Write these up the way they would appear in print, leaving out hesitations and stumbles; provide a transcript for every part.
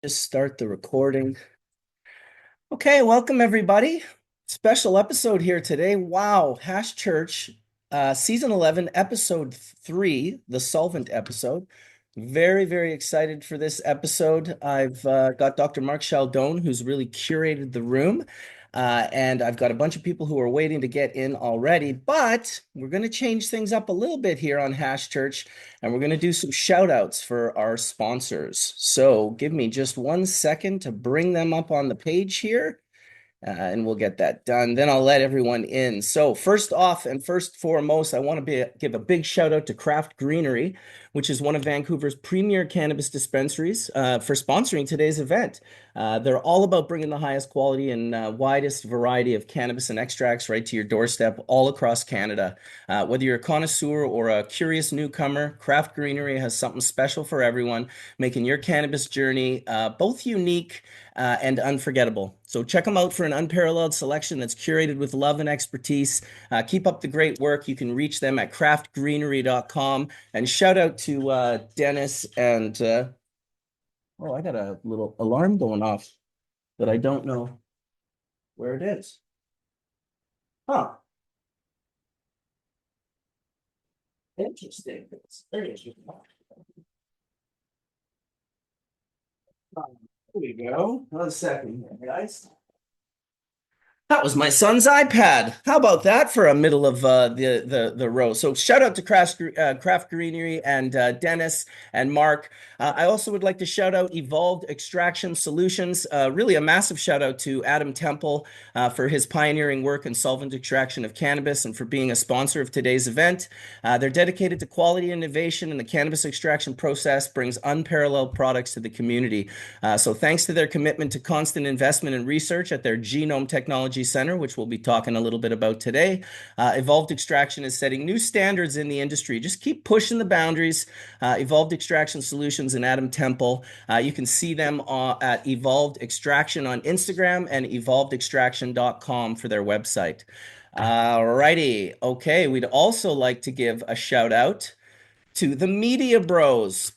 Just start the recording. Okay, welcome everybody. Special episode here today. Wow, Hash Church, season 11, episode 3, the Solvent episode. Very, very excited for this episode. I've got Dr. Mark Chaldone, who's really curated the room. And I've got a bunch of people who are waiting to get in already, but we're going to change things up a little bit here on Hash Church, and we're going to do some shout outs for our sponsors. So give me just 1 second to bring them up on the page here and we'll get that done. Then I'll let everyone in. So first off and first foremost, I want to give a big shout out to Craft Greenery, which is one of Vancouver's premier cannabis dispensaries, for sponsoring today's event. They're all about bringing the highest quality and widest variety of cannabis and extracts right to your doorstep all across Canada. Whether you're a connoisseur or a curious newcomer, Craft Greenery has something special for everyone, making your cannabis journey both unique and unforgettable. So check them out for an unparalleled selection that's curated with love and expertise. Keep up the great work. You can reach them at craftgreenery.com. And shout out to Dennis and oh, I got a little alarm going off that I don't know where it is. Huh. Interesting. There we go. 1 second here, guys. That was my son's iPad. How about that for a middle of the row? So shout out to Craft Greenery and Dennis and Mark. I also would like to shout out Evolved Extraction Solutions. Really a massive shout out to Adam Temple for his pioneering work in solvent extraction of cannabis and for being a sponsor of today's event. They're dedicated to quality innovation, and the cannabis extraction process brings unparalleled products to the community. So thanks to their commitment to constant investment in research at their Genome Technology Center, which we'll be talking a little bit about today. Evolved Extraction is setting new standards in the industry. Just keep pushing the boundaries. Evolved Extraction Solutions and Adam Temple. You can see them at Evolved Extraction on Instagram and evolvedextraction.com for their website. Alrighty. Okay. We'd also like to give a shout out to the Media Bros,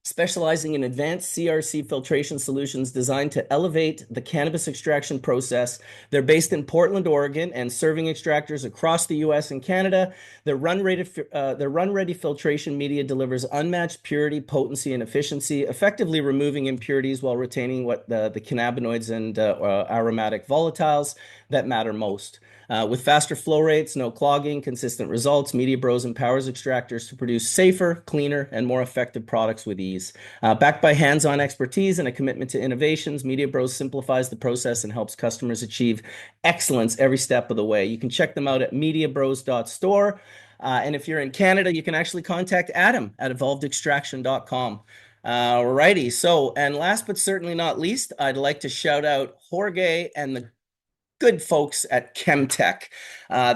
specializing in advanced CRC filtration solutions designed to elevate the cannabis extraction process. They're based in Portland, Oregon, and serving extractors across the US and Canada. Their run-ready filtration media delivers unmatched purity, potency, and efficiency, effectively removing impurities while retaining the cannabinoids and aromatic volatiles that matter most. With faster flow rates, no clogging, consistent results, Media Bros empowers extractors to produce safer, cleaner, and more effective products with ease. Backed by hands-on expertise and a commitment to innovations, Media Bros simplifies the process and helps customers achieve excellence every step of the way. You can check them out at mediabros.store. And if you're in Canada, you can actually contact Adam at evolvedextraction.com. Alrighty. So, and last but certainly not least, I'd like to shout out Jorge and the good folks at ChemTek.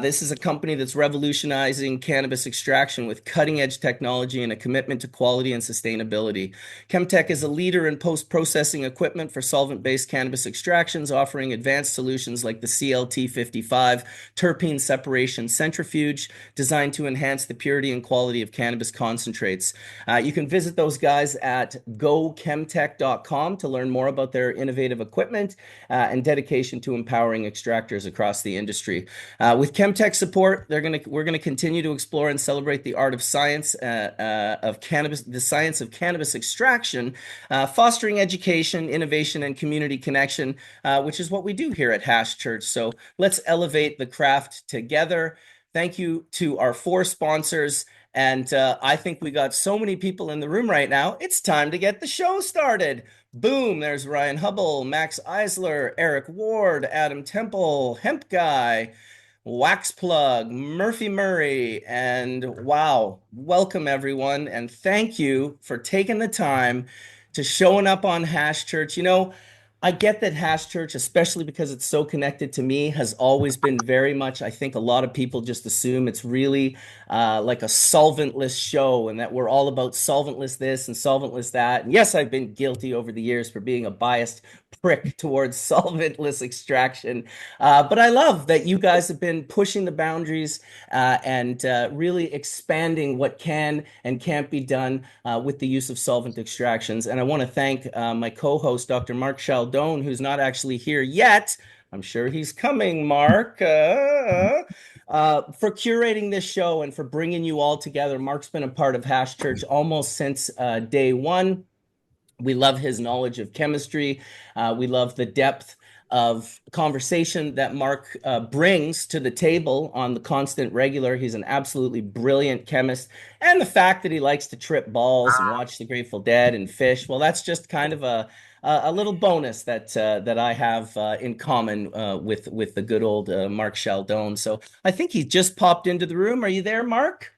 This is a company that's revolutionizing cannabis extraction with cutting-edge technology and a commitment to quality and sustainability. ChemTek is a leader in post-processing equipment for solvent-based cannabis extractions, offering advanced solutions like the CLT55 terpene separation centrifuge, designed to enhance the purity and quality of cannabis concentrates. You can visit those guys at gochemtech.com to learn more about their innovative equipment and dedication to empowering extractors across the industry. With ChemTek support, we're gonna continue to explore and celebrate the art of science of cannabis, the science of cannabis extraction, fostering education, innovation, and community connection, which is what we do here at Hash Church. So let's elevate the craft together. Thank you to our 4 sponsors. And I think we got so many people in the room right now. It's time to get the show started. Boom, there's Ryan Hubble, Max Eisler, Eric Ward, Adam Temple, Hemp Guy, Wax Plug, Murphy Murray, and wow, welcome everyone. And thank you for taking the time to showing up on Hash Church. You know, I get that Hash Church, especially because it's so connected to me, has always been very much. I think a lot of people just assume it's really like a solventless show and that we're all about solventless this and solventless that. And yes, I've been guilty over the years for being a biased prick towards solventless extraction. But I love that you guys have been pushing the boundaries and really expanding what can and can't be done with the use of solvent extractions. And I want to thank my co-host, Dr. Mark Chaldone, who's not actually here yet. I'm sure he's coming, Mark, for curating this show and for bringing you all together. Mark's been a part of Hash Church almost since day one. We love his knowledge of chemistry. We love the depth of conversation that Mark brings to the table on the constant regular. He's an absolutely brilliant chemist. And the fact that he likes to trip balls and watch the Grateful Dead and fish, well, that's just kind of a little bonus that I have in common with the good old Mark Chaldone. So I think he just popped into the room. Are you there, Mark?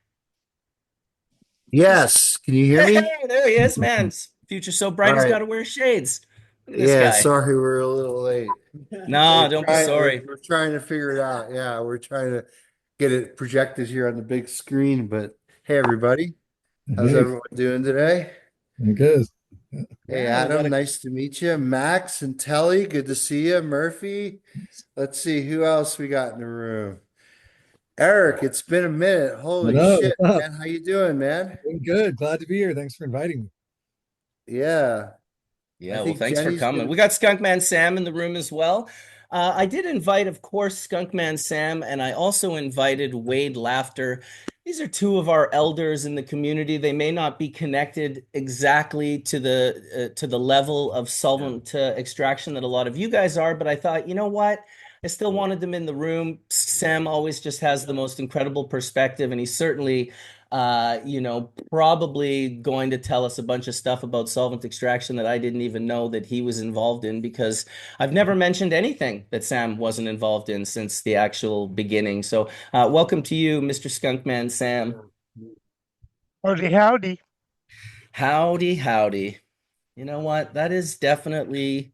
Yes, can you hear Hey, me? there he is, man. Future's so All bright he's got right. to wear shades. Look at this Yeah, guy. sorry we're a little late. No, don't be sorry. We're trying to figure it out. Yeah, we're trying to get it projected here on the big screen. But hey, everybody, how's Hey, everyone doing today? I'm good. Hey, Yeah, we got Adam, a nice to meet you. Max and Telly, good to see you. Murphy, let's see who else we got in the room. Eric, it's been a minute. I Holy know. shit, What's up? man. How you doing, man? Doing good. Glad to be here. Thanks for inviting me. Yeah, I Yeah, well, think thanks for Jenny's coming. gonna. We got Skunkman Sam in the room as well. I did invite, of course, Skunkman Sam, and I also invited Wade Laughter. These are two of our elders in the community. They may not be connected exactly to the level of solvent extraction that a lot of you guys are, but I thought, you know what? I still wanted them in the room. Sam always just has the most incredible perspective, and he's certainly probably going to tell us a bunch of stuff about solvent extraction that I didn't even know that he was involved in because I've never mentioned anything that Sam wasn't involved in since the actual beginning. So, welcome to you, Mr. Skunkman Sam. Howdy, howdy. Howdy, howdy. You know what? That is definitely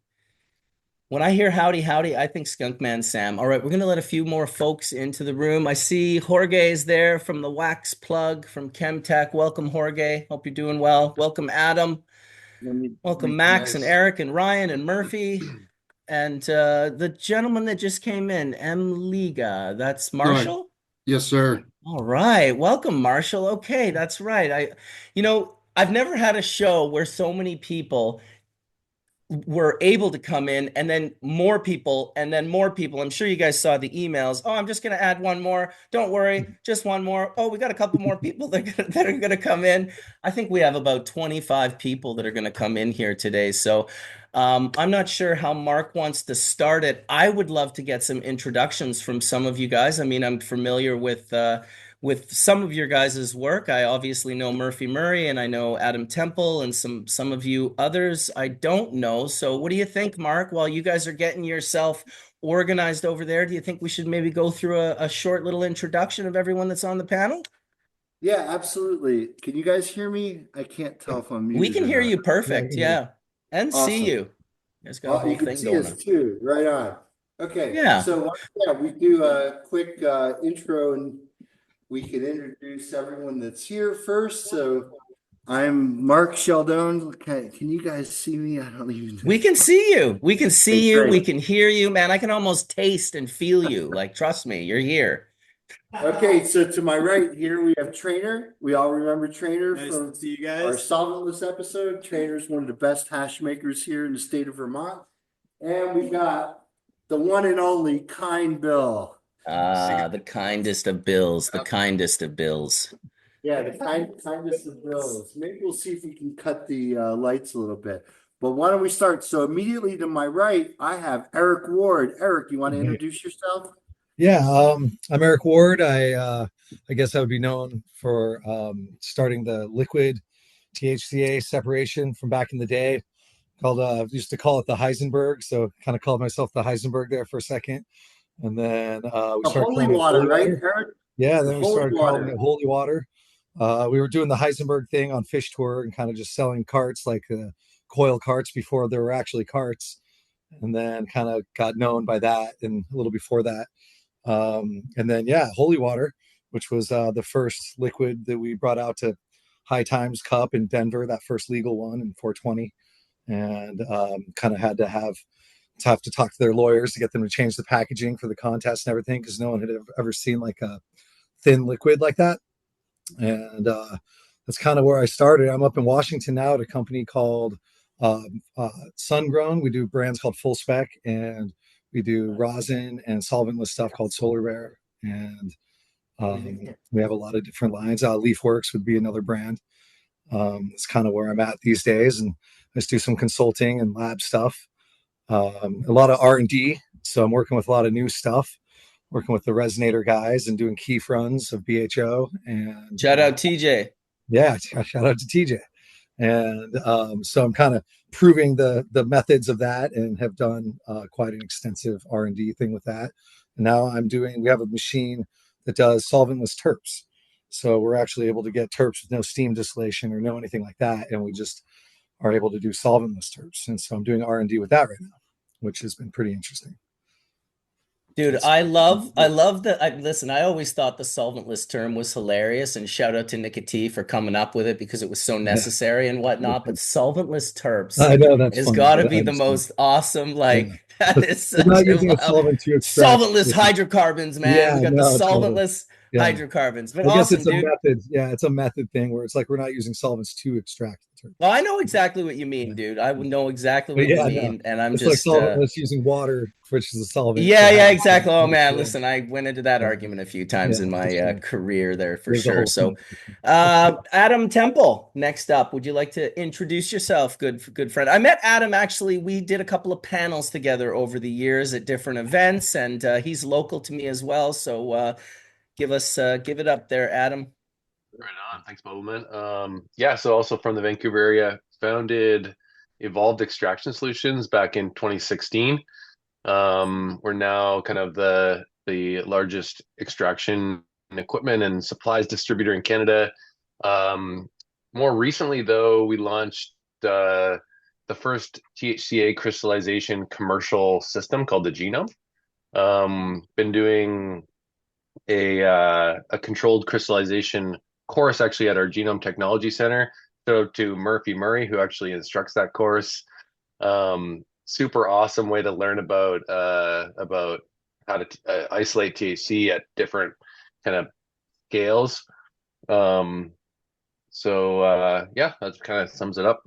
when I hear howdy, howdy, I think Skunkman Sam. All right, we're going to let a few more folks into the room. I see Jorge is there from the Wax Plug from ChemTek. Welcome, Jorge. Hope you're doing well. Welcome, Adam. Welcome, Meet you Max and guys. Eric and Ryan and Murphy. And the gentleman that just came in, M. Liga. That's Right. Marshall? Yes, sir. All right. Welcome, Marshall. Okay, that's right. I've never had a show where so many people were able to come in and then more people and then more people. I'm sure you guys saw the emails. Oh, I'm just going to add one more. Don't worry, just one more. Oh, we got a couple more people that are going to come in. I think we have about 25 people that are going to come in here today. So I'm not sure how Mark wants to start it. I would love to get some introductions from some of you guys. I mean, I'm familiar with some of your guys' work. I obviously know Murphy Murray and I know Adam Temple and some of you others I don't know. So what do you think, Mark? While you guys are getting yourself organized over there, do you think we should maybe go through a short little introduction of everyone that's on the panel? Yeah, absolutely. Can you guys hear me? I can't tell if I'm We muted can or hear not. you Yeah, I perfect, can hear you. yeah. And see you. Awesome. You guys got a Well, whole you can thing see going us on. too. Right on. Okay, Yeah. so yeah, we do a quick intro and we can introduce everyone that's here first. So I'm Mark Sheldon. Can you guys see me? I don't even know. We can see you. We can Okay, see you. We great. can hear you, man. I can almost taste and feel you. Like, trust me, you're here. Okay, so to my right here we have Trainer. We all remember Trainer Nice from to see you our guys. solventless episode. Trainer is one of the best hash makers here in the state of Vermont. And we got the one and only Kind Bill. Ah, the kindest of bills, the kindest of bills. Yeah, the kindest of bills. Maybe we'll see if we can cut the lights a little bit. But why don't we start? So immediately to my right, I have Eric Ward. Eric, you want to Hey. introduce yourself? Yeah, I'm Eric Ward. I guess I would be known for starting the liquid THCA separation from back in the day. Called used to call it the Heisenberg, so kind of called myself the Heisenberg there for a second, and then we The started holy calling it water, holy right, water. Eric? Yeah, The then we holy started calling it water. holy water. We were doing the Heisenberg thing on Fish Tour and kind of just selling carts like coil carts before there were actually carts. and then kind of got known by that and a little before that. And then, yeah, Holy Water, which was the first liquid that we brought out to High Times Cup in Denver, that first legal one in 420. And kind of had to have to talk to their lawyers to get them to change the packaging for the contest and everything, because no one had ever seen like a thin liquid like that. And that's kind of where I started. I'm up in Washington now at a company called Sungrown. We do brands called Full Spec, and we do rosin and solventless stuff called Solar Rare. And we have a lot of different lines. Leaf Works would be another brand. It's kind of where I'm at these days, and I just do some consulting and lab stuff. A lot of R&D, so I'm working with a lot of new stuff, working with the resonator guys and doing keef runs of BHO. And Shout out TJ. yeah, shout out to TJ. And so I'm kind of proving the methods of that, and have done quite an extensive R&D thing with that. And now we have a machine that does solventless terps. So we're actually able to get terps with no steam distillation or no anything like that, and we just are able to do solventless terps. And so I'm doing R&D with that right now, which has been pretty interesting. Dude, I love that. Listen, I always thought the solventless term was hilarious, and shout out to Nicotine for coming up with it because it was so necessary and whatnot. But solventless terps I know that's has funny. got to be the most awesome. Like, that is such We're not a using a wild. solvent to extract. Solventless hydrocarbons, man. Yeah, We got the no, totally. solventless Yeah. hydrocarbons. But I guess awesome, it's a dude. method. Yeah, it's a method thing where it's like we're not using solvents to extract the terp. Well, I know exactly what you mean, dude. I would know exactly But what you yeah, no, mean, and I'm it's like just solventless using water, which is a solvent. yeah, to yeah, have exactly. Oh it. man, listen, I went into that Yeah, argument a few yeah, times in for my sure. career there for There's a sure. whole So, thing. For sure. Adam Temple, next up, would you like to introduce yourself, good friend? I met Adam actually. We did a couple of panels together over the years at different events, and he's local to me as well. So, give it up there, Adam. Right on. Thanks, Bubbleman. Yeah, so also from the Vancouver area, founded Evolved Extraction Solutions back in 2016. We're now kind of the largest extraction equipment and supplies distributor in Canada. More recently, though, we launched the first THCA crystallization commercial system called the Genome. Been doing a controlled crystallization course actually at our Genome Technology Center. So to Murphy Murray, who actually instructs that course. Super awesome way to learn about how to isolate THC at different kind of scales. Yeah, that kind of sums it up.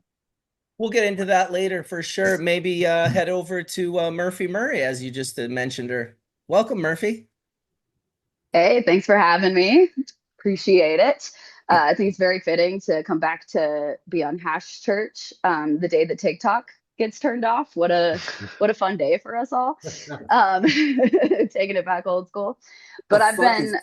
We'll get into that later for sure. Maybe head over to Murphy Murray, as you just mentioned her. Welcome, Murphy. Hey, thanks for having me. Appreciate it. I think it's very fitting to come back to be on Hash Church the day that TikTok gets turned off. What a fun day for us all. Taking it back old school. But I've been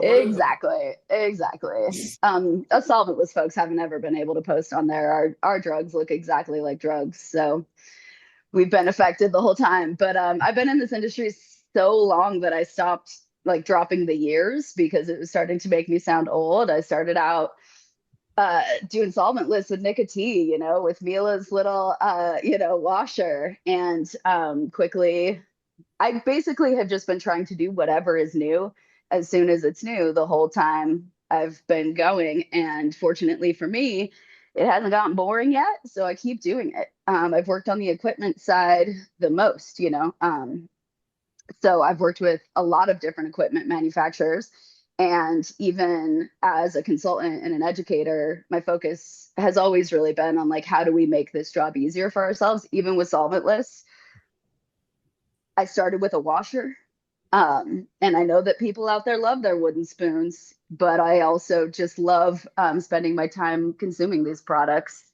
exactly. Us solventless folks haven't ever been able to post on there. Our drugs look exactly like drugs. So we've been affected the whole time. But I've been in this industry so long that I stopped like dropping the years because it was starting to make me sound old. I started out doing solventless with nicotine, with Mila's little, washer. And quickly, I basically have just been trying to do whatever is new as soon as it's new the whole time I've been going. And fortunately for me, it hasn't gotten boring yet. So I keep doing it. I've worked on the equipment side the most, So I've worked with a lot of different equipment manufacturers. And even as a consultant and an educator, my focus has always really been on like, how do we make this job easier for ourselves, even with solventless? I started with a washer. And I know that people out there love their wooden spoons, but I also just love spending my time consuming these products.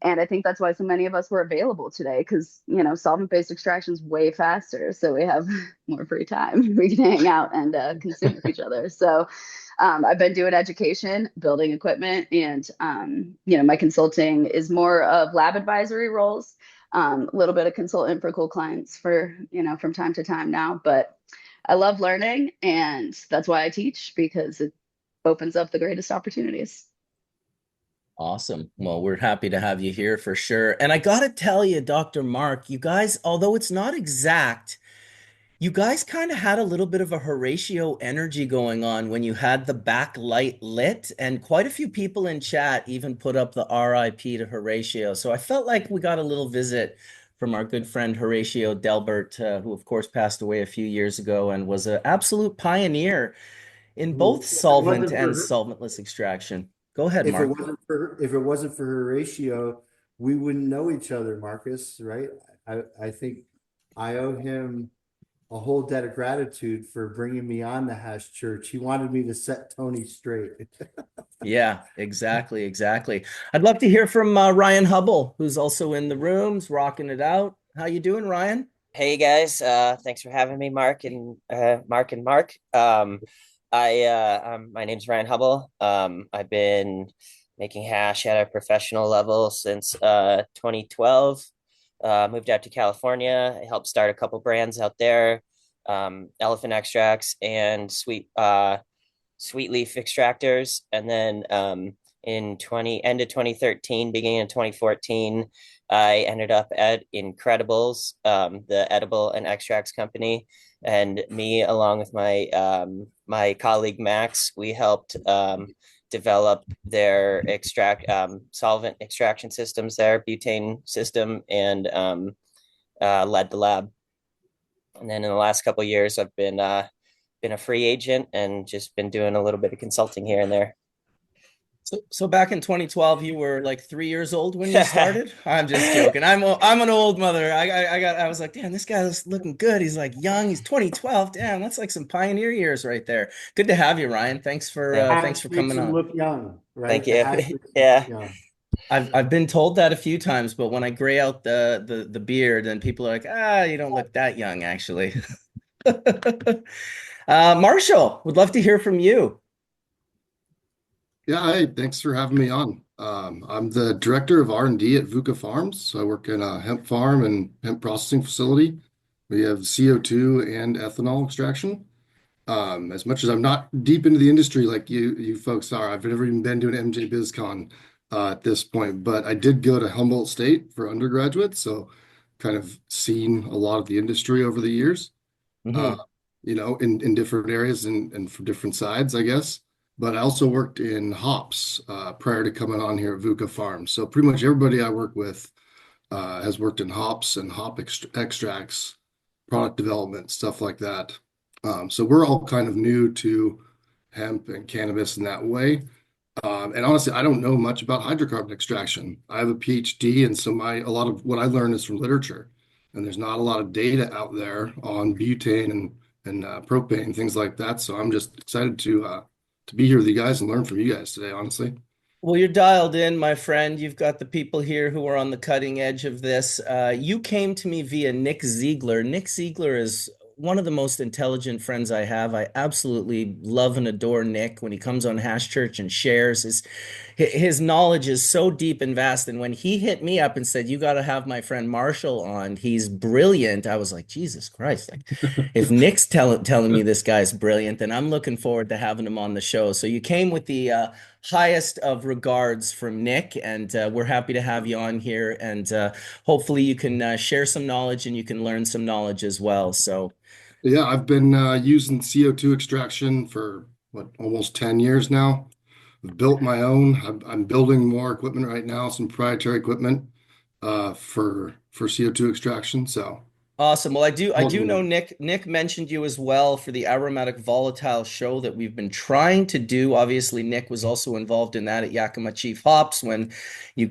And I think that's why so many of us were available today because, solvent-based extraction is way faster. So we have more free time. We can hang out and consume with each other. So I've been doing education, building equipment, and, my consulting is more of lab advisory roles, a little bit of consultant for cool clients for, from time to time now. But I love learning, and that's why I teach, because it opens up the greatest opportunities. Awesome. Well, we're happy to have you here for sure. And I gotta tell you, Dr. Mark, you guys, although it's not exact, you guys kind of had a little bit of a Horatio energy going on when you had the backlight lit, and quite a few people in chat even put up the RIP to Horatio. So I felt like we got a little visit from our good friend Horatio Delbert, who of course passed away a few years ago and was an absolute pioneer in both Well, if it solvent wasn't and for solventless extraction. Go ahead, if it Mark. wasn't for if it wasn't for Horatio, we wouldn't know each other, Marcus, right? I think I owe him a whole debt of gratitude for bringing me on the Hash Church. He wanted me to set Tony straight. Yeah, exactly, exactly. I'd love to hear from Ryan Hubble, who's also in the rooms, rocking it out. How you doing, Ryan? Hey guys, thanks for having me, Mark. My name's Ryan Hubble. I've been making hash at a professional level since 2012. Moved out to California. I helped start a couple brands out there, elephant extracts and sweet leaf extractors. And then in 20 end of 2013, beginning of 2014, I ended up at Incredibles, the edible and extracts company. And me, along with my colleague Max, we helped develop their solvent extraction systems, their butane system, and led the lab. And then in the last couple of years, I've been a free agent and just been doing a little bit of consulting here and there. So back in 2012, you were like 3 years old when you started? I'm just joking. I'm an old mother. I was like, damn, this guy's looking good. He's like young. He's 2012. Damn, that's like some pioneer years right there. Good to have you, Ryan. Thanks for Makes coming him on. look young, Thank right? The you. hash makes him look Yeah. young. I've been told that a few times, but when I gray out the beard, then people are like, you don't look that young, actually. Marshall, would love to hear from you. Yeah, hi, thanks for having me on. I'm the director of R&D at VUCA Farms. So I work in a hemp farm and hemp processing facility. We have CO2 and ethanol extraction. As much as I'm not deep into the industry like you folks are, I've never even been to an MJ BizCon at this point, but I did go to Humboldt State for undergraduate, so kind of seen a lot of the industry over the years. uh, Mhm. in different areas and from different sides, I guess. But I also worked in hops prior to coming on here at VUCA Farm. So pretty much everybody I work with has worked in hops and extracts, product development, stuff like that. So we're all kind of new to hemp and cannabis in that way. And honestly, I don't know much about hydrocarbon extraction. I have a PhD, and so a lot of what I learn is from literature. And there's not a lot of data out there on butane and propane, things like that. So I'm just excited to be here with you guys and learn from you guys today, honestly. Well, you're dialed in, my friend. You've got the people here who are on the cutting edge of this. You came to me via Nick Ziegler. Nick Ziegler is one of the most intelligent friends I have. I absolutely love and adore Nick when he comes on Hash Church and shares. His knowledge is so deep and vast. And when he hit me up and said, "You got to have my friend Marshall on, he's brilliant," I was like, Jesus Christ. Like, if Nick's telling me this guy's brilliant, then I'm looking forward to having him on the show. So you came with the highest of regards from Nick, and we're happy to have you on here. And hopefully you can share some knowledge and you can learn some knowledge as well. So, Yeah, I've been using CO2 extraction for almost 10 years now. I've built my own. I'm building more equipment right now, some proprietary equipment for CO2 extraction. So awesome. Well, I do know welcome. Nick mentioned you as well for the aromatic volatile show that we've been trying to do. Obviously, Nick was also involved in that at Yakima Chief Hops when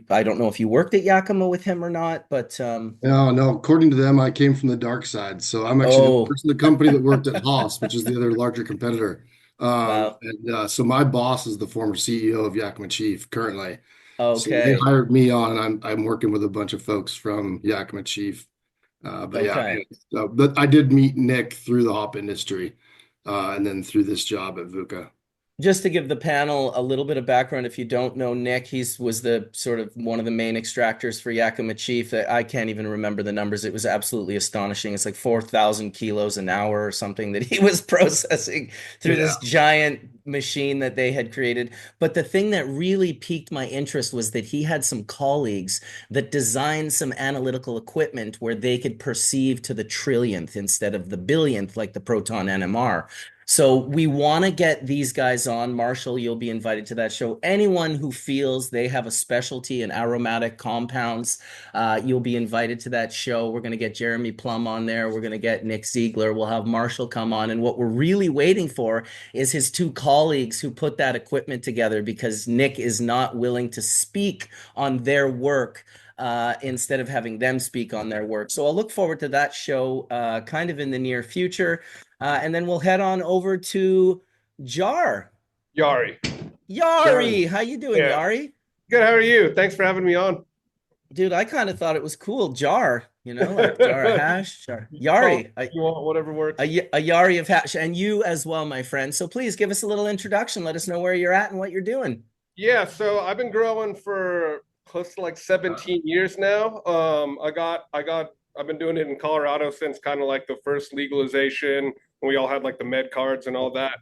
I don't know if you worked at Yakima with him or not, but No, according to them, I came from the dark side. So I'm actually the oh, person in the company that worked at Haas, which is the other larger competitor. wow. So my boss is the former CEO of Yakima Chief currently. So they Okay. hired me on, and I'm working with a bunch of folks from Yakima Chief. But yeah, Okay. but I did meet Nick through the hop industry, and then through this job at VUCA. Just to give the panel a little bit of background, if you don't know Nick, was the sort of one of the main extractors for Yakima Chief. I can't even remember the numbers. It was absolutely astonishing. It's like 4,000 kilos an hour or something that he was processing through this giant machine that they had created. But the thing that really piqued my interest was that he had some colleagues that designed some analytical equipment where they could perceive to the trillionth instead of the billionth, like the proton NMR. So we want to get these guys on. Marshall, you'll be invited to that show. Anyone who feels they have a specialty in aromatic compounds, you'll be invited to that show. We're going to get Jeremy Plum on there. We're going to get Nick Ziegler. We'll have Marshall come on. And what we're really waiting for is his two colleagues who put that equipment together, because Nick is not willing to speak on their work instead of having them speak on their work. So I'll look forward to that show kind of in the near future. And then we'll head on over to Jar. Yari. Yari, how you doing, Yeah. Yari? Good. How are you? Thanks for having me on. Dude, I kind of thought it was cool. Jar, like jar of hash. Jar. Yari, You want whatever works. a Yari of hash, and you as well, my friend. So please give us a little introduction. Let us know where you're at and what you're doing. Yeah, so I've been growing for close to like 17 years now. I've been doing it in Colorado since kind of like the first legalization. We all had like the med cards and all that.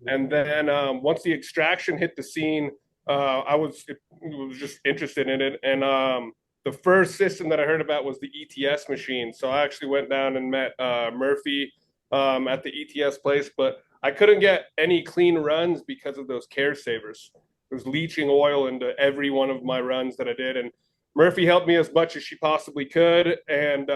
And then once the extraction hit the scene, was just interested in it. And the first system that I heard about was the ETS machine. So I actually went down and met Murphy at the ETS place, but I couldn't get any clean runs because of those care savers. It was leaching oil into every one of my runs that I did, and Murphy helped me as much as she possibly could, and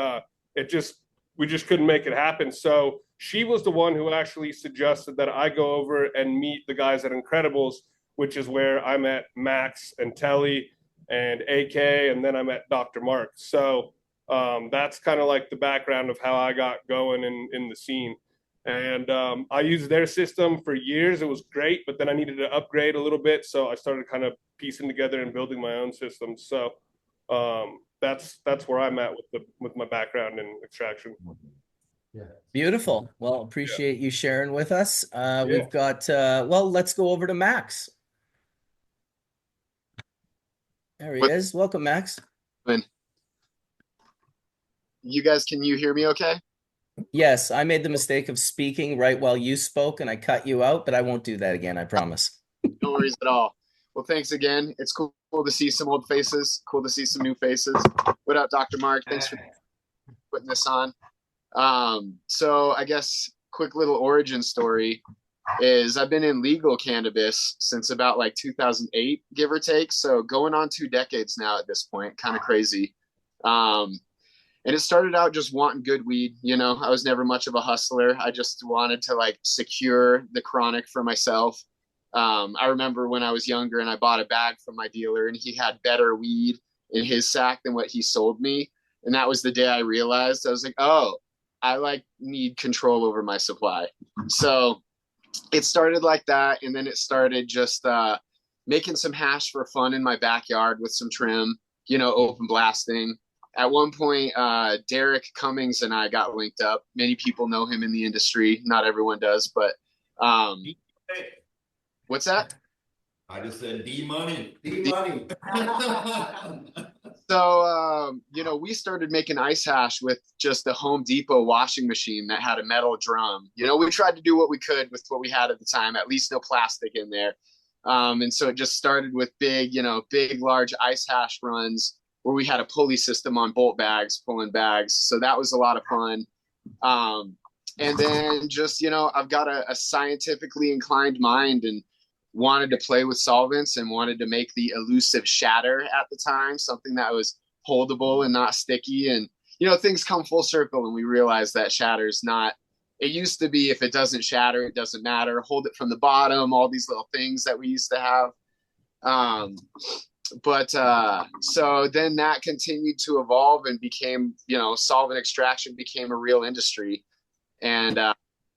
we just couldn't make it happen. So she was the one who actually suggested that I go over and meet the guys at Incredibles, which is where I met Max and Telly and AK, and then I met Dr. Mark. So that's kind of like the background of how I got going in the scene. And I used their system for years. It was great, but then I needed to upgrade a little bit. So I started kind of piecing together and building my own system. So that's where I'm at with my background in extraction. Yeah. Beautiful. Well, appreciate you sharing with us. We've got, let's go over to Max. There he is. Welcome, Max. You guys, can you hear me okay? Yes, I made the mistake of speaking right while you spoke and I cut you out, but I won't do that again, I promise. No worries at all. Well, thanks again. It's cool to see some old faces. Cool to see some new faces. What up, Dr. Mark? Thanks for putting this on. So I guess quick little origin story is I've been in legal cannabis since about like 2008, give or take. So going on 2 decades now at this point, kind of crazy. And it started out just wanting good weed. I was never much of a hustler. I just wanted to like secure the chronic for myself. I remember when I was younger and I bought a bag from my dealer and he had better weed in his sack than what he sold me. And that was the day I realized I was like, oh, I need control over my supply. So it started like that. And then it started just making some hash for fun in my backyard with some trim, open blasting. At one point, Derek Cummings and I got linked up. Many people know him in the industry. Not everyone does, but what's that? I just said D money. So, we started making ice hash with just a Home Depot washing machine that had a metal drum. We tried to do what we could with what we had at the time, at least no plastic in there. And so it just started with big, large ice hash runs, where we had a pulley system on bolt bags, pulling bags. So that was a lot of fun. And then just, I've got a scientifically inclined mind and wanted to play with solvents and wanted to make the elusive shatter at the time, something that was holdable and not sticky. And, things come full circle and we realize that shatter is not, it used to be if it doesn't shatter, it doesn't matter. Hold it from the bottom, all these little things that we used to have. So then that continued to evolve and became, solvent extraction became a real industry. And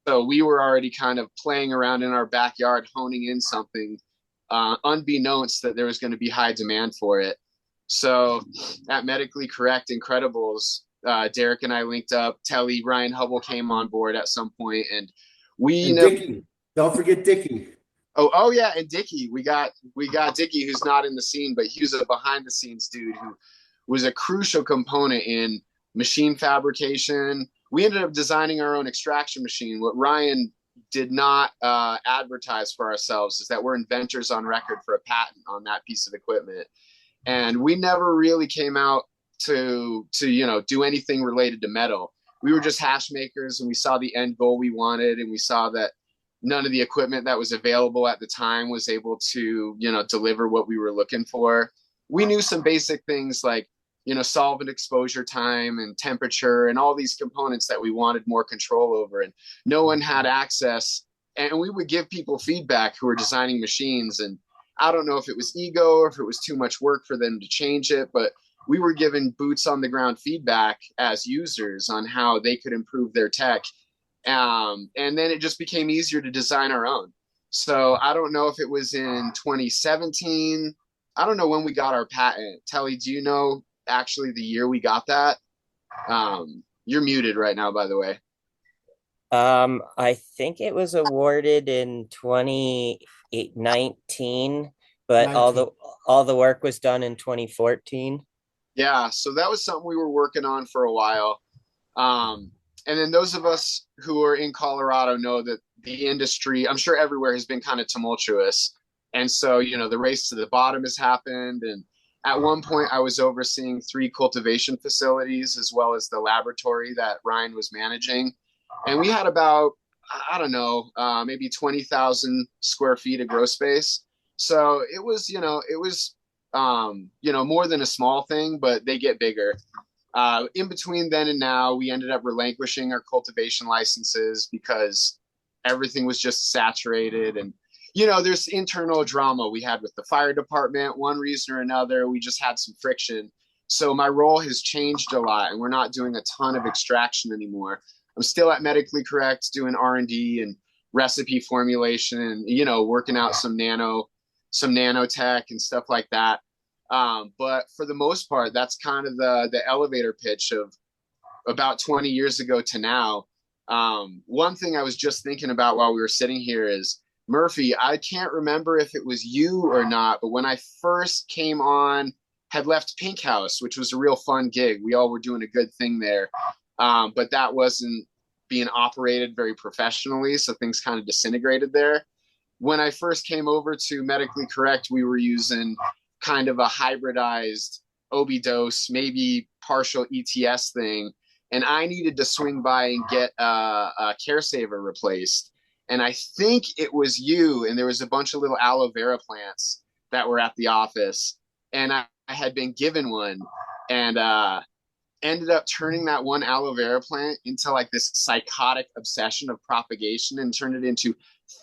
so we were already kind of playing around in our backyard, honing in something, unbeknownst that there was going to be high demand for it. So at Medically Correct Incredibles, Derek and I linked up. Telly, Ryan Hubble came on board at some point, and Dickie. Don't forget Dickie. Oh yeah, and Dickie, we got Dickie, who's not in the scene, but he was a behind the scenes dude who was a crucial component in machine fabrication. We ended up designing our own extraction machine. What Ryan did not advertise for ourselves is that we're inventors on record for a patent on that piece of equipment, and we never really came out to do anything related to metal. We were just hash makers, and we saw the end goal we wanted, and we saw that none of the equipment that was available at the time was able to deliver what we were looking for. We knew some basic things like solvent exposure time and temperature and all these components that we wanted more control over, and no one had access. And we would give people feedback who were designing machines, and I don't know if it was ego or if it was too much work for them to change it, but we were given boots on the ground feedback as users on how they could improve their tech. And then it just became easier to design our own. So I don't know if it was in 2017. I don't know when we got our patent. Telly, do you know actually the year we got that? You're muted right now, by the way. I think it was awarded in 2019, but all the work was done in 2014. Yeah, so that was something we were working on for a while. And then those of us who are in Colorado know that the industry, I'm sure everywhere, has been kind of tumultuous. And so, the race to the bottom has happened. And at one point, I was overseeing 3 cultivation facilities as well as the laboratory that Ryan was managing. And we had about, I don't know, maybe 20,000 square feet of grow space. So it was, more than a small thing, but they get bigger. In between then and now, we ended up relinquishing our cultivation licenses because everything was just saturated. And, there's internal drama we had with the fire department. One reason or another, we just had some friction. So my role has changed a lot, and we're not doing a ton of extraction anymore. I'm still at Medically Correct doing R&D and recipe formulation and, working out some nanotech and stuff like that. But for the most part, that's kind of the elevator pitch of about 20 years ago to now. One thing I was just thinking about while we were sitting here is, Murphy, I can't remember if it was you or not, but when I first came on, had left Pink House, which was a real fun gig. We all were doing a good thing there. But that wasn't being operated very professionally, so things kind of disintegrated there. When I first came over to Medically Correct, we were using kind of a hybridized OB-dose, maybe partial ETS thing. And I needed to swing by and get a Care Saver replaced. And I think it was you, and there was a bunch of little aloe vera plants that were at the office. And I had been given one, and ended up turning that one aloe vera plant into like this psychotic obsession of propagation, and turned it into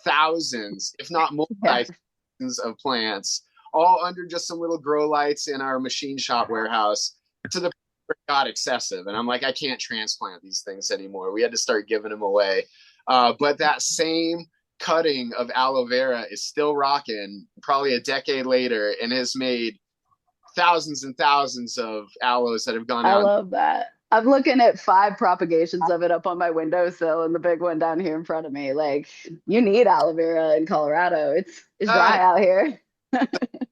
thousands, if not multi-thousands of plants, all under just some little grow lights in our machine shop warehouse, to the point where it got excessive. And I'm like, I can't transplant these things anymore. We had to start giving them away. But that same cutting of aloe vera is still rocking probably a decade later, and has made thousands and thousands of aloes that have gone out. I love that. I'm looking at 5 propagations of it up on my windowsill, and the big one down here in front of me. Like, you need aloe vera in Colorado. It's dry out here.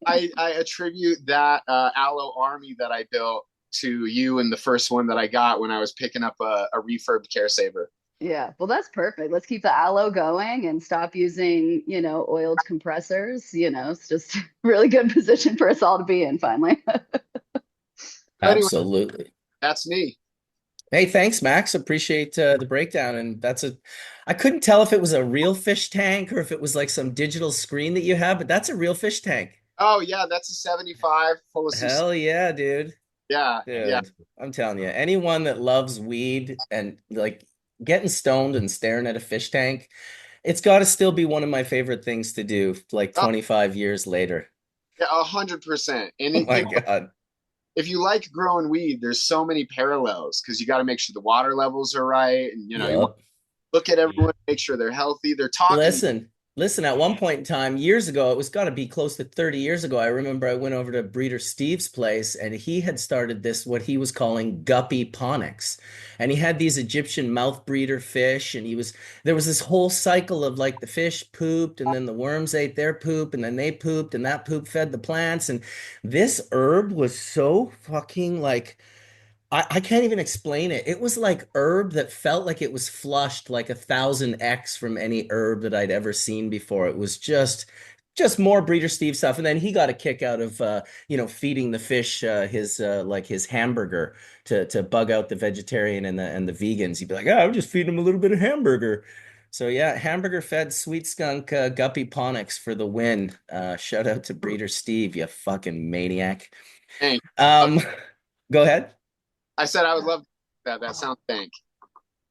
I attribute that aloe army that I built to you, and the first one that I got when I was picking up a refurbed Care Saver. Yeah, well, that's perfect. Let's keep the aloe going and stop using, oiled compressors. It's just a really good position for us all to be in finally. Absolutely. Anyway, that's me. Hey, thanks, Max. Appreciate the breakdown. And I couldn't tell if it was a real fish tank or if it was like some digital screen that you have, but that's a real fish tank. Oh yeah, that's a 75 full of Hell yeah, dude. Yeah, Dude, yeah. I'm telling you, anyone that loves weed and like getting stoned and staring at a fish tank, it's got to still be one of my favorite things to do, like 25 years later. Yeah, 100%. And Oh my God. If you like growing weed, there's so many parallels, because you got to make sure the water levels are right, and you want to look at everyone, make sure they're healthy. They're talking. Listen, Listen, at one point in time, years ago, it was got to be close to 30 years ago. I remember I went over to Breeder Steve's place and he had started this, what he was calling guppy ponics. And he had these Egyptian mouth breeder fish. And there was this whole cycle of like the fish pooped and then the worms ate their poop and then they pooped and that poop fed the plants. And this herb was so fucking like, I can't even explain it. It was like herb that felt like it was flushed like 1,000x from any herb that I'd ever seen before. It was just more Breeder Steve stuff. And then he got a kick out of feeding the fish his hamburger to bug out the vegetarian and the vegans. He'd be like, I'm just feeding him a little bit of hamburger. So yeah, hamburger fed sweet skunk guppy ponics for the win. Shout out to Breeder Steve, you fucking maniac. Hey, Um, go ahead. I said I would love that. That sounds dank.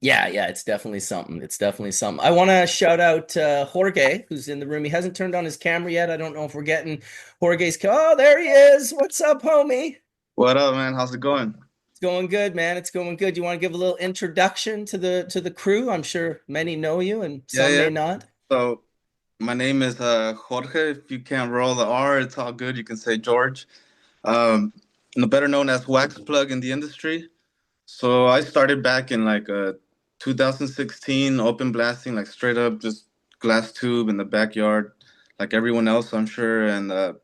Yeah, it's definitely something. It's definitely something. I want to shout out Jorge, who's in the room. He hasn't turned on his camera yet. I don't know if we're getting Jorge's. Oh, there he is. What's up, homie? What up, man? How's it going? It's going good, man. It's going good. You want to give a little introduction to the crew? I'm sure many know you and some Yeah. may not. So my name is Jorge. If you can't roll the R, it's all good. You can say George. Um, better known as Wax Plug in the industry. So I started back in 2016, open blasting, like straight up just glass tube in the backyard, like everyone else, I'm sure, and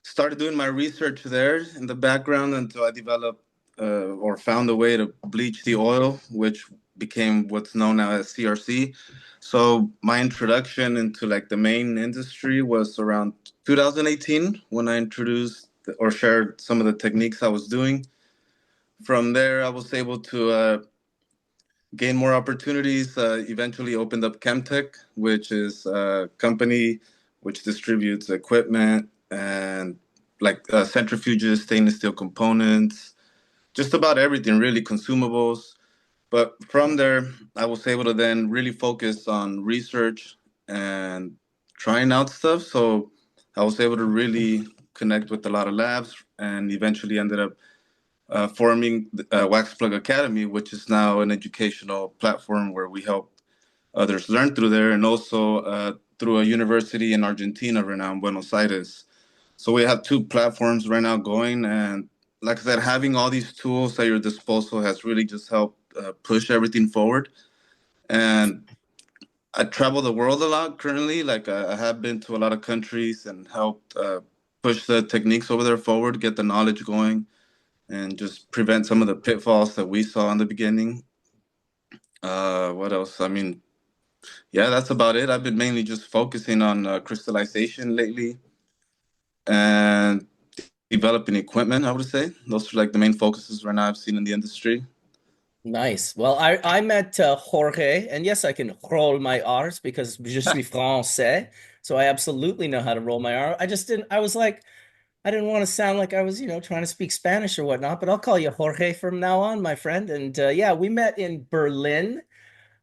started doing my research there in the background until I developed or found a way to bleach the oil, which became what's known now as CRC. So my introduction into like the main industry was around 2018 when I introduced or shared some of the techniques I was doing. From there, I was able to gain more opportunities. Eventually, opened up ChemTek, which is a company which distributes equipment and like centrifuges, stainless steel components, just about everything, really, consumables. But from there, I was able to then really focus on research and trying out stuff. So I was able to really connect with a lot of labs and eventually ended up forming Wax Plug Academy, which is now an educational platform where we help others learn through there and also through a university in Argentina right now in Buenos Aires. So we have two platforms right now going. And like I said, having all these tools at your disposal has really just helped push everything forward. And I travel the world a lot currently. Like I have been to a lot of countries and helped push the techniques over there forward, get the knowledge going and just prevent some of the pitfalls that we saw in the beginning. What else? I mean, yeah, that's about it. I've been mainly just focusing on crystallization lately and developing equipment, I would say. Those are like the main focuses right now I've seen in the industry. Nice. Well, I met Jorge, and yes, I can roll my R's because je suis français, so I absolutely know how to roll my R. I just didn't. I was like, I didn't want to sound like I was, trying to speak Spanish or whatnot, but I'll call you Jorge from now on, my friend. And yeah, we met in Berlin.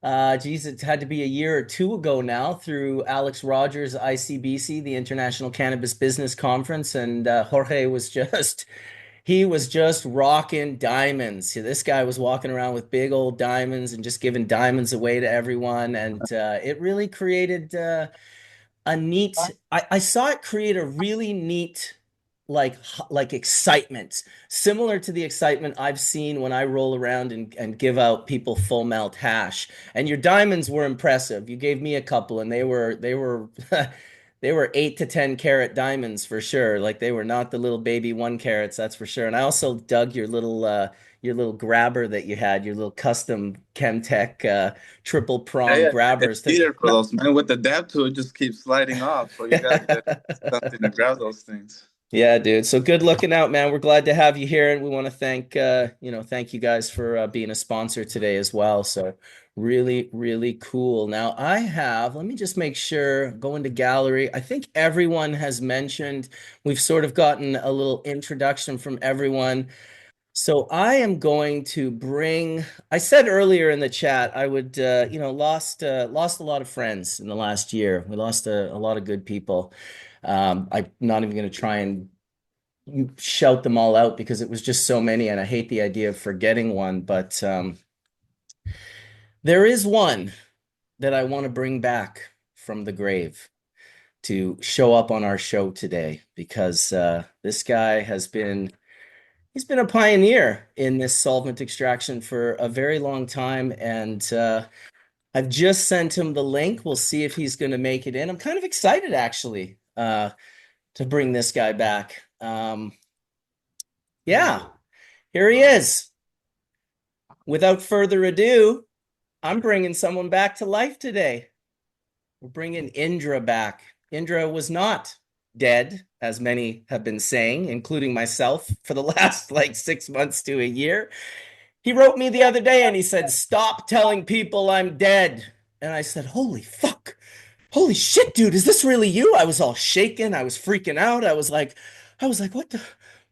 Geez, it had to be a year or two ago now through Alex Rogers' ICBC, the International Cannabis Business Conference. And Jorge was he was just rocking diamonds. This guy was walking around with big old diamonds and just giving diamonds away to everyone. And it really created a neat I saw it create a really neat like excitement similar to the excitement I've seen when I roll around and give out people full melt hash. And your diamonds were impressive. You gave me a couple and they were they were 8 to 10 carat diamonds for sure. Like they were not the little baby 1 carats, that's for sure. And I also dug your little grabber that you had, your little custom ChemTek triple prong Yeah, grabbers it's to needed for those, man. With the dab tool, it just keeps sliding off. So you gotta get something to grab those things. Yeah, dude. So good looking out, man. We're glad to have you here, and we want to thank you guys for being a sponsor today as well. So really, really cool. Now let me just make sure, go into gallery. I think everyone has mentioned, we've sort of gotten a little introduction from everyone. So I am going to I said earlier in the chat, I would, lost a lot of friends in the last year. We lost a lot of good people. I'm not even going to try and shout them all out because it was just so many, and I hate the idea of forgetting one. But there is one that I want to bring back from the grave to show up on our show today because this guy he's been a pioneer in this solvent extraction for a very long time. And I've just sent him the link. We'll see if he's going to make it in. I'm kind of excited actually to bring this guy back. Yeah, here he is. Without further ado, I'm bringing someone back to life today. We're bringing Indra back. Indra was not dead, as many have been saying, including myself, for the last like 6 months to a year. He wrote me the other day and he said, "Stop telling people I'm dead." And I said, "Holy fuck. Holy shit, dude, is this really you?" I was all shaken. I was freaking out. I was like,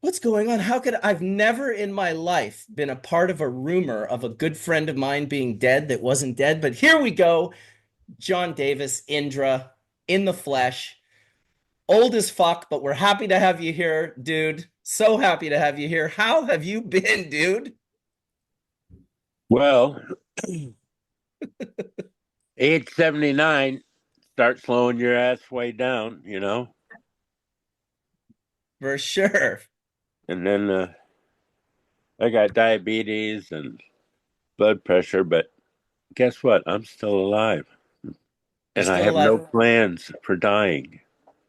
what's going on? I've never in my life been a part of a rumor of a good friend of mine being dead that wasn't dead. But here we go. John Davis, Indra, in the flesh. Old as fuck, but we're happy to have you here, dude. So happy to have you here. How have you been, dude? Well, age 79, start slowing your ass way down, For sure. And then I got diabetes and blood pressure, but guess what? I'm still alive. And I Still have no alive. plans for dying.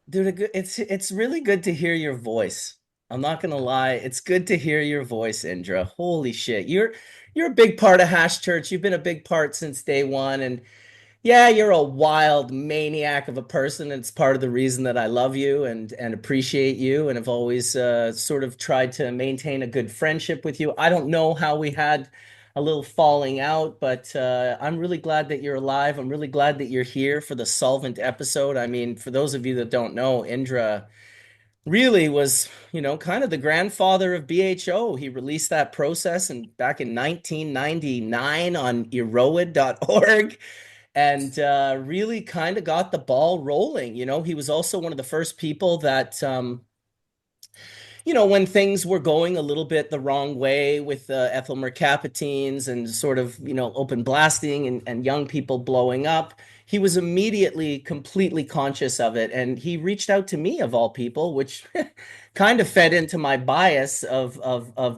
Dude, it's really good to hear your voice. I'm not gonna lie, it's good to hear your voice, Indra. Holy shit. You're a big part of Hash Church. You've been a big part since day one. And yeah, you're a wild maniac of a person. And it's part of the reason that I love you and appreciate you and have always sort of tried to maintain a good friendship with you. I don't know how we had a little falling out, but I'm really glad that you're alive. I'm really glad that you're here for the Solvent episode. I mean, for those of you that don't know, Indra really was, kind of the grandfather of BHO. He released that process back in 1999 on eroid.org and really kind of got the ball rolling. He was also one of the first people that when things were going a little bit the wrong way with ethyl mercaptines and sort of, open blasting and young people blowing up, he was immediately completely conscious of it. And he reached out to me, of all people, which kind of fed into my bias of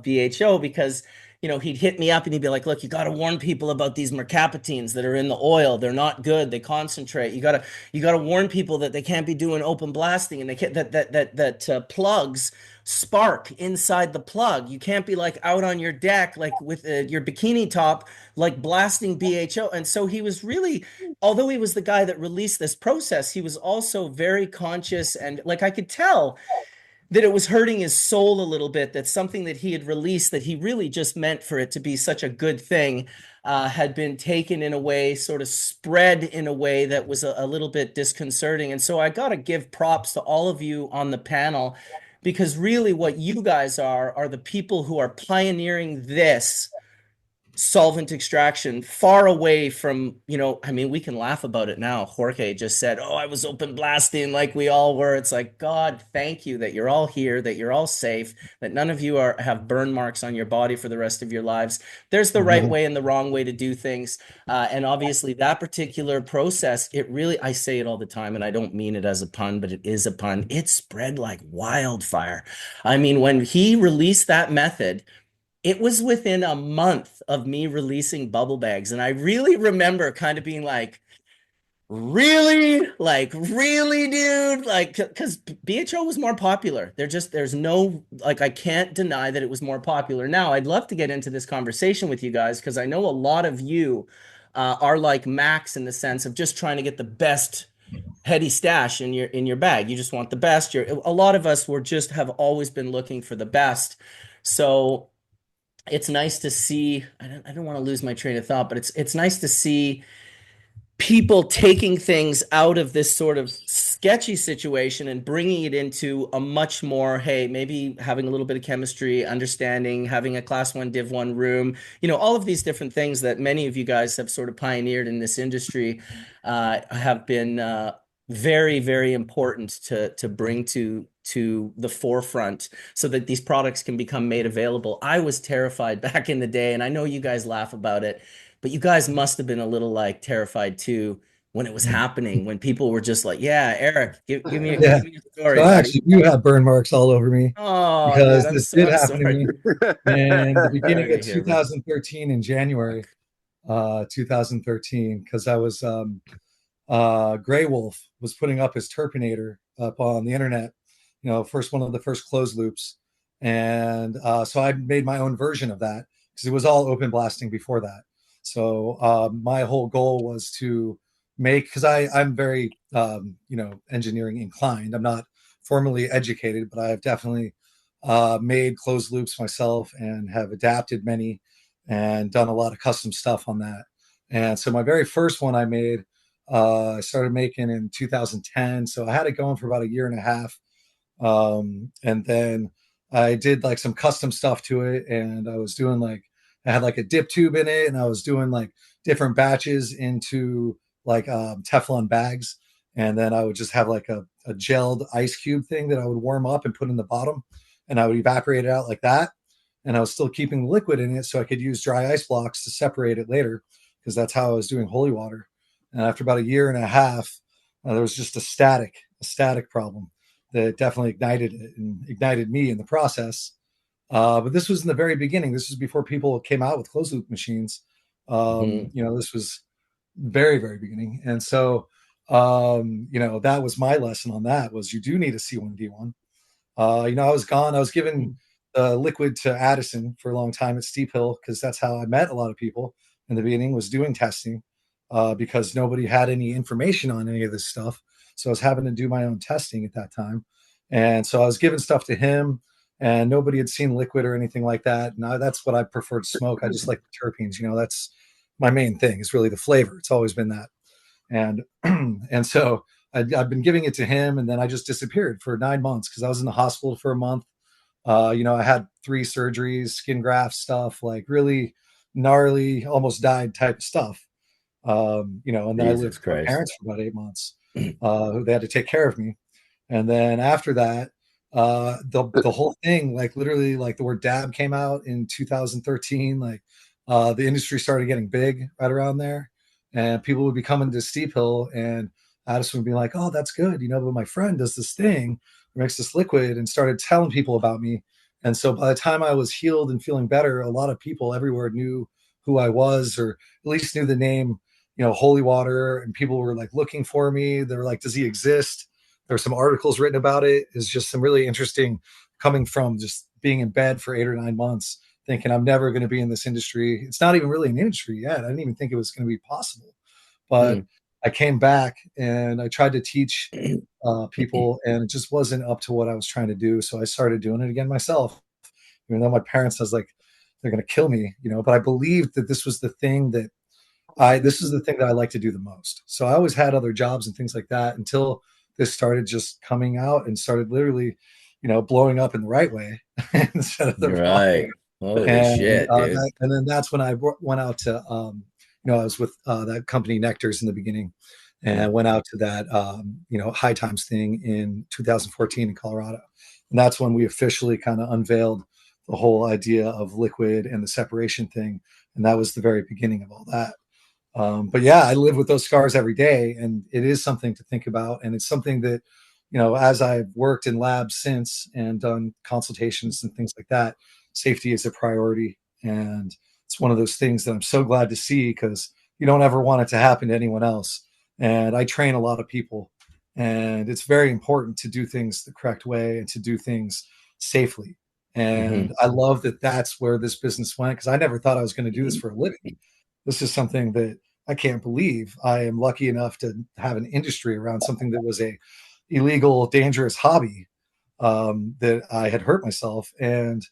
BHO because, he'd hit me up and he'd be like, "Look, you got to warn people about these mercaptines that are in the oil. They're not good. They concentrate. You got to warn people that they can't be doing open blasting and they can't, that plugs spark inside the plug. You can't be like out on your deck, like with your bikini top, like blasting BHO." And so he was really, although he was the guy that released this process, he was also very conscious. And like, I could tell that it was hurting his soul a little bit, that something that he had released that he really just meant for it to be such a good thing had been taken in a way, sort of spread in a way that was a little bit disconcerting. And so I got to give props to all of you on the panel, because really what you guys are the people who are pioneering this solvent extraction far away from, I mean, we can laugh about it now. Jorge just said, "Oh, I was open blasting like we all were." It's like, God, thank you that you're all here, that you're all safe, that none of you have burn marks on your body for the rest of your lives. There's the right way and the wrong way to do things. And obviously that particular process, it really, I say it all the time and I don't mean it as a pun, but it is a pun. It spread like wildfire. I mean, when he released that method, it was within a month of me releasing bubble bags. And I really remember kind of being like, really? Like, really, dude? Like, because BHO was more popular. There's no, like, I can't deny that it was more popular. Now, I'd love to get into this conversation with you guys because I know a lot of you are like Max in the sense of just trying to get the best heady stash in your bag. You just want the best. A lot of us have always been looking for the best. So it's nice to see. I don't want to lose my train of thought, but it's nice to see people taking things out of this sort of sketchy situation and bringing it into a much more, hey, maybe having a little bit of chemistry, understanding, having a class 1 div 1 room, all of these different things that many of you guys have sort of pioneered in this industry have been very, very important to bring to the forefront so that these products can become made available. I was terrified back in the day, and I know you guys laugh about it, but you guys must have been a little like terrified too when it was happening, when people were just like, yeah, Eric, give me Yeah. a story, So I buddy. actually do have burn marks all over me Oh, dude, because this did I'm happen to sorry. me in the beginning Sorry to of hear, man. 2013 in January, 2013, because I was Grey Wolf was putting up his terpenator up on the internet, first one of the first closed loops. And so I made my own version of that because it was all open blasting before that. So my whole goal was to make, because I'm very, engineering inclined. I'm not formally educated, but I have definitely made closed loops myself and have adapted many and done a lot of custom stuff on that. And so my very first one I made, I started making in 2010. So I had it going for about a year and a half. And then I did like some custom stuff to it. And I was doing I had like a dip tube in it, and I was doing like different batches into like Teflon bags. And then I would just have like a gelled ice cube thing that I would warm up and put in the bottom, and I would evaporate it out like that. And I was still keeping the liquid in it so I could use dry ice blocks to separate it later, because that's how I was doing holy water. And after about a year and a half, there was just a static problem that definitely ignited it and ignited me in the process. But this was in the very beginning. This was before people came out with closed loop machines. This was very, very beginning. And so, that was my lesson on that, was you do need a C1D1. I was gone. I was given liquid to Addison for a long time at Steep Hill, because that's how I met a lot of people in the beginning, was doing testing, because nobody had any information on any of this stuff. So I was having to do my own testing at that time. And so I was giving stuff to him, and nobody had seen liquid or anything like that. And that's what I prefer to smoke. I just like the terpenes. That's my main thing, is really the flavor. It's always been that. And and so I've been giving it to him, and then I just disappeared for 9 months because I was in the hospital for a month. I had 3 surgeries, skin graft stuff, like really gnarly, almost died type stuff. And then I lived Jesus with my Christ. parents for about 8 months. They had to take care of me. And then after that, the whole thing, like literally, like the word dab came out in 2013. Like the industry started getting big right around there, and people would be coming to Steep Hill, and Addison would be like, "Oh, that's good, but my friend does this thing, makes this liquid," and started telling people about me. And so by the time I was healed and feeling better, a lot of people everywhere knew who I was, or at least knew the name, holy water, and people were like looking for me. They were like, "Does he exist?" There were some articles written about it. It's just some really interesting, coming from just being in bed for 8 or 9 months, thinking I'm never going to be in this industry. It's not even really an industry yet. I didn't even think it was going to be possible. But I came back and I tried to teach people, and it just wasn't up to what I was trying to do. So I started doing it again myself, even though my parents was like, they're going to kill me, but I believed that this was the thing that this is the thing that I like to do the most. So I always had other jobs and things like that until this started just coming out and started literally, blowing up in the right way instead of the wrong Right. way. Holy shit, dude. And then that's when I went out to, I was with that company Nectars in the beginning, and went out to that, High Times thing in 2014 in Colorado. And that's when we officially kind of unveiled the whole idea of liquid and the separation thing. And that was the very beginning of all that. But yeah, I live with those scars every day, and it is something to think about. And it's something that, as I've worked in labs since and done consultations and things like that, safety is a priority. And it's one of those things that I'm so glad to see, because you don't ever want it to happen to anyone else. And I train a lot of people, and it's very important to do things the correct way and to do things safely. And I love that that's where this business went, because I never thought I was going to do this for a living. This is something that I can't believe I am lucky enough to have an industry around something that was a illegal, dangerous hobby, that I had hurt myself and,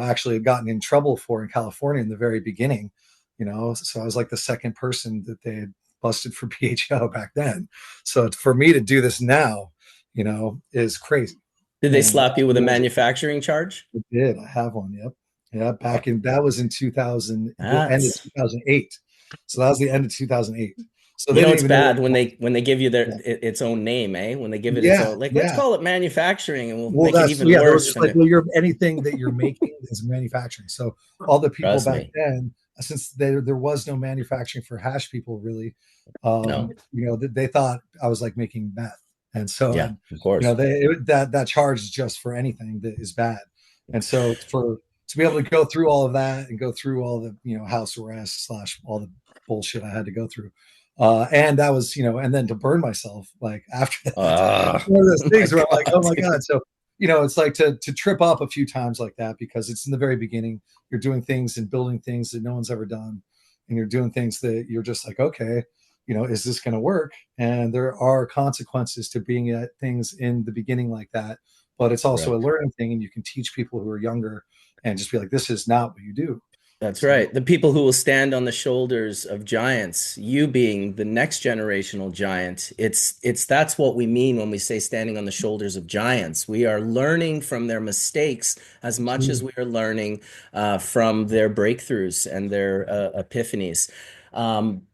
actually had gotten in trouble for in California in the very beginning, so I was like the second person that they had busted for PHO back then. So for me to do this now, is crazy. Did they And slap you with a manufacturing charge? I did. I have one. Yep. Yeah. That was in 2000, the end of That's 2008. So that was the end of 2008. So You they know, didn't it's even know bad what. when they give you Yeah, its own name, eh? When they give it its yeah, own, like, let's yeah. call it manufacturing, and we'll Well, make it that's even yeah. They were worse. just like, well, you're anything that you're making is manufacturing. So all the people Trust back me, then, since there was no manufacturing for hash people, really, no, they thought I was like making meth, and so yeah, and of course, that charge is just for anything that is bad, and so for to be able to go through all of that and go through all the house arrest slash all the bullshit I had to go through, and that was and then to burn myself like after that. One of those my things where I'm like, oh God, my dude. God. So, it's like to trip up a few times like that because it's in the very beginning. You're doing things and building things that no one's ever done. And you're doing things that you're just like, okay, is this going to work? And there are consequences to being at things in the beginning like that. But it's also a Right. learning thing. And you can teach people who are younger and just be like, this is not what you do. That's So, right. The people who will stand on the shoulders of giants, you being the next generational giant. It's that's what we mean when we say standing on the shoulders of giants. We are learning from their mistakes as much as we are learning from their breakthroughs and their epiphanies.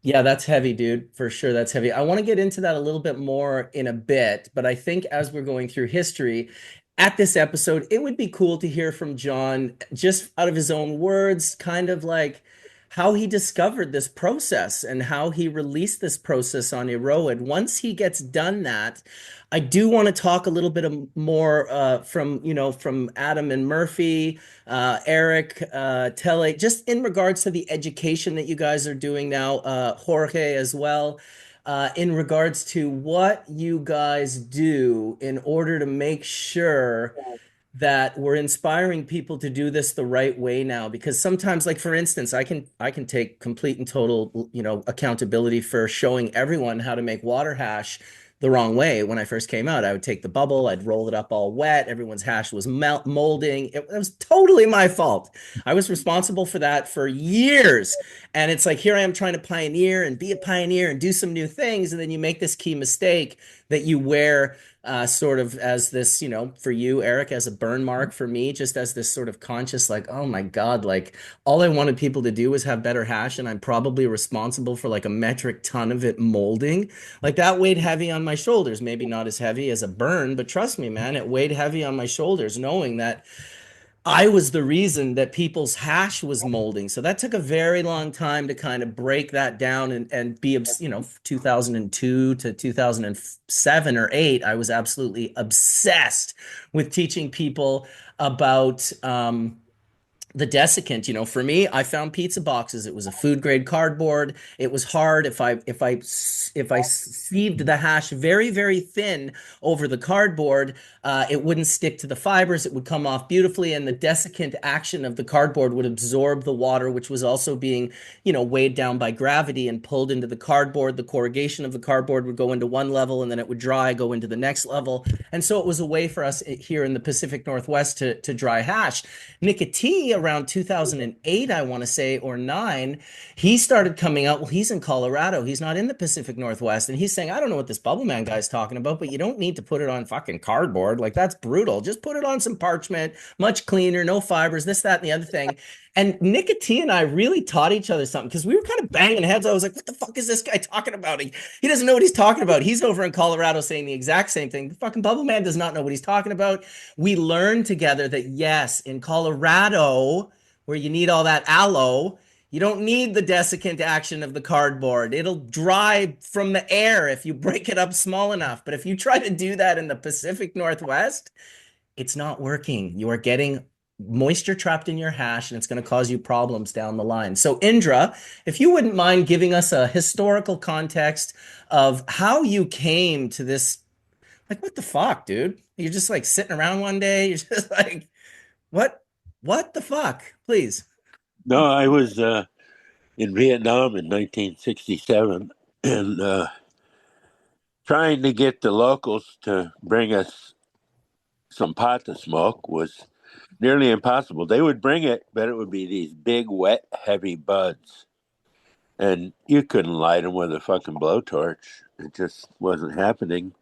Yeah, that's heavy, dude, for sure. That's heavy. I want to get into that a little bit more in a bit, but I think as we're going through history, at this episode, it would be cool to hear from John just out of his own words, kind of like how he discovered this process and how he released this process on Erowid. Once he gets done that, I do want to talk a little bit more from Adam and Murphy, Eric, Tele, just in regards to the education that you guys are doing now, Jorge as well, in regards to what you guys do in order to make sure that we're inspiring people to do this the right way now. Because sometimes, like for instance, I can take complete and total accountability for showing everyone how to make water hash the wrong way. When I first came out, I would take the bubble, I'd roll it up all wet, everyone's hash was molding. It was totally my fault. I was responsible for that for years. And it's like, here I am trying to pioneer and be a pioneer and do some new things, and then you make this key mistake that you wear sort of as this, for you, Eric, as a burn mark, for me, just as this sort of conscious, like, oh my God, like all I wanted people to do was have better hash, and I'm probably responsible for like a metric ton of it molding. Like that weighed heavy on my shoulders. Maybe not as heavy as a burn, but trust me, man, it weighed heavy on my shoulders, knowing that I was the reason that people's hash was molding. So that took a very long time to kind of break that down and be, 2002 to 2007 or 8, I was absolutely obsessed with teaching people about the desiccant. For me, I found pizza boxes. It was a food grade cardboard. It was hard. If I sieved the hash very, very thin over the cardboard, it wouldn't stick to the fibers. It would come off beautifully, and the desiccant action of the cardboard would absorb the water, which was also being, weighed down by gravity and pulled into the cardboard. The corrugation of the cardboard would go into one level, and then it would dry, go into the next level. And so it was a way for us here in the Pacific Northwest to dry hash. Nicotine around 2008, I want to say, or 9, he started coming out. Well, he's in Colorado. He's not in the Pacific Northwest. And he's saying, I don't know what this bubble man guy's talking about, but you don't need to put it on fucking cardboard. Like, that's brutal. Just put it on some parchment, much cleaner, no fibers, this, that, and the other thing. And Nicotine and I really taught each other something because we were kind of banging heads. I was like, what the fuck is this guy talking about? He doesn't know what he's talking about. He's over in Colorado saying the exact same thing. The fucking bubble man does not know what he's talking about. We learned together that yes, in Colorado, where you need all that aloe, you don't need the desiccant action of the cardboard. It'll dry from the air if you break it up small enough. But if you try to do that in the Pacific Northwest, it's not working. You are getting moisture trapped in your hash, and it's going to cause you problems down the line. So, Indra, if you wouldn't mind giving us a historical context of how you came to this, like, what the fuck, dude? You're just like sitting around one day. You're just like, what the fuck? Please. No, I was in Vietnam in 1967 and trying to get the locals to bring us some pot to smoke was nearly impossible. They would bring it, but it would be these big, wet, heavy buds. And you couldn't light them with a fucking blowtorch. It just wasn't happening.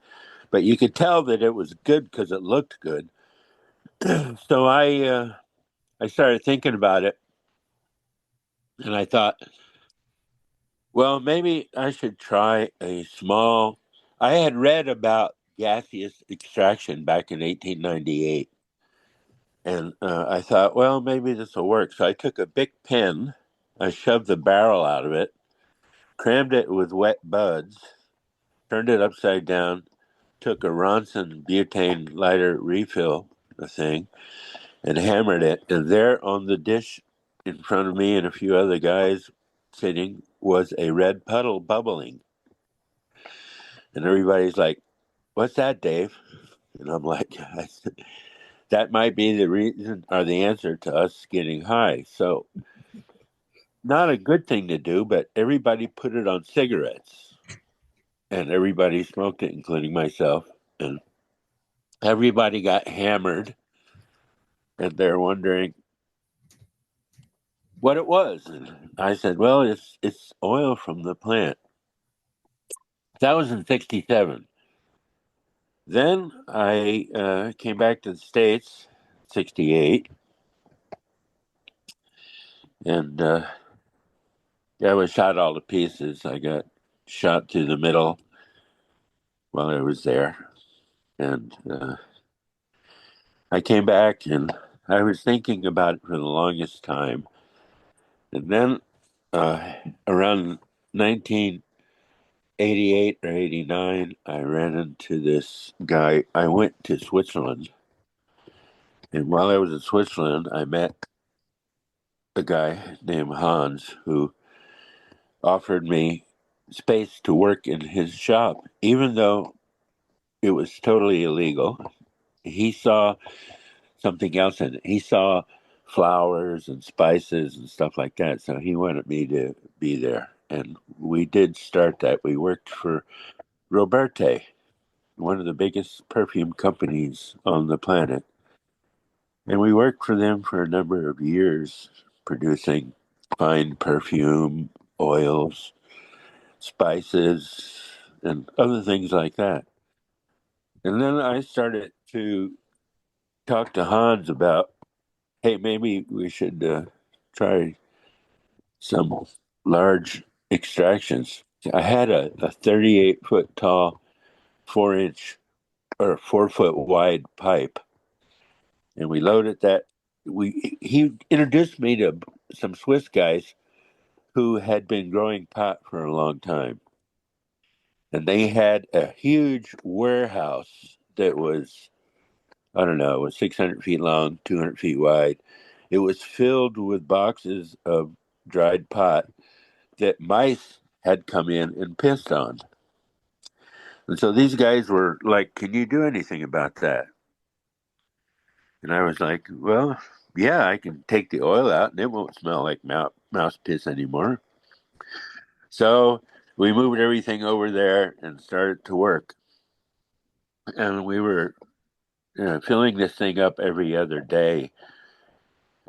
But you could tell that it was good because it looked good. So I started thinking about it, and I thought, Well, maybe I should try a small. I had read about gaseous extraction back in 1898, and I thought, well, maybe this will work. So I took a big pen, I shoved the barrel out of it, crammed it with wet buds, turned it upside down, took a Ronson butane lighter refill, the thing, and hammered it. And there on the dish in front of me and a few other guys sitting was a red puddle bubbling. And everybody's like, "What's that, Dave?" And I'm like, that might be the reason or the answer to us getting high. So, not a good thing to do, but everybody put it on cigarettes. And everybody smoked it, including myself. And everybody got hammered. And they're wondering what it was. And I said, well, it's oil from the plant. That was in 67. Then I came back to the States, 68. And I was shot all to pieces. I got shot through the middle while I was there. And I came back and I was thinking about it for the longest time. And then around 1988 or 89, I ran into this guy. I went to Switzerland. And while I was in Switzerland, I met a guy named Hans who offered me space to work in his shop, even though it was totally illegal. He saw something else in it. He saw flowers and spices and stuff like that. So he wanted me to be there. And we did start that. We worked for Roberte, one of the biggest perfume companies on the planet. And we worked for them for a number of years, producing fine perfume, oils, spices, and other things like that. And then I started to talk to Hans about, hey, maybe we should try some large extractions. I had a 38-foot tall, 4-inch or 4-foot wide pipe, and we loaded that. He introduced me to some Swiss guys who had been growing pot for a long time, and they had a huge warehouse that was, I don't know, it was 600 feet long, 200 feet wide. It was filled with boxes of dried pot that mice had come in and pissed on. And so these guys were like, can you do anything about that? And I was like, well, yeah, I can take the oil out and it won't smell like mouse piss anymore. So we moved everything over there and started to work. And we were filling this thing up every other day.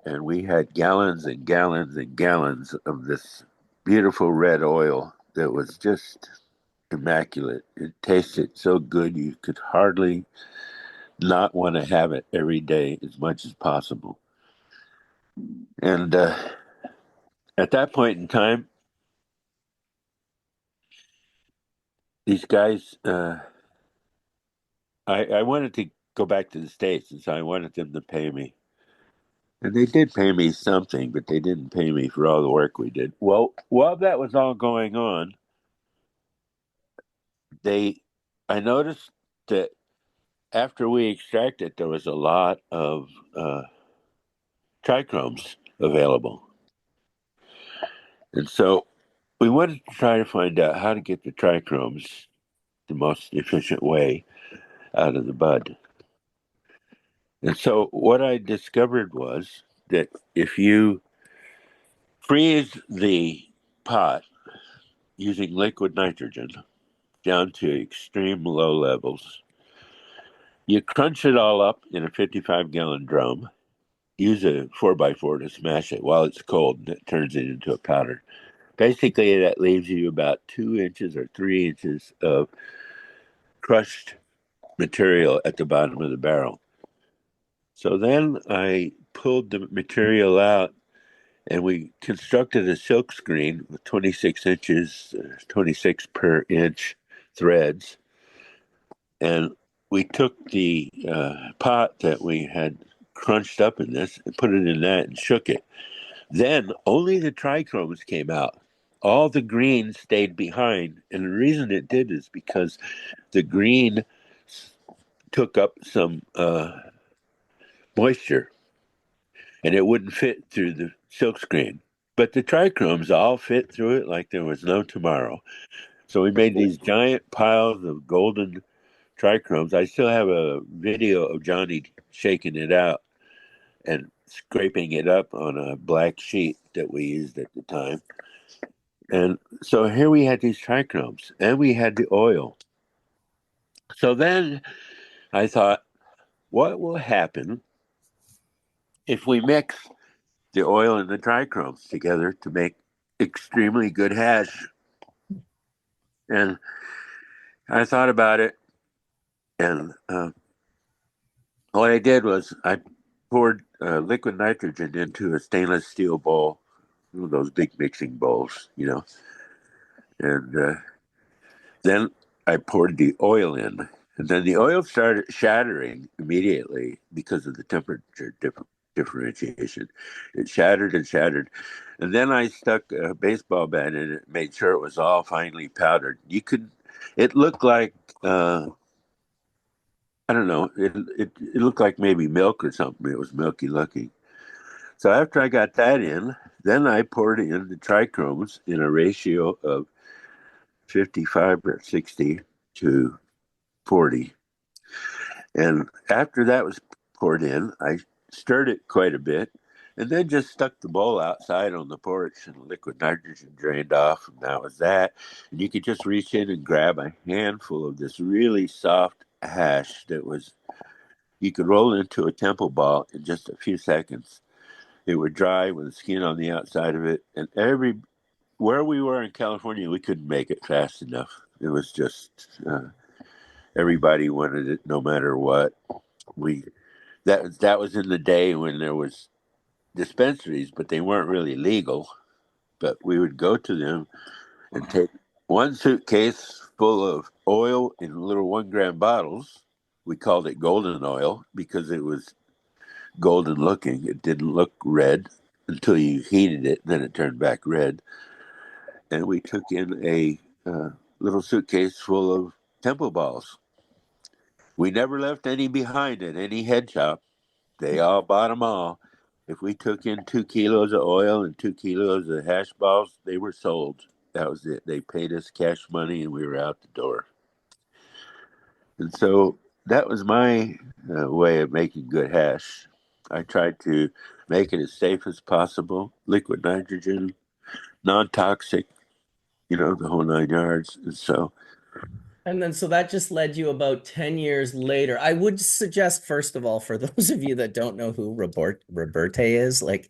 And we had gallons and gallons and gallons of this beautiful red oil that was just immaculate. It tasted so good you could hardly not want to have it every day as much as possible. And at that point in time, these guys, I wanted to go back to the States, and so I wanted them to pay me. And they did pay me something, but they didn't pay me for all the work we did. Well, while that was all going on, I noticed that after we extracted, there was a lot of trichromes available. And so we wanted to try to find out how to get the trichromes the most efficient way out of the bud. And so what I discovered was that if you freeze the pot using liquid nitrogen down to extreme low levels, you crunch it all up in a 55-gallon drum, use a 4x4 to smash it while it's cold, and it turns it into a powder. Basically, that leaves you about 2 inches or 3 inches of crushed material at the bottom of the barrel. So then I pulled the material out and we constructed a silk screen with 26 inches, 26 per inch threads. And we took the pot that we had crunched up in this and put it in that and shook it. Then only the trichromes came out. All the green stayed behind. And the reason it did is because the green took up some moisture and it wouldn't fit through the silk screen. But the trichromes all fit through it like there was no tomorrow. So we made these giant piles of golden trichromes. I still have a video of Johnny shaking it out and scraping it up on a black sheet that we used at the time. And so here we had these trichromes and we had the oil. So then I thought, what will happen if we mix the oil and the trichromes together to make extremely good hash? And I thought about it, and what I did was I poured liquid nitrogen into a stainless steel bowl, one of those big mixing bowls, and then I poured the oil in. And then the oil started shattering immediately because of the temperature differentiation. It shattered and shattered. And then I stuck a baseball bat in it, made sure it was all finely powdered. It looked like, I don't know, it looked like maybe milk or something. It was milky looking. So after I got that in, then I poured in the trichromes in a ratio of 55 or 60 to 40. And after that was poured in, I stirred it quite a bit and then just stuck the bowl outside on the porch and liquid nitrogen drained off. And that was that. And you could just reach in and grab a handful of this really soft hash you could roll into a temple ball in just a few seconds. It would dry with the skin on the outside of it. And where we were in California, we couldn't make it fast enough. It was just, everybody wanted it no matter what. That was in the day when there was dispensaries, but they weren't really legal. But we would go to them and take one suitcase full of oil in little 1 gram bottles. We called it golden oil because it was golden looking. It didn't look red until you heated it, then it turned back red. And we took in a little suitcase full of temple balls. We never left any behind at any head shop. They all bought them all. If we took in 2 kilos of oil and 2 kilos of hash balls, they were sold. That was it. They paid us cash money and we were out the door. And so that was my way of making good hash. I tried to make it as safe as possible, liquid nitrogen, non-toxic, the whole 9 yards. And so And then so that just led you about 10 years later. I would suggest, first of all, for those of you that don't know who Roberte is, like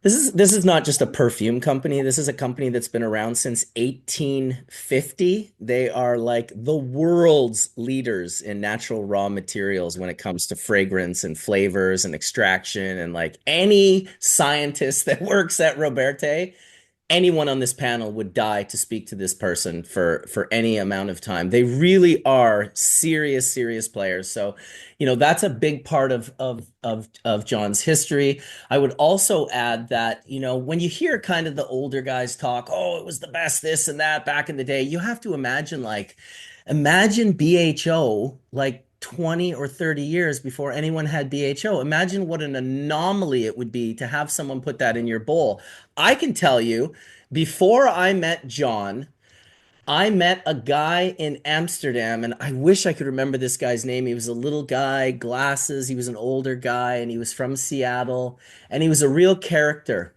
this is not just a perfume company. This is a company that's been around since 1850. They are like the world's leaders in natural raw materials when it comes to fragrance and flavors and extraction. And like any scientist that works at Roberte, anyone on this panel would die to speak to this person for any amount of time. They really are serious players. So, that's a big part of John's history. I would also add that, when you hear kind of the older guys talk, oh, it was the best this and that back in the day, you have to imagine BHO like 20 or 30 years before anyone had BHO. Imagine what an anomaly it would be to have someone put that in your bowl. I can tell you, before I met John, I met a guy in Amsterdam, and I wish I could remember this guy's name. He was a little guy, glasses. He was an older guy, and he was from Seattle, and he was a real character.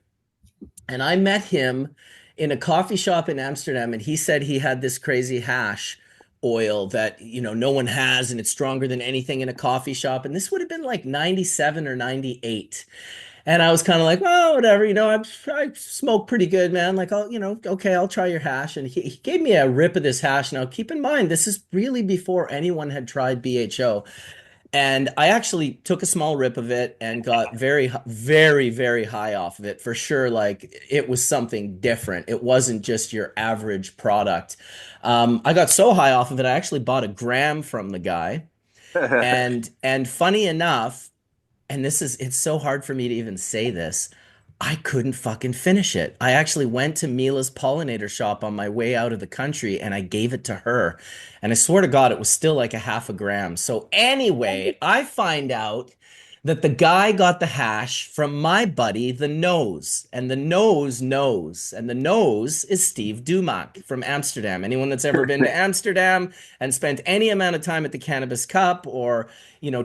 And I met him in a coffee shop in Amsterdam, and he said he had this crazy hash oil that, no one has, and it's stronger than anything in a coffee shop. And this would have been like 97 or 98. And I was kind of like, well, whatever, I smoke pretty good, man. Like, okay, I'll try your hash. And he gave me a rip of this hash. Now, keep in mind, this is really before anyone had tried BHO. And I actually took a small rip of it and got very, very, very high off of it for sure. Like it was something different. It wasn't just your average product. I got so high off of it, I actually bought a gram from the guy. And funny enough, and it's so hard for me to even say this. I couldn't fucking finish it. I actually went to Mila's pollinator shop on my way out of the country and I gave it to her. And I swear to God, it was still like a half a gram. So anyway, I find out that the guy got the hash from my buddy, the Nose. And the Nose knows. And the Nose is Steve Dumac from Amsterdam. Anyone that's ever been to Amsterdam and spent any amount of time at the Cannabis Cup or,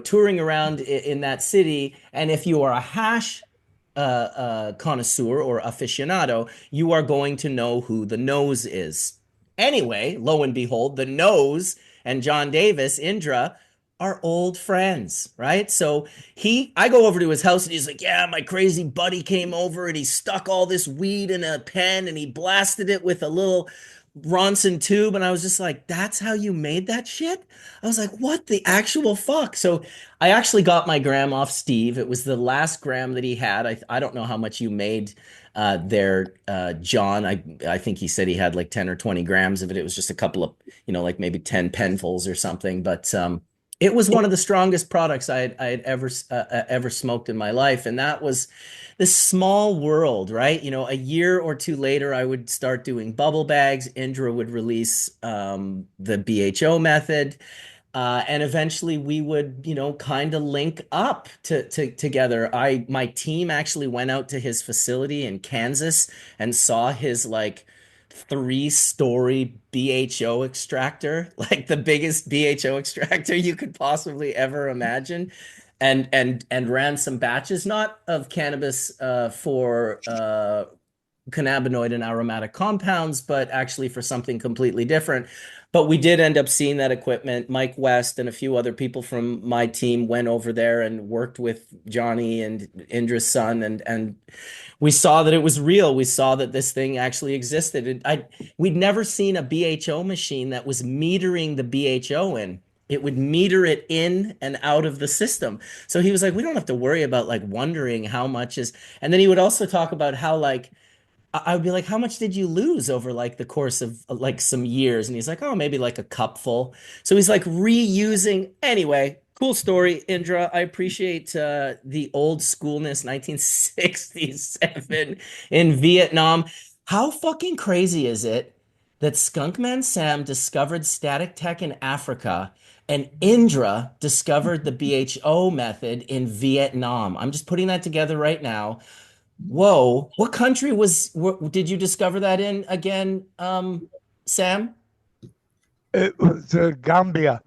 touring around in that city, and if you are a hash connoisseur or aficionado, you are going to know who the Nose is. Anyway, lo and behold, the Nose and John Davis, Indra, are old friends, right? So I go over to his house and he's like, yeah, my crazy buddy came over and he stuck all this weed in a pen and he blasted it with a little Ronson tube. And I was just like, that's how you made that shit? I was like, what the actual fuck? So I actually got my gram off Steve. It was the last gram that he had. I don't know how much you made there, John. I think he said he had like 10 or 20 grams of it. It was just a couple of, like maybe 10 penfuls or something. But it was one of the strongest products I had ever smoked in my life, and that was this small world, right? A year or two later, I would start doing bubble bags. Indra would release the BHO method. And eventually we would, kind of link up together. My team actually went out to his facility in Kansas and saw his like 3-story BHO extractor, like the biggest BHO extractor you could possibly ever imagine. And ran some batches, not of cannabis for cannabinoid and aromatic compounds, but actually for something completely different. But we did end up seeing that equipment. Mike West and a few other people from my team went over there and worked with Johnny and Indra's son, and we saw that it was real. We saw that this thing actually existed. We'd never seen a BHO machine that was metering the BHO in. It would meter it in and out of the system. So he was like, we don't have to worry about like wondering how much is. And then he would also talk about how like I would be like, how much did you lose over like the course of like some years? And he's like, oh, maybe like a cupful. So he's like reusing. Anyway, cool story, Indra. I appreciate the old schoolness, 1967 in Vietnam. How fucking crazy is it that Skunkman Sam discovered static tech in Africa and Indra discovered the BHO method in Vietnam? I'm just putting that together right now. Whoa, what country did you discover that in again, Sam? It was Gambia,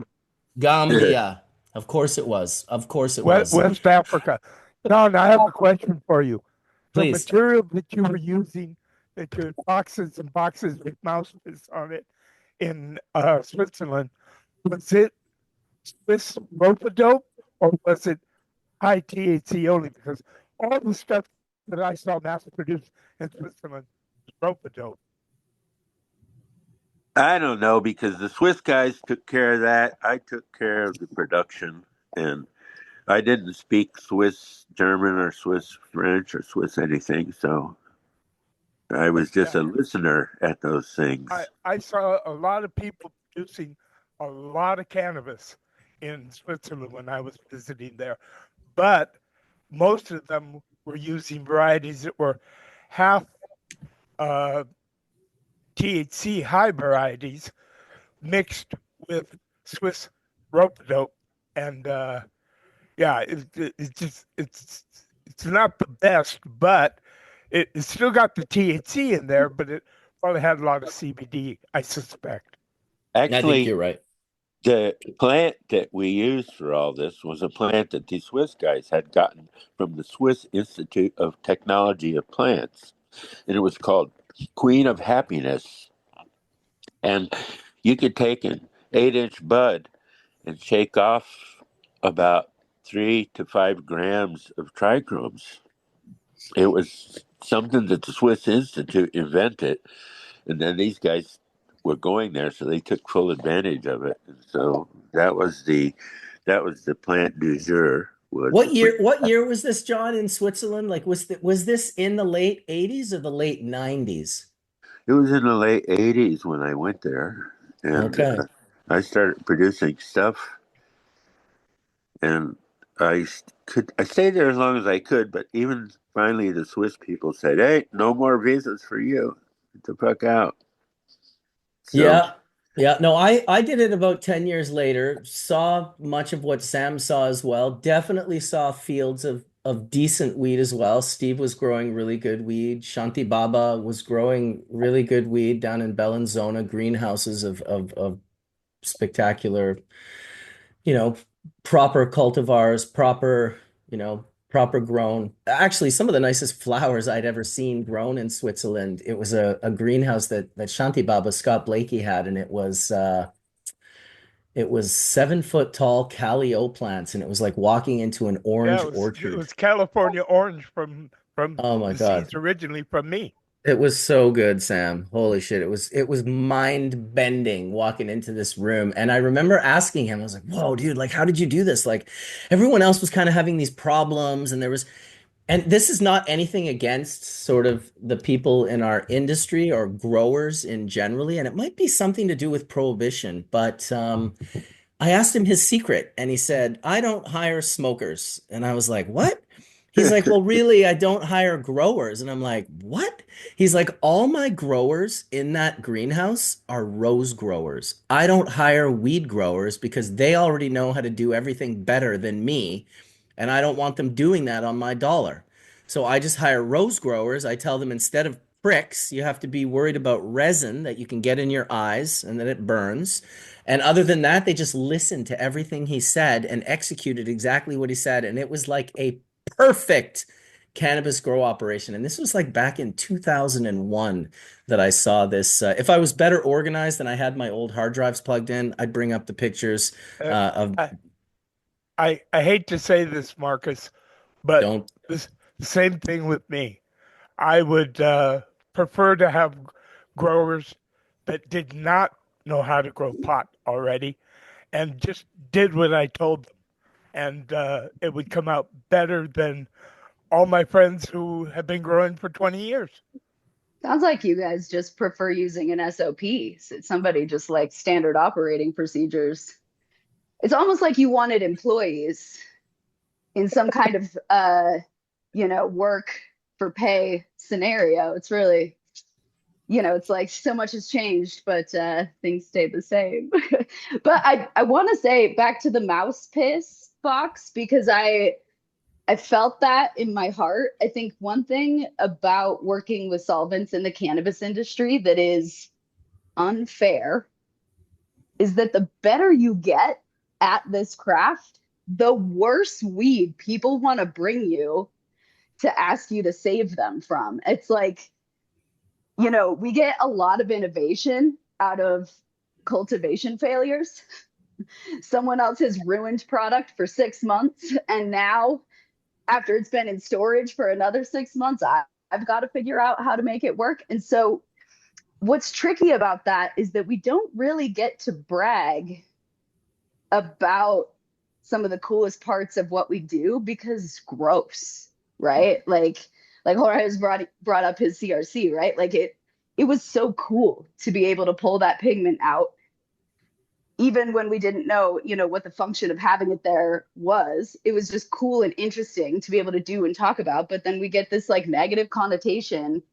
Gambia. Of course it was. Of course it was. West Africa. Don, I have a question for you. The Please. material that you were using, that you had boxes and boxes with mouse piss on it in Switzerland, was it Swiss rope-a-dope or was it high THC only? Because all the stuff that I saw mass produced in Switzerland was rope-a-dope. I don't know, because the Swiss guys took care of that. I took care of the production, and I didn't speak Swiss German or Swiss French or Swiss anything, so I was just a listener at those things. I saw a lot of people producing a lot of cannabis in Switzerland when I was visiting there, but most of them were using varieties that were half THC high varieties mixed with Swiss rope-a-dope, and it's not the best, but it still got the THC in there, but it probably had a lot of CBD, I suspect. Actually, I think you're right. The plant that we used for all this was a plant that the Swiss guys had gotten from the Swiss Institute of Technology of Plants, and it was called Queen of Happiness. And you could take an 8-inch bud and shake off about 3 to 5 grams of trichromes. It was something that the Swiss Institute invented, and then these guys were going there, so they took full advantage of it. And so that was the that was the plant du jour. What year was this, John, in Switzerland? Like was this in the late 80s or the late 90s? It was in the late 80s when I went there, and Okay. I started producing stuff, and I stayed there as long as I could, but even finally the Swiss people said, "Hey, no more visas for you. Get the fuck out." So Yeah. Yeah. No, I did it about 10 years later, saw much of what Sam saw as well. Definitely saw fields of decent weed as well. Steve was growing really good weed. Shanti Baba was growing really good weed down in Bellinzona, greenhouses of spectacular, you know, proper cultivars, proper, proper grown. Actually, some of the nicest flowers I'd ever seen grown in Switzerland. It was a greenhouse that Shanti Baba Scott Blakey had, and it was 7 foot tall Calio plants, and it was like walking into an Yeah, orange it orchard. was California orange from Oh my the God. seeds originally from me. It was so good, Sam. Holy shit. It was mind bending walking into this room. And I remember asking him, I was like, whoa, dude, like, how did you do this? Like, everyone else was kind of having these problems, and this is not anything against sort of the people in our industry or growers in generally, and it might be something to do with prohibition, but I asked him his secret, and he said, I don't hire smokers. And I was like, what? He's like, well, really, I don't hire growers. And I'm like, what? He's like, all my growers in that greenhouse are rose growers. I don't hire weed growers because they already know how to do everything better than me. And I don't want them doing that on my dollar. So I just hire rose growers. I tell them instead of pricks, you have to be worried about resin that you can get in your eyes and that it burns. And other than that, they just listened to everything he said and executed exactly what he said. And it was like a perfect cannabis grow operation. And this was like back in 2001 that I saw this. If I was better organized and I had my old hard drives plugged in, I'd bring up the pictures Uh, of I, I hate to say this, Marcus, but don't. this the same thing with me. I would prefer to have growers that did not know how to grow pot already and just did what I told them. And it would come out better than all my friends who have been growing for 20 years. Sounds like you guys just prefer using an SOP. Somebody just like standard operating procedures. It's almost like you wanted employees in some kind of work for pay scenario. It's really, it's like so much has changed, but things stay the same. But I want to say back to the mouse piss box because I felt that in my heart. I think one thing about working with solvents in the cannabis industry that is unfair is that the better you get at this craft, the worse weed people want to bring you to ask you to save them from. It's like, we get a lot of innovation out of cultivation failures. Someone else has ruined product for 6 months, and now after it's been in storage for another 6 months, I've got to figure out how to make it work. And so what's tricky about that is that we don't really get to brag about some of the coolest parts of what we do because it's gross, right? Like Jorge has brought up his CRC, right? Like it was so cool to be able to pull that pigment out even when we didn't know, what the function of having it there was. It was just cool and interesting to be able to do and talk about. But then we get this like negative connotation,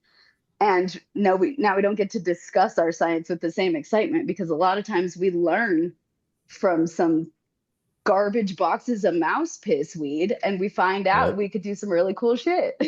and no, now we don't get to discuss our science with the same excitement because a lot of times we learn from some garbage boxes of mouse piss weed, and we find Yeah. out we could do some really cool shit.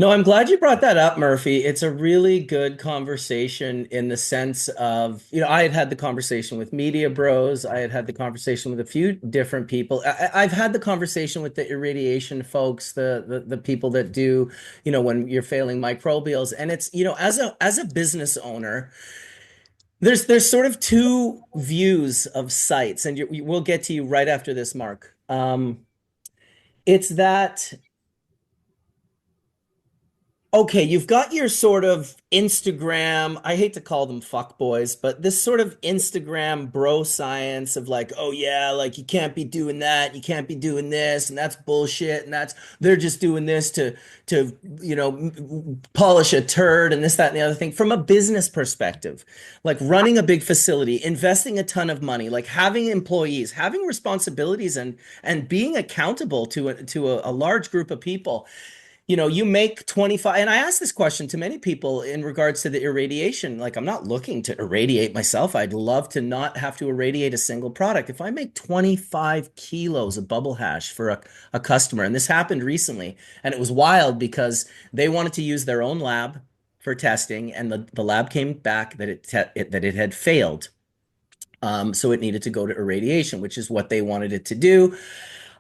No, I'm glad you brought that up, Murphy. It's a really good conversation in the sense of, I had the conversation with Media Bros. I had the conversation with a few different people. I've had the conversation with the irradiation folks, the people that do, when you're failing microbials. And it's, as a business owner, there's sort of two views of sites, and we'll get to you right after this, Mark. It's that Okay, you've got your sort of Instagram, I hate to call them fuckboys, but this sort of Instagram bro science of like, oh yeah, like you can't be doing that, you can't be doing this, and that's bullshit, and that's they're just doing this to polish a turd and this, that, and the other thing. From a business perspective, like running a big facility, investing a ton of money, like having employees, having responsibilities and being accountable to a large group of people. You make 25, and I ask this question to many people in regards to the irradiation. Like, I'm not looking to irradiate myself. I'd love to not have to irradiate a single product. If I make 25 kilos of bubble hash for a customer, and this happened recently, and it was wild because they wanted to use their own lab for testing, and the lab came back that it had failed. So it needed to go to irradiation, which is what they wanted it to do.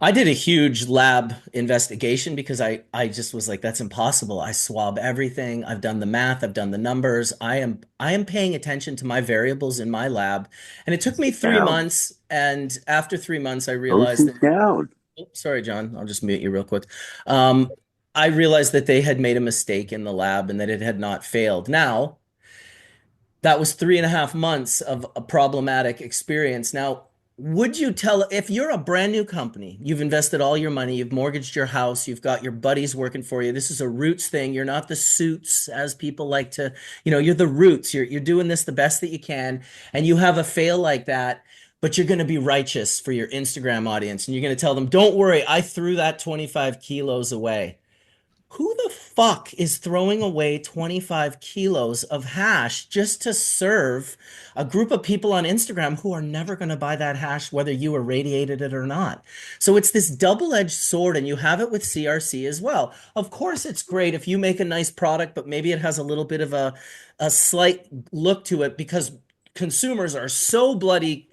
I did a huge lab investigation because I just was like, that's impossible. I swab everything. I've done the math. I've done the numbers. I am paying attention to my variables in my lab. And it took me 3 months. And after 3 months, I realized that, down. oh, sorry, John, I'll just mute you real quick. I realized that they had made a mistake in the lab and that it had not failed. Now, that was 3.5 months of a problematic experience. Now, would you tell if you're a brand new company, you've invested all your money, you've mortgaged your house, you've got your buddies working for you. This is a roots thing. You're not the suits, as people like to, you're the roots. You're doing this the best that you can, and you have a fail like that, but you're going to be righteous for your Instagram audience, and you're going to tell them, "Don't worry, I threw that 25 kilos away." Who the fuck is throwing away 25 kilos of hash just to serve a group of people on Instagram who are never going to buy that hash, whether you irradiated it or not? So it's this double-edged sword, and you have it with CRC as well. Of course, it's great if you make a nice product, but maybe it has a little bit of a slight look to it because consumers are so bloody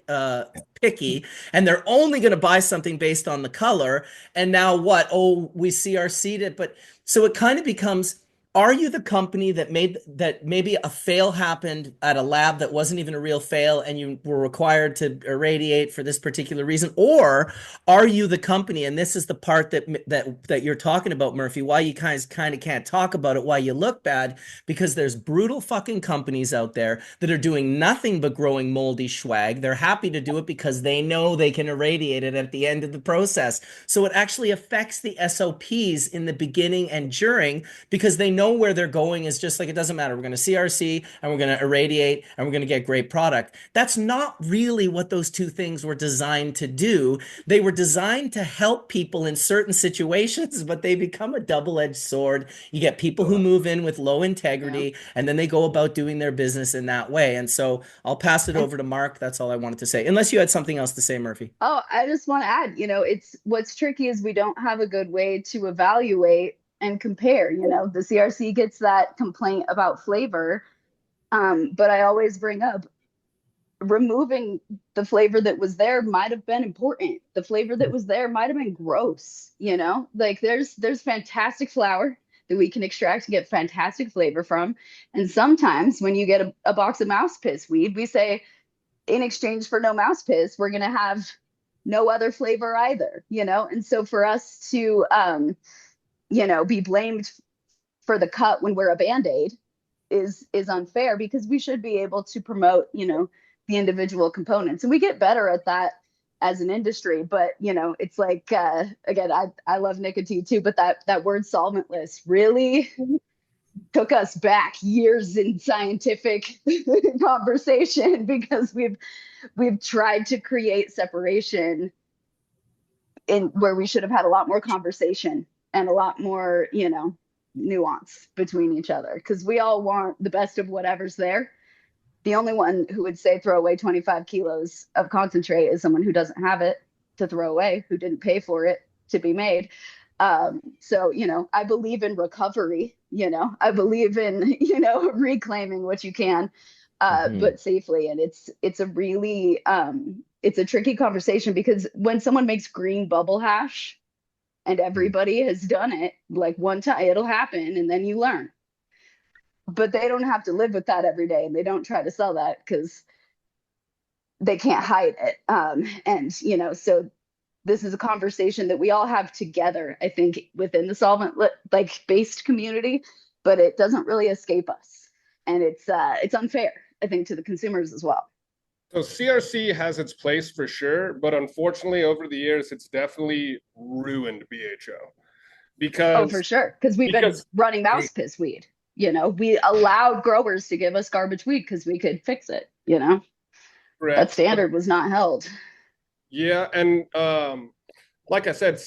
picky, and they're only going to buy something based on the color. And now what? Oh, we CRC'd it, but so it kind of becomes, are you the company that made that maybe a fail happened at a lab that wasn't even a real fail and you were required to irradiate for this particular reason? Or are you the company, and this is the part that you're talking about, Murphy, why you guys kind of can't talk about it, why you look bad, because there's brutal fucking companies out there that are doing nothing but growing moldy swag. They're happy to do it because they know they can irradiate it at the end of the process. So it actually affects the SOPs in the beginning and during, because they know where they're going is just like, it doesn't matter. We're going to CRC and we're going to irradiate and we're going to get great product. That's not really what those two things were designed to do. They were designed to help people in certain situations, but they become a double-edged sword. You get people who move in with low integrity, and then they go about doing their business in that way. And so I'll pass it over to Mark. That's all I wanted to say, unless you had something else to say, Murphy. Oh, I just want to add, it's what's tricky is we don't have a good way to evaluate and compare. The CRC gets that complaint about flavor, but I always bring up removing the flavor that was there might have been important. The flavor that was there might have been gross. Like there's fantastic flower that we can extract and get fantastic flavor from, and sometimes when you get a box of mouse piss weed, we say, in exchange for no mouse piss, we're going to have no other flavor either, And so for us to, be blamed for the cut when we're a Band-Aid is unfair, because we should be able to promote, the individual components. And we get better at that as an industry. But, it's like, again, I love nicotine too, but that word solventless really took us back years in scientific conversation, because we've tried to create separation in where we should have had a lot more conversation and a lot more, nuance between each other, because we all want the best of whatever's there. The only one who would say throw away 25 kilos of concentrate is someone who doesn't have it to throw away, who didn't pay for it to be made. So, I believe in recovery, I believe in, reclaiming what you can, but safely. And it's a really, it's a tricky conversation, because when someone makes green bubble hash and everybody has done it like one time, it'll happen and then you learn, but they don't have to live with that every day. And they don't try to sell that because they can't hide it. And, so this is a conversation that we all have together, I think, within the solvent based community. but it doesn't really escape us. And it's unfair, I think, to the consumers as well. So CRC has its place for sure, but unfortunately over the years, it's definitely ruined BHO Oh, for sure. Because we've been running mouse piss weed. You know, we allowed growers to give us garbage weed because we could fix it, you know? correct. That standard was not held. Yeah, and like I said,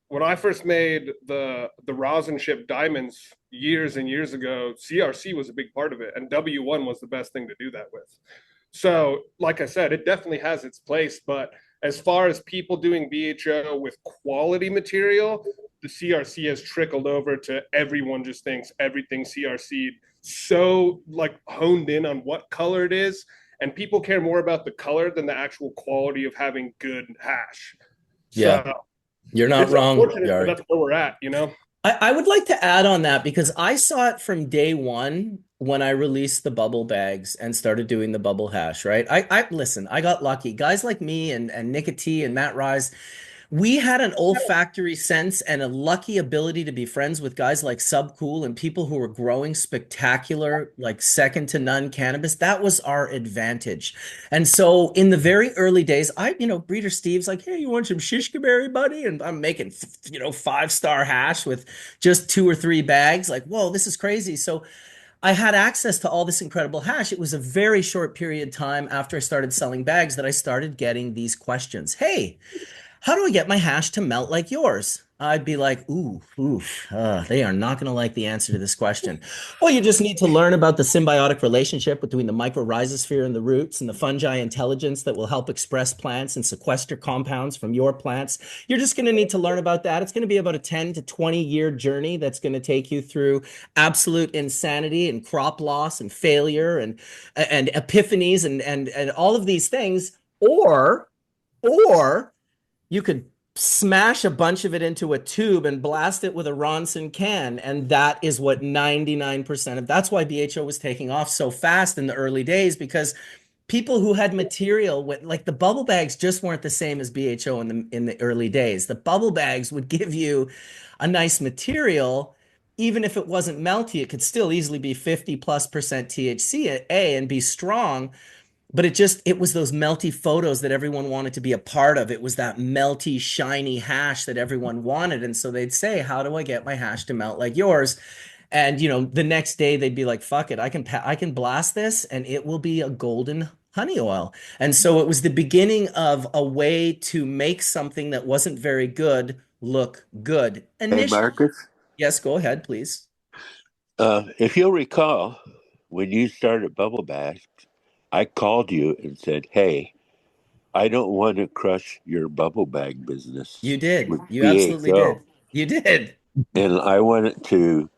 when I first made the rosin chip diamonds years and years ago, CRC was a big part of it, and W1 was the best thing to do that with. So, like I said, it definitely has its place, but as far as people doing BHO with quality material, the CRC has trickled over to everyone just thinks everything CRC so like honed in on what color it is, and people care more about the color than the actual quality of having good hash. Yeah. So You're not it's wrong, unfortunate, but Yari. that's where we're at, you know? I would like to add on that because I saw it from day one when I released the bubble bags and started doing the bubble hash, right? I listen, I got lucky. Guys like me and Nick T and Matt Rise, we had an olfactory sense and a lucky ability to be friends with guys like Subcool and people who were growing spectacular, like second to none cannabis. That was our advantage. And so in the very early days, Breeder Steve's like, hey, you want some shishka berry, buddy? And I'm making, 5-star hash with just 2 or 3 bags. Like, whoa, this is crazy. So I had access to all this incredible hash. It was a very short period of time after I started selling bags that I started getting these questions. Hey, how do I get my hash to melt like yours? I'd be like, they are not going to like the answer to this question. Well, you just need to learn about the symbiotic relationship between the mycorrhizosphere and the roots and the fungi intelligence that will help express plants and sequester compounds from your plants. You're just going to need to learn about that. It's going to be about a 10 to 20 year journey that's going to take you through absolute insanity and crop loss and failure and epiphanies and all of these things. Or you could smash a bunch of it into a tube and blast it with a Ronson can. And that is what 99% of, that's why BHO was taking off so fast in the early days, because people who had material with, like, the bubble bags just weren't the same as BHO in the early days. The bubble bags would give you a nice material. Even if it wasn't melty, it could still easily be 50+% THC and be strong. But it was those melty photos that everyone wanted to be a part of. It was that melty, shiny hash that everyone wanted. And so they'd say, how do I get my hash to melt like yours? And, the next day they'd be like, fuck it, I can blast this and it will be a golden honey oil. And so it was the beginning of a way to make something that wasn't very good look good. Hey, Marcus, Yes, go ahead, please. if you'll recall, when you started Bubble Bath, I called you and said, hey, I don't want to crush your bubble bag business. You did. With You absolutely BHO. did. You did. And I wanted to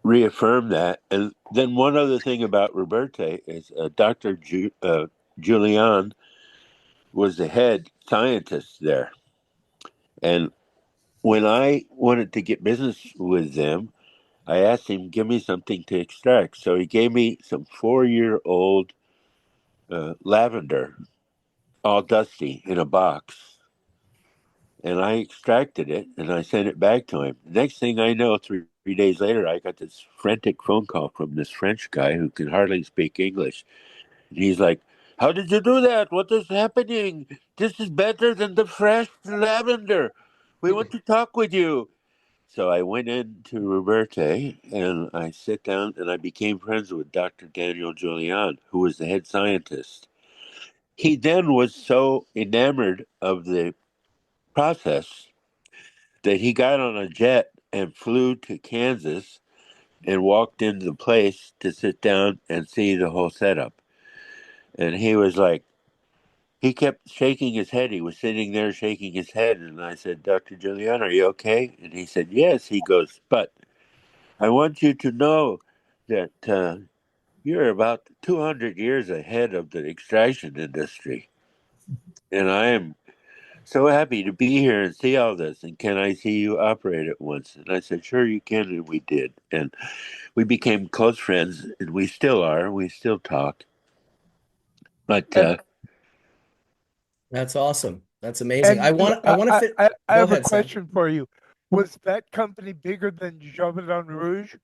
reaffirm that. And then one other thing about Roberta is Dr. Julian was the head scientist there. And when I wanted to get business with them, I asked him, give me something to extract. So he gave me some 4-year-old lavender, all dusty, in a box. And I extracted it and I sent it back to him. Next thing I know, 3 days later, I got this frantic phone call from this French guy who can hardly speak English. And he's like, how did you do that? What is happening? This is better than the fresh lavender. We want to talk with you. So I went into Roberta and I sat down and I became friends with Dr. Daniel Julian, who was the head scientist. He then was so enamored of the process that he got on a jet and flew to Kansas and walked into the place to sit down and see the whole setup. And he was like, he kept shaking his head. He was sitting there shaking his head. And I said, Dr. Julian, are you okay? And he said, yes. He goes, but I want you to know that you're about 200 years ahead of the extraction industry. And I am so happy to be here and see all this. And can I see you operate it once? And I said, sure, you can. And we did. And we became close friends, and we still are. We still talk. But that's awesome. That's amazing. And I want to fit. I Go have a ahead, Sam. question for you. Was that company bigger than Joventon Rouge?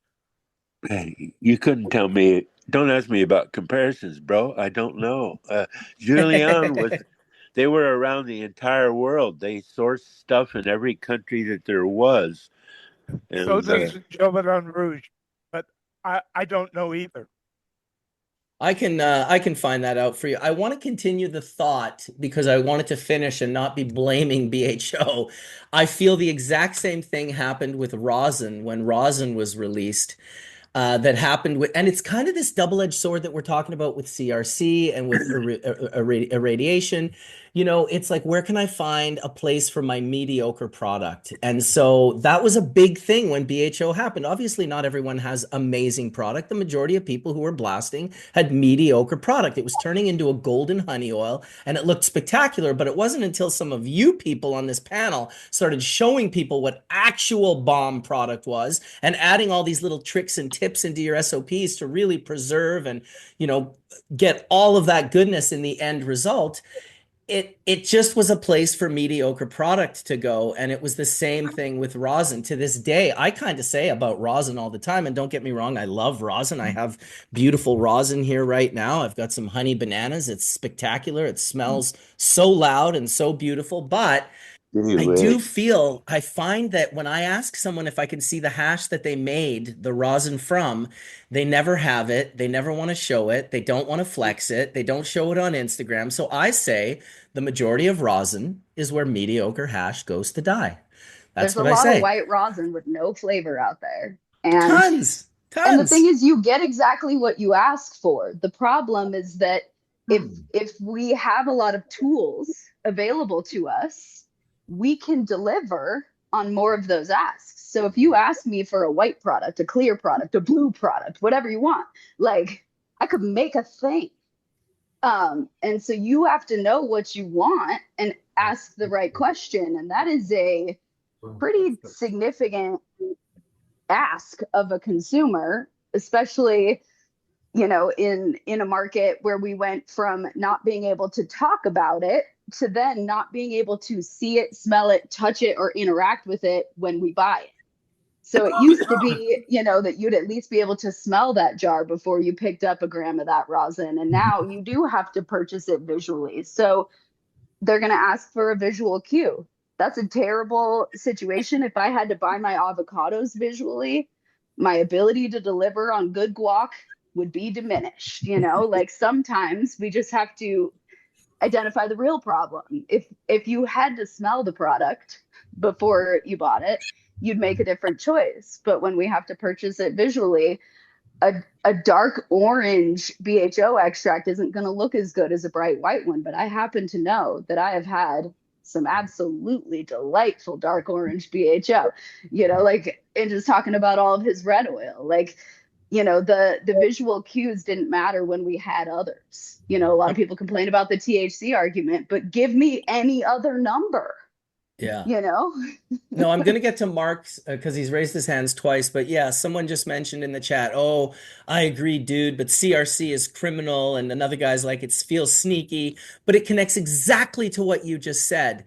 Hey, you couldn't tell me. Don't ask me about comparisons, bro. I don't know. Julian was. They were around the entire world. They sourced stuff in every country that there was, So and does Joventon Rouge, but I don't know either. I can find that out for you. I want to continue the thought because I wanted to finish and not be blaming BHO. I feel the exact same thing happened with rosin when rosin was released. That happened with, and it's kind of this double-edged sword that we're talking about with CRC and with irradiation. You know, it's like, where can I find a place for my mediocre product? And so that was a big thing when BHO happened. Obviously, not everyone has amazing product. The majority of people who were blasting had mediocre product. It was turning into a golden honey oil and it looked spectacular, but it wasn't until some of you people on this panel started showing people what actual bomb product was and adding all these little tricks and tips into your SOPs to really preserve and, you know, get all of that goodness in the end result. It just was a place for mediocre product to go, and it was the same thing with rosin. To this day, I kind of say about rosin all the time, and don't get me wrong, I love rosin. I have beautiful rosin here right now. I've got some honey bananas. It's spectacular. It smells so loud and so beautiful, but anyway, I find that when I ask someone if I can see the hash that they made the rosin from, they never have it. They never want to show it. They don't want to flex it. They don't show it on Instagram. So I say the majority of rosin is where mediocre hash goes to die. That's There's a what I lot of say. white rosin with no flavor out there. And Tons, and the thing tons. is you get exactly what you ask for. The problem is that if we have a lot of tools available to us, we can deliver on more of those asks. So if you ask me for a white product, a clear product, a blue product, whatever you want, like I could make a thing. And so you have to know what you want and ask the right question. And that is a pretty significant ask of a consumer, especially, you know, in a market where we went from not being able to talk about it to then not being able to see it, smell it, touch it, or interact with it when we buy it. So it used to be, you know, that you'd at least be able to smell that jar before you picked up a gram of that rosin. And now you do have to purchase it visually. So they're going to ask for a visual cue. That's a terrible situation. If I had to buy my avocados visually, my ability to deliver on good guac would be diminished. You know, like sometimes we just have to identify the real problem. If you had to smell the product before you bought it, you'd make a different choice. But when we have to purchase it visually, a dark orange BHO extract isn't going to look as good as a bright white one. But I happen to know that I have had some absolutely delightful dark orange BHO, you know, like, and just talking about all of his red oil, like, you know, the visual cues didn't matter when we had others. You know, a lot of people complain about the THC argument, but give me any other number, Yeah. you know? No, I'm going to get to Mark's because he's raised his hands twice. But yeah, someone just mentioned in the chat, oh, I agree, dude, but CRC is criminal. And another guy's like, it feels sneaky, but it connects exactly to what you just said.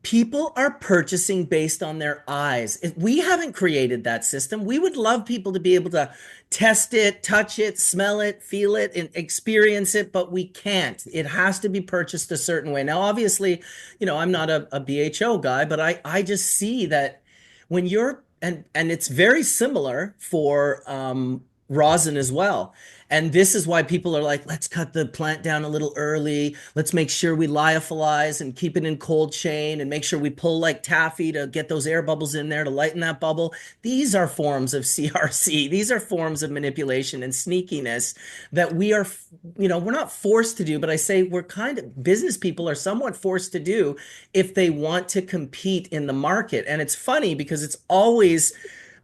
People are purchasing based on their eyes. If we haven't created that system, we would love people to be able to test it, touch it, smell it, feel it, and experience it, but we can't. It has to be purchased a certain way. Now, obviously, you know, I'm not a BHO guy, but I just see that when you're and it's very similar for rosin as well. And this is why people are like, let's cut the plant down a little early. Let's make sure we lyophilize and keep it in cold chain and make sure we pull like taffy to get those air bubbles in there to lighten that bubble. These are forms of CRC. These are forms of manipulation and sneakiness that we are, you know, we're not forced to do, but I say we're kind of, business people are somewhat forced to do if they want to compete in the market. And it's funny because it's always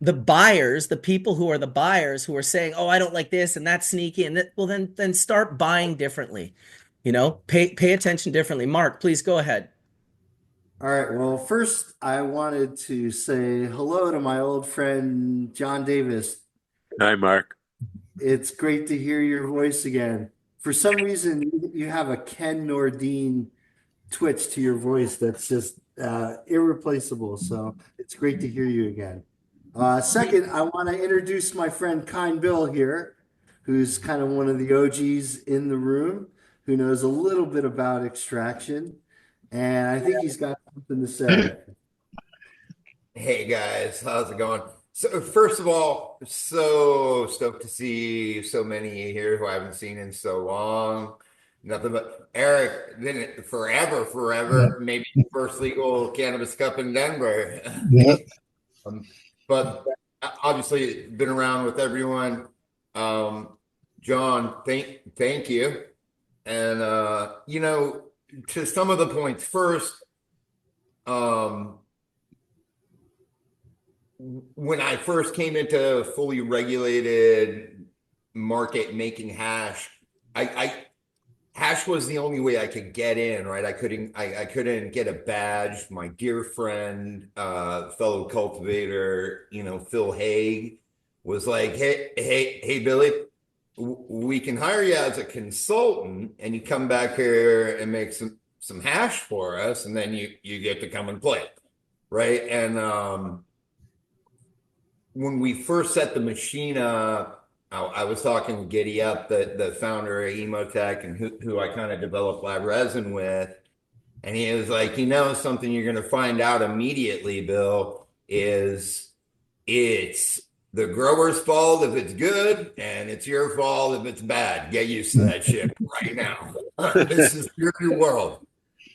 the buyers, the people who are the buyers who are saying, "Oh, I don't like this and that's sneaky," and that, well, then start buying differently. You know, pay attention differently. Mark, please go ahead. All right. Well, first, I wanted to say hello to my old friend, John Davis. hi, Mark. It's great to hear your voice again. For some reason, you have a Ken Nordine twitch to your voice that's just irreplaceable. So it's great to hear you again. Second, I want to introduce my friend Kind Bill here, who's kind of one of the OGs in the room, who knows a little bit about extraction. And I think he's got something to say. Hey guys, how's it going? So first of all, so stoked to see so many here who I haven't seen in so long. Nothing but Eric, been it forever, maybe first legal cannabis cup in Denver. Yeah. But obviously been around with everyone. John, thank you. And to some of the points first, when I first came into fully regulated market making hash, I hash was the only way I could get in, right? I couldn't get a badge. My dear friend, fellow cultivator, Phil Haig was like, hey, Billy, we can hire you as a consultant and you come back here and make some hash for us, and then you get to come and play, right? And when we first set the machine up, I was talking to Giddy Up, the founder of Emotech, and who I kind of developed lab resin with. And he was like, something you're going to find out immediately, Bill, is it's the grower's fault if it's good, and it's your fault if it's bad. Get used to that shit right now. This is your new world.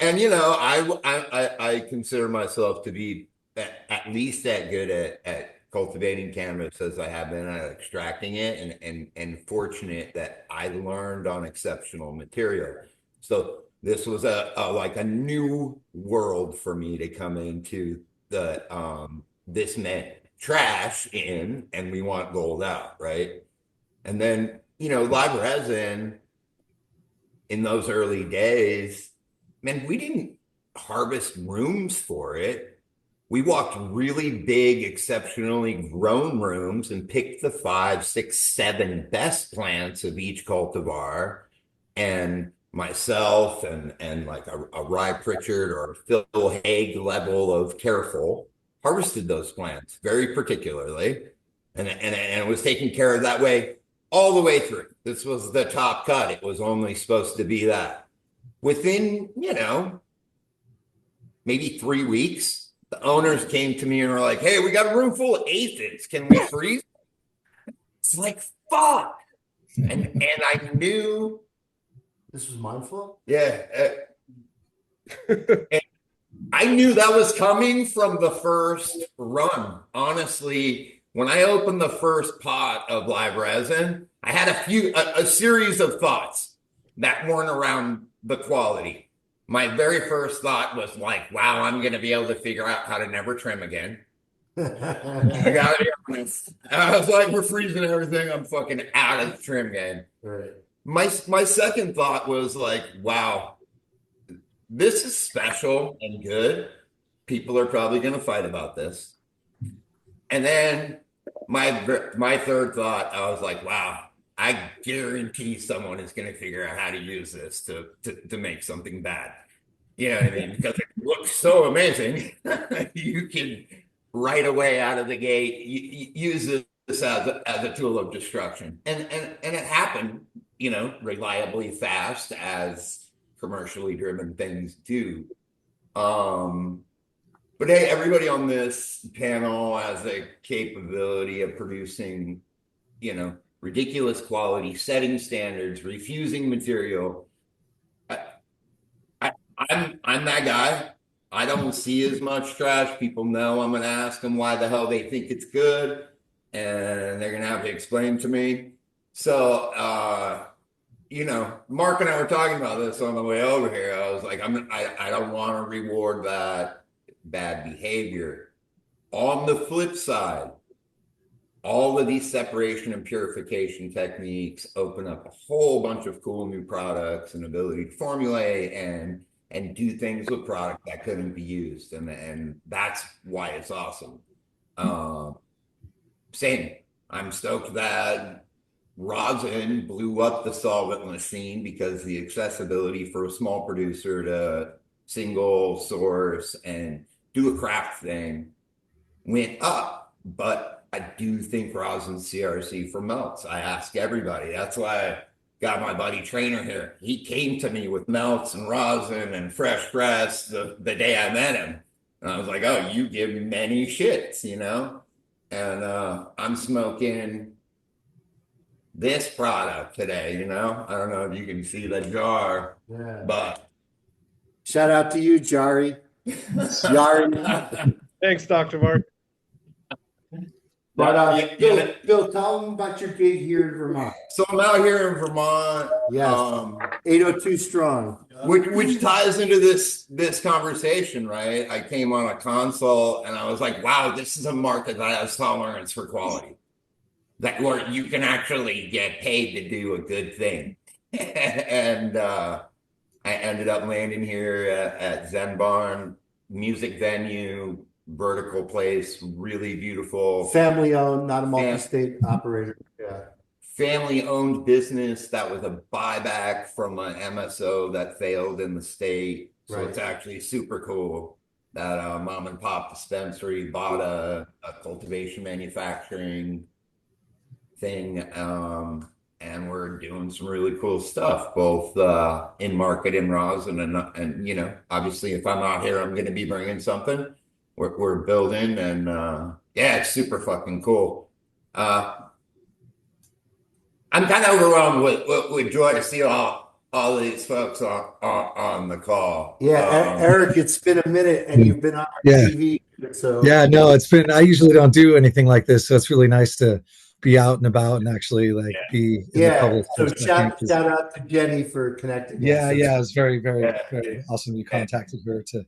And, I consider myself to be at least that good at cultivating cannabis as I have been at extracting it, and fortunate that I learned on exceptional material. So this was like a new world for me to come into. This meant trash in and we want gold out, right? And then, live resin in those early days, man, we didn't harvest rooms for it. We walked really big, exceptionally grown rooms and picked the 5, 6, 7 best plants of each cultivar. And myself and like a Rye Pritchard or Phil Haig level of careful harvested those plants very particularly. And it was taken care of that way all the way through. This was the top cut. It was only supposed to be that. Within, maybe 3 weeks, the owners came to me and were like, hey, we got a room full of aphids. Can we freeze? It's like, fuck. And I knew. This was mindful? Yeah. I knew that was coming from the first run. Honestly, when I opened the first pot of live resin, I had a series of thoughts that weren't around the quality. My very first thought was like, wow, I'm going to be able to figure out how to never trim again. I gotta be honest. I was like, we're freezing everything. I'm fucking out of the trim game. Right. My second thought was like, wow, this is special and good. People are probably going to fight about this. And then my third thought, I was like, wow, I guarantee someone is going to figure out how to use this to make something bad. You know what I mean? Because it looks so amazing. You can right away out of the gate use this as a tool of destruction. And it happened, reliably fast as commercially driven things do. But hey, everybody on this panel has a capability of producing, ridiculous quality, setting standards, refusing material. I'm that guy. I don't see as much trash. People know I'm going to ask them why the hell they think it's good, and they're going to have to explain to me. So, Mark and I were talking about this on the way over here. I was like, I don't want to reward that bad behavior. On the flip side, all of these separation and purification techniques open up a whole bunch of cool new products and ability to formulate and do things with product that couldn't be used. And that's why it's awesome. Same. I'm stoked that rosin blew up the solvent machine because the accessibility for a small producer single source and do a craft thing went up. But I do think rosin CRC for melts. I ask everybody. That's why I got my buddy Trainer here. He came to me with melts and rosin and fresh press the day I met him. And I was like, oh, you give many shits, you know? And I'm smoking this product today, you know? I don't know if you can see the jar, Yeah. but Shout out to you, Jari. Jari. Thanks, Dr. Mark. But Bill, tell them about your gig here in Vermont. So I'm out here in Vermont. Yes. 802 strong. Which ties into this conversation, right? I came on a consult and I was like, wow, this is a market that has tolerance for quality. That where you can actually get paid to do a good thing. And I ended up landing here at Zen Barn, music venue, vertical place, really beautiful. Family owned, not a multi-state operator. Yeah. Family owned business that was a buyback from an MSO that failed in the state. So Right. it's actually super cool that mom and pop dispensary bought a cultivation manufacturing thing. And we're doing some really cool stuff, both in market and rosin, and you know, obviously, if I'm out here, I'm going to be bringing something. We're building, and yeah, it's super fucking cool. I'm kind of overwhelmed with joy to see all these folks on the call. Yeah, Eric, it's been a minute, and you've been on our TV. So yeah, no, it's been. I usually don't do anything like this, so it's really nice to be out and about and actually be in the public. So shout out to Jenny for connecting. Yeah, it was very, very, very awesome. You contacted her to.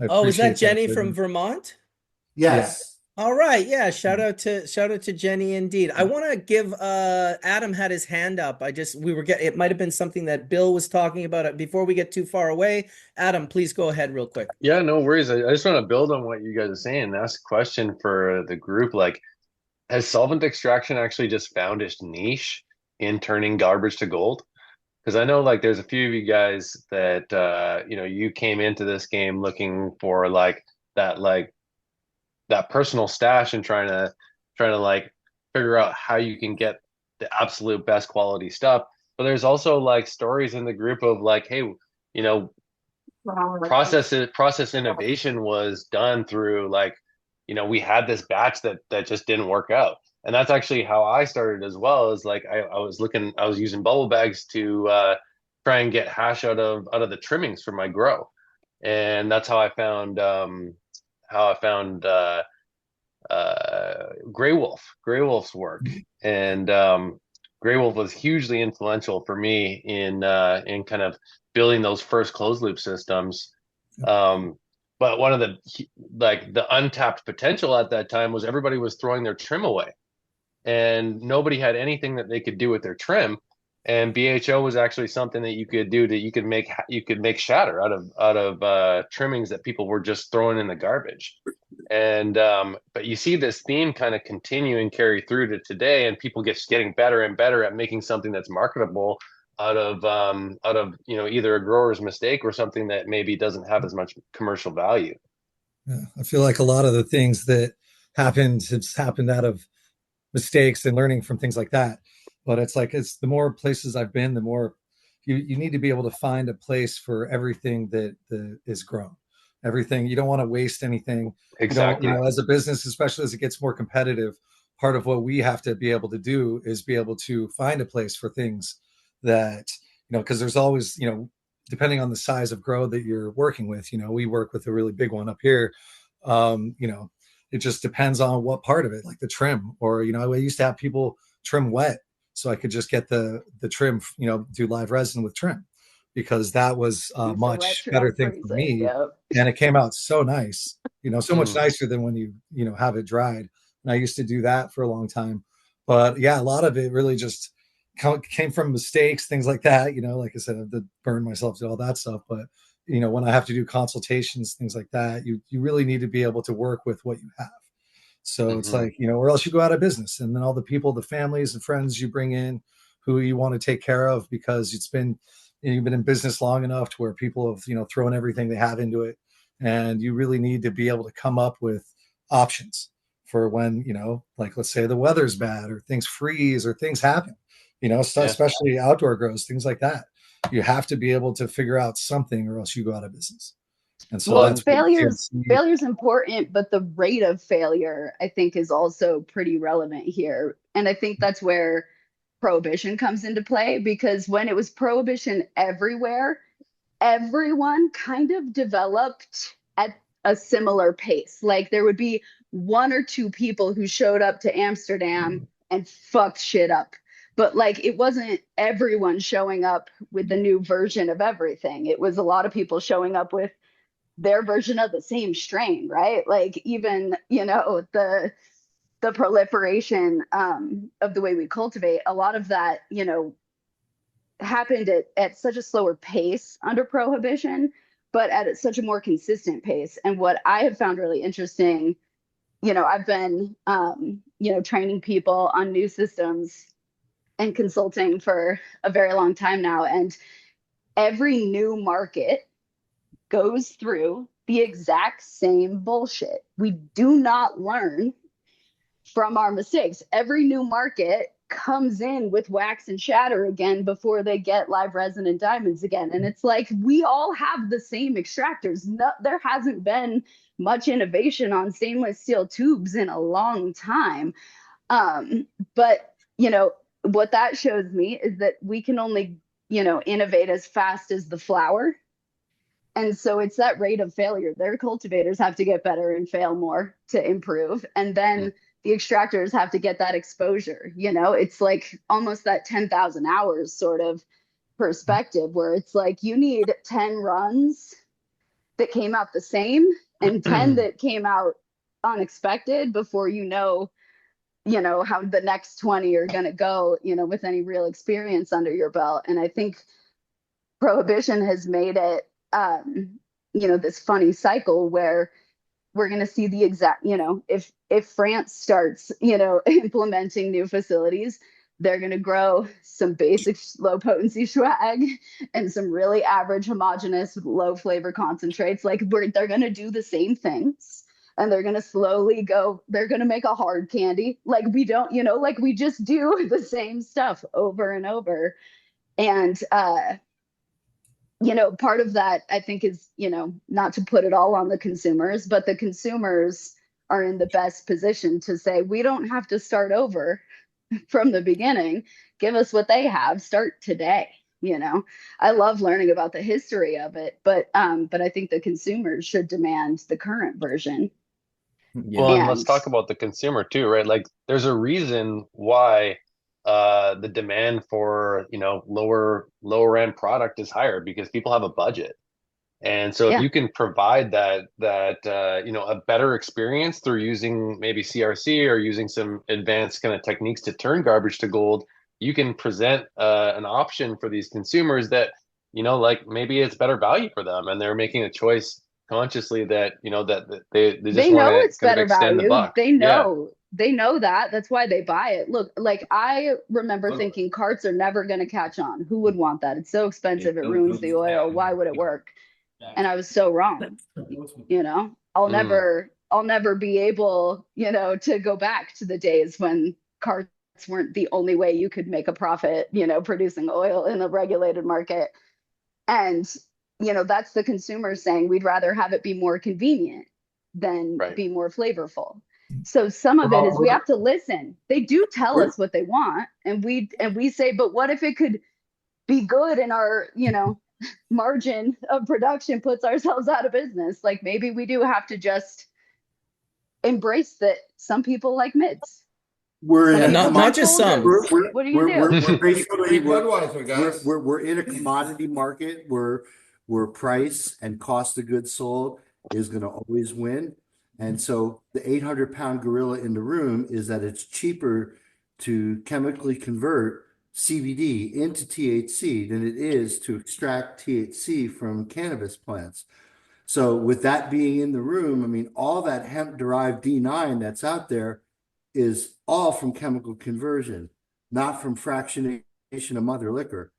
Oh, is that Jenny from Vermont? Yes. All right. Yeah. Shout out to Jenny indeed. I want to give Adam had his hand up. It might have been something that Bill was talking about. Before we get too far away, Adam, please go ahead real quick. Yeah, no worries. I just want to build on what you guys are saying and ask a question for the group. Like, has solvent extraction actually just found its niche in turning garbage to gold? Because I know like there's a few of you guys that you came into this game looking for that personal stash and trying to like figure out how you can get the absolute best quality stuff. But there's also like stories in the group of like, hey, you know, process innovation was done through like, you know, we had this batch that just didn't work out. And that's actually how I started as well. Is like I was using bubble bags to try and get hash out of the trimmings for my grow. And that's how I found Grey Wolf's work. And Grey Wolf was hugely influential for me in kind of building those first closed loop systems. But one of the untapped potential at that time was everybody was throwing their trim away, and nobody had anything that they could do with their trim. And BHO was actually something that you could do that you could make shatter out of trimmings that people were just throwing in the garbage. And but you see this theme kind of continue and carry through to today, and people getting better and better at making something that's marketable out of either a grower's mistake or something that maybe doesn't have as much commercial value. Yeah, I feel like a lot of the things that happened out of mistakes and learning from things like that. But it's the more places I've been, the more you need to be able to find a place for everything that is grown. Everything, you don't want to waste anything. Exactly. As a business, especially as it gets more competitive, part of what we have to be able to do is be able to find a place for things that, because there's always, depending on the size of grow that you're working with, we work with a really big one up here. It just depends on what part of it, like the trim, or, I used to have people trim wet so I could just get the trim, do live resin with trim, because that was a much better thing for me. Yep. And it came out so nice, so much nicer than when you have it dried. And I used to do that for a long time. But yeah, a lot of it really just came from mistakes, things like that. Like I said, I've burned myself to all that stuff. But, when I have to do consultations, things like that, you really need to be able to work with what you have. So it's like, or else you go out of business. And then all the people, the families and friends you bring in who you want to take care of, because it's been you've been in business long enough to where people have, thrown everything they have into it. And you really need to be able to come up with options for when, like let's say the weather's bad or things freeze or things happen, especially outdoor grows, things like that. You have to be able to figure out something or else you go out of business. And so Well, that's failure's important, but the rate of failure, I think, is also pretty relevant here. And I think that's where prohibition comes into play, because when it was prohibition everywhere, everyone kind of developed at a similar pace. Like there would be one or two people who showed up to Amsterdam and fucked shit up. But like it wasn't everyone showing up with the new version of everything. It was a lot of people showing up with their version of the same strain, right? Like even, the proliferation of the way we cultivate, a lot of that, happened at such a slower pace under prohibition, but at such a more consistent pace. And what I have found really interesting, I've been, training people on new systems and consulting for a very long time now. And every new market goes through the exact same bullshit. We do not learn from our mistakes. Every new market comes in with wax and shatter again before they get live resin and diamonds again. And it's like we all have the same extractors. There hasn't been much innovation on stainless steel tubes in a long time. But what that shows me is that we can only innovate as fast as the flower. And so it's that rate of failure. Their cultivators have to get better and fail more to improve. And then the extractors have to get that exposure. It's like almost that 10,000 hours sort of perspective where it's like you need 10 runs that came out the same and 10 that came out unexpected before how the next 20 are going to go, with any real experience under your belt. And I think prohibition has made it this funny cycle where we're going to see the exact, if France starts, implementing new facilities, they're going to grow some basic low potency swag and some really average homogeneous low flavor concentrates. Like they're going to do the same things and they're going to slowly they're going to make a hard candy. Like we don't, like we just do the same stuff over and over. And, part of that, I think, is, not to put it all on the consumers, but the consumers are in the best position to say, we don't have to start over from the beginning. Give us what they have. Start today. I love learning about the history of it, but I think the consumers should demand the current version. Well, and let's talk about the consumer too, right? Like there's a reason why the demand for lower end product is higher, because people have a budget. And so if you can provide that a better experience through using maybe CRC or using some advanced kind of techniques to turn garbage to gold, you can present an option for these consumers that like maybe it's better value for them, and they're making a choice consciously that that they just know want it's to kind better of extend value. the buck. They know that. That's why they buy it. Look, like I remember thinking carts are never going to catch on. Who would want that? It's so expensive. It ruins the oil. Why would it work? And I was so wrong. I'll never be able, to go back to the days when carts weren't the only way you could make a profit, producing oil in the regulated market. And that's the consumer saying we'd rather have it be more convenient than be more flavorful. So some of it is we have to listen. They do tell us what they want, and we say, but what if it could be good and our, margin of production puts ourselves out of business? Like maybe we do have to just embrace that some people like mids. We're in not just some. What do you do? We're basically guys. we're in a commodity market where price and cost of goods sold is going to always win. And so the 800-pound gorilla in the room is that it's cheaper to chemically convert CBD into THC than it is to extract THC from cannabis plants. So with that being in the room, I mean, all that hemp-derived D9 that's out there is all from chemical conversion, not from fractionation of mother liquor.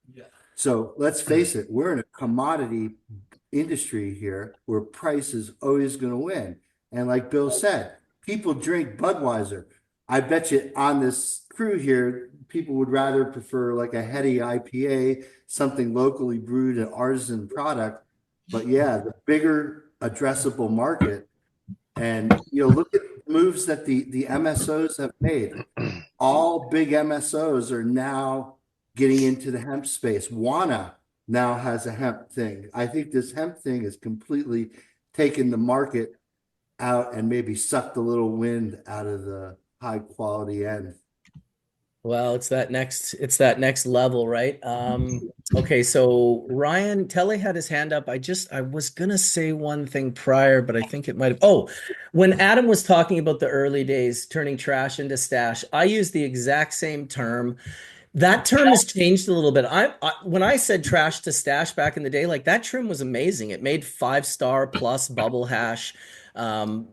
So let's face it, we're in a commodity industry here where price is always going to win. And like Bill said, people drink Budweiser. I bet you on this crew here, people would rather prefer like a heady IPA, something locally brewed, an artisan product. But yeah, the bigger addressable market, and look at moves that the MSOs have made. All big MSOs are now getting into the hemp space. Wana now has a hemp thing. I think this hemp thing has completely taken the market out and maybe sucked a little wind out of the high quality end. Well, it's that next level, right? Okay, so Ryan Telly had his hand up. I was gonna say one thing prior, but I think it might have. Oh, when Adam was talking about the early days turning trash into stash, I used the exact same term. That term has changed a little bit. When I said trash to stash back in the day, like that trim was amazing. It made 5-star plus bubble hash. Um,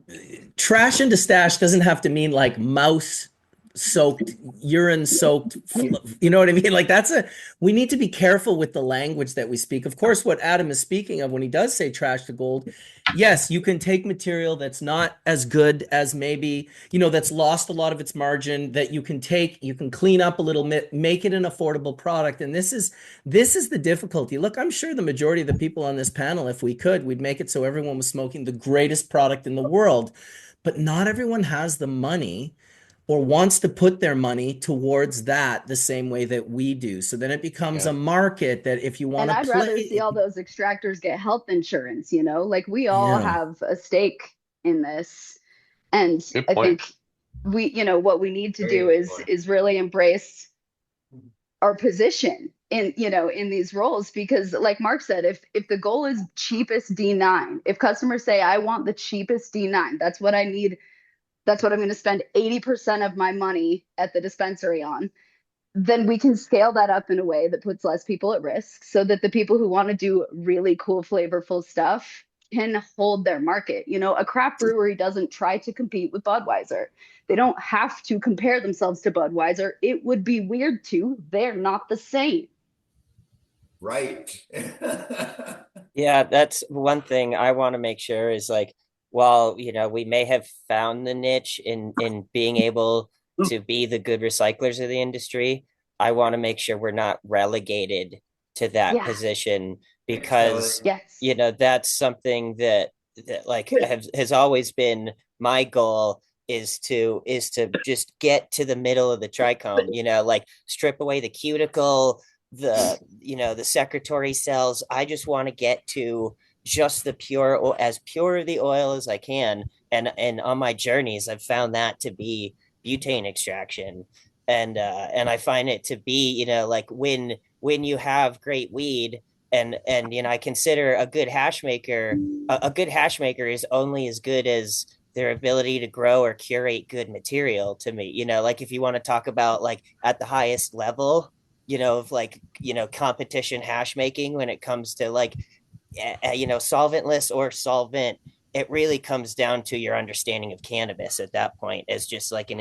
Trash into stash doesn't have to mean like mouse soaked, urine soaked, you know what I mean? Like we need to be careful with the language that we speak. Of course, what Adam is speaking of when he does say trash to gold, yes, you can take material that's not as good as maybe, that's lost a lot of its margin, that you can clean up a little bit, make it an affordable product. And this is the difficulty. Look, I'm sure the majority of the people on this panel, if we could, we'd make it so everyone was smoking the greatest product in the world. But not everyone has the money or wants to put their money towards that the same way that we do. So then it becomes a market that if you want And to I'd rather play. see all those extractors get health insurance, like we all Yeah. have a stake in this. And Good I point. think what we need to do is really embrace our position in these roles, because like Mark said, if the goal is cheapest D9, if customers say I want the cheapest D9, that's what I need, that's what I'm going to spend 80% of my money at the dispensary on, then we can scale that up in a way that puts less people at risk, so that the people who want to do really cool, flavorful stuff can hold their market. A craft brewery doesn't try to compete with Budweiser. They don't have to compare themselves to Budweiser. It would be weird to. They're not the same. Right. Yeah, that's one thing I want to make sure is like, while we may have found the niche in being able to be the good recyclers of the industry, I want to make sure we're not relegated to that position, because yes, that's something that like has always been my goal, is to just get to the middle of the trichome, like strip away the cuticle, the secretory cells. I just want to get to just the as pure of the oil as I can. And on my journeys, I've found that to be butane extraction. And I find it to be, like when you have great weed, and I consider a good hash maker, a good hash maker is only as good as their ability to grow or curate good material, to me. Like if you want to talk about like at the highest level, of like, competition hash making, when it comes to like, solventless or solvent, it really comes down to your understanding of cannabis at that point, as just like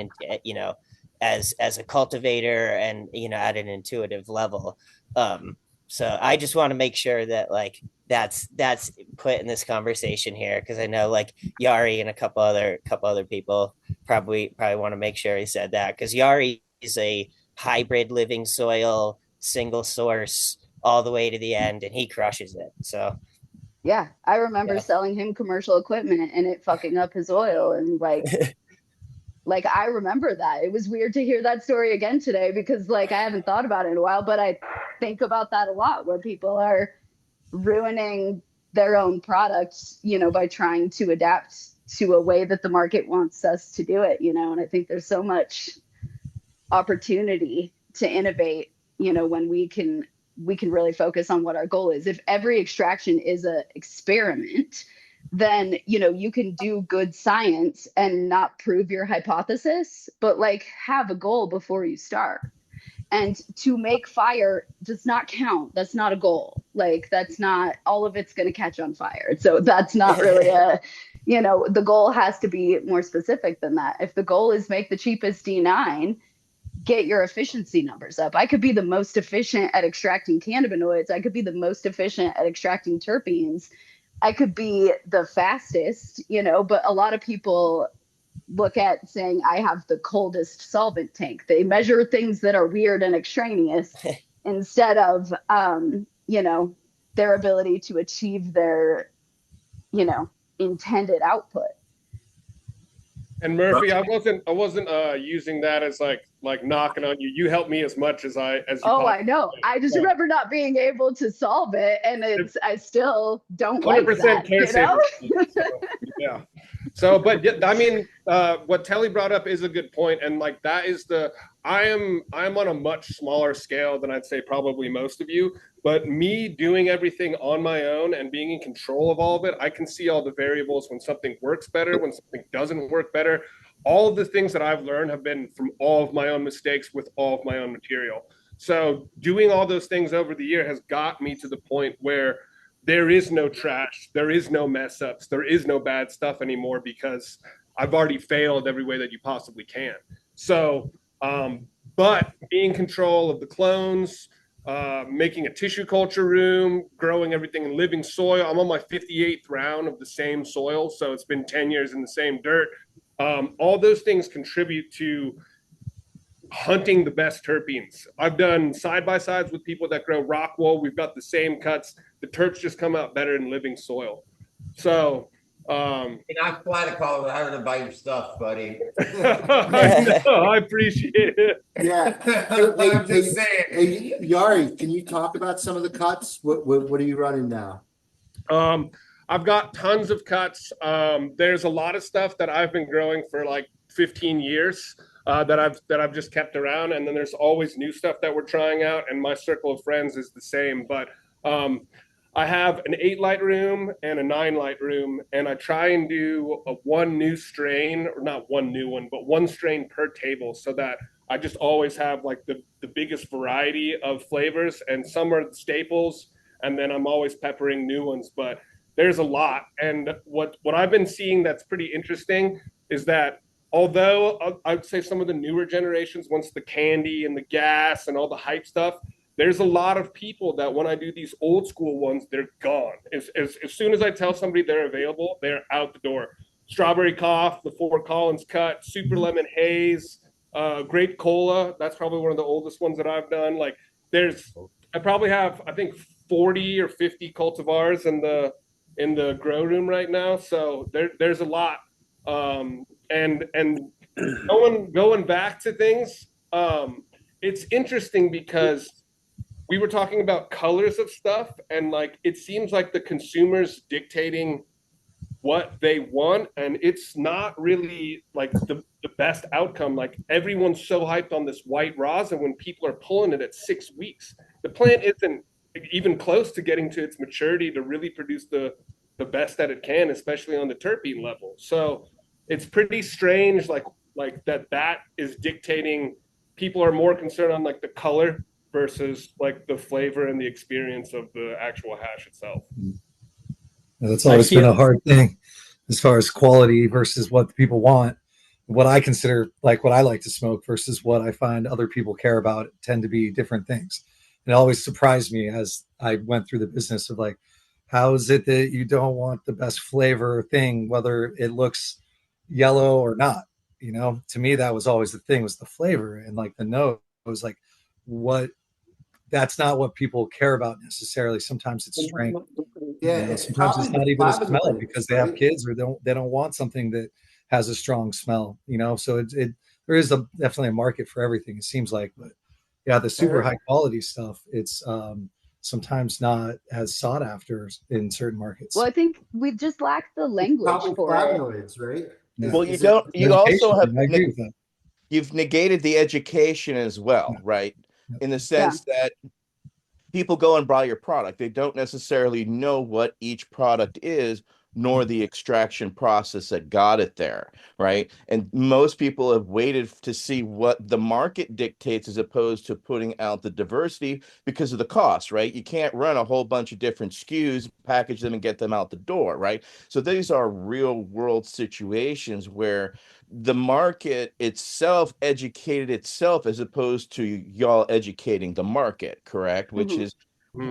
as a cultivator, and at an intuitive level. So I just want to make sure that like that's put in this conversation here, because I know like Yari and a couple other people probably want to make sure he said that, because Yari is a hybrid living soil, single source, all the way to the end, and he crushes it. So yeah, I remember selling him commercial equipment and it fucking up his oil, and like I remember that. It was weird to hear that story again today, because like I haven't thought about it in a while, but I think about that a lot, where people are ruining their own products, by trying to adapt to a way that the market wants us to do it, and I think there's so much opportunity to innovate, when we can really focus on what our goal is. If every extraction is a experiment, then you can do good science and not prove your hypothesis, but like have a goal before you start. And to make fire does not count. That's not a goal. Like that's not all of it's going to catch on fire. So that's not really the goal has to be more specific than that. If the goal is make the cheapest D9, get your efficiency numbers up. I could be the most efficient at extracting cannabinoids. I could be the most efficient at extracting terpenes. I could be the fastest, you know, but a lot of people look at saying I have the coldest solvent tank. They measure things that are weird and extraneous instead of, you know, their ability to achieve their, you know, intended output. And Murphy, I wasn't using that as like knocking on you. You helped me as much as you Oh, possibly I know. I just could. remember not being able to solve it, and I still don't like 100% that, care you know? saver. So, yeah. So, but I mean, what Telly brought up is a good point, and like that is I'm on a much smaller scale than I'd say probably most of you. But me doing everything on my own and being in control of all of it, I can see all the variables when something works better, when something doesn't work better. All of the things that I've learned have been from all of my own mistakes with all of my own material. So doing all those things over the year has got me to the point where there is no trash, there is no mess ups, there is no bad stuff anymore because I've already failed every way that you possibly can. So, but being in control of the clones, making a tissue culture room, growing everything in living soil. I'm on my 58th round of the same soil, so it's been 10 years in the same dirt. All those things contribute to hunting the best terpenes. I've done side-by-sides with people that grow rock wool. We've got the same cuts. The terps just come out better in living soil. So, You're not flat Colorado to buy your stuff, buddy. I appreciate it. Yeah. I'm just saying. Hey, Yari, can you talk about some of the cuts? What are you running now? I've got tons of cuts. There's a lot of stuff that I've been growing for like 15 years that I've just kept around, and then there's always new stuff that we're trying out. And my circle of friends is the same. But I have an 8 light room and a 9 light room, and I try and do one new strain, or not one new one, but one strain per table, so that I just always have like the biggest variety of flavors, and some are staples, and then I'm always peppering new ones. But there's a lot, and what I've been seeing that's pretty interesting is that although I'd say some of the newer generations, once the candy and the gas and all the hype stuff, there's a lot of people that when I do these old school ones, they're gone. As soon as I tell somebody they're available, they're out the door. Strawberry Cough, the Fort Collins cut, Super Lemon Haze, Grape Cola. That's probably one of the oldest ones that I've done. Like I probably have, I think, 40 or 50 cultivars in the grow room right now. So there's a lot. And going back to things, it's interesting because we were talking about colors of stuff, and like it seems like the consumer's dictating what they want, and it's not really like the best outcome. Like everyone's so hyped on this white rosin when people are pulling it at 6 weeks. The plant isn't even close to getting to its maturity to really produce the best that it can, especially on the terpene level. So it's pretty strange, like that is dictating. People are more concerned on like the color versus like the flavor and the experience of the actual hash itself. That's always been a hard thing as far as quality versus what people want. What I consider like what I like to smoke versus what I find other people care about tend to be different things. It always surprised me as I went through the business of like, how is it that you don't want the best flavor thing, whether it looks yellow or not? You know, to me, that was always the thing, was the flavor and like the note. It was like, what, that's not what people care about necessarily. Sometimes it's strength. Yeah, You know, it's sometimes it's not even a smell flavonoids, because they have right? kids or they don't want something that has a strong smell, you know. So there is definitely a market for everything, it seems like. But yeah, the super high quality stuff, it's sometimes not as sought after in certain markets. Well, I think we just lack the language Probably for it. flavonoids, right? Yeah. Well, you also have, I agree with that. you've negated the education as well, Yeah. right? Yeah. In the sense that people go and buy your product. They don't necessarily know what each product is nor the extraction process that got it there, right? And most people have waited to see what the market dictates as opposed to putting out the diversity because of the cost, right? You can't run a whole bunch of different SKUs, package them, and get them out the door, right? So these are real world situations where the market itself educated itself as opposed to y'all educating the market, correct? Which is,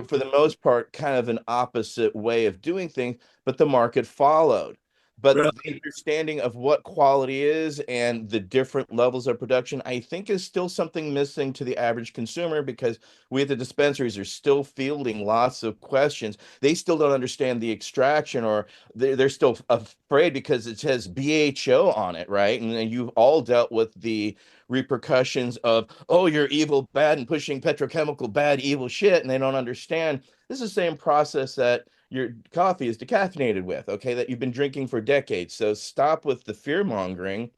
for the most part, kind of an opposite way of doing things, but the market followed. But the understanding of what quality is and the different levels of production, I think, is still something missing to the average consumer, because we at the dispensaries are still fielding lots of questions. They still don't understand the extraction, or they're still afraid because it says BHO on it, right? And then you've all dealt with the repercussions of, oh, you're evil, bad, and pushing petrochemical bad, evil shit, and they don't understand this is the same process that your coffee is decaffeinated with, okay, that you've been drinking for decades. So stop with the fear mongering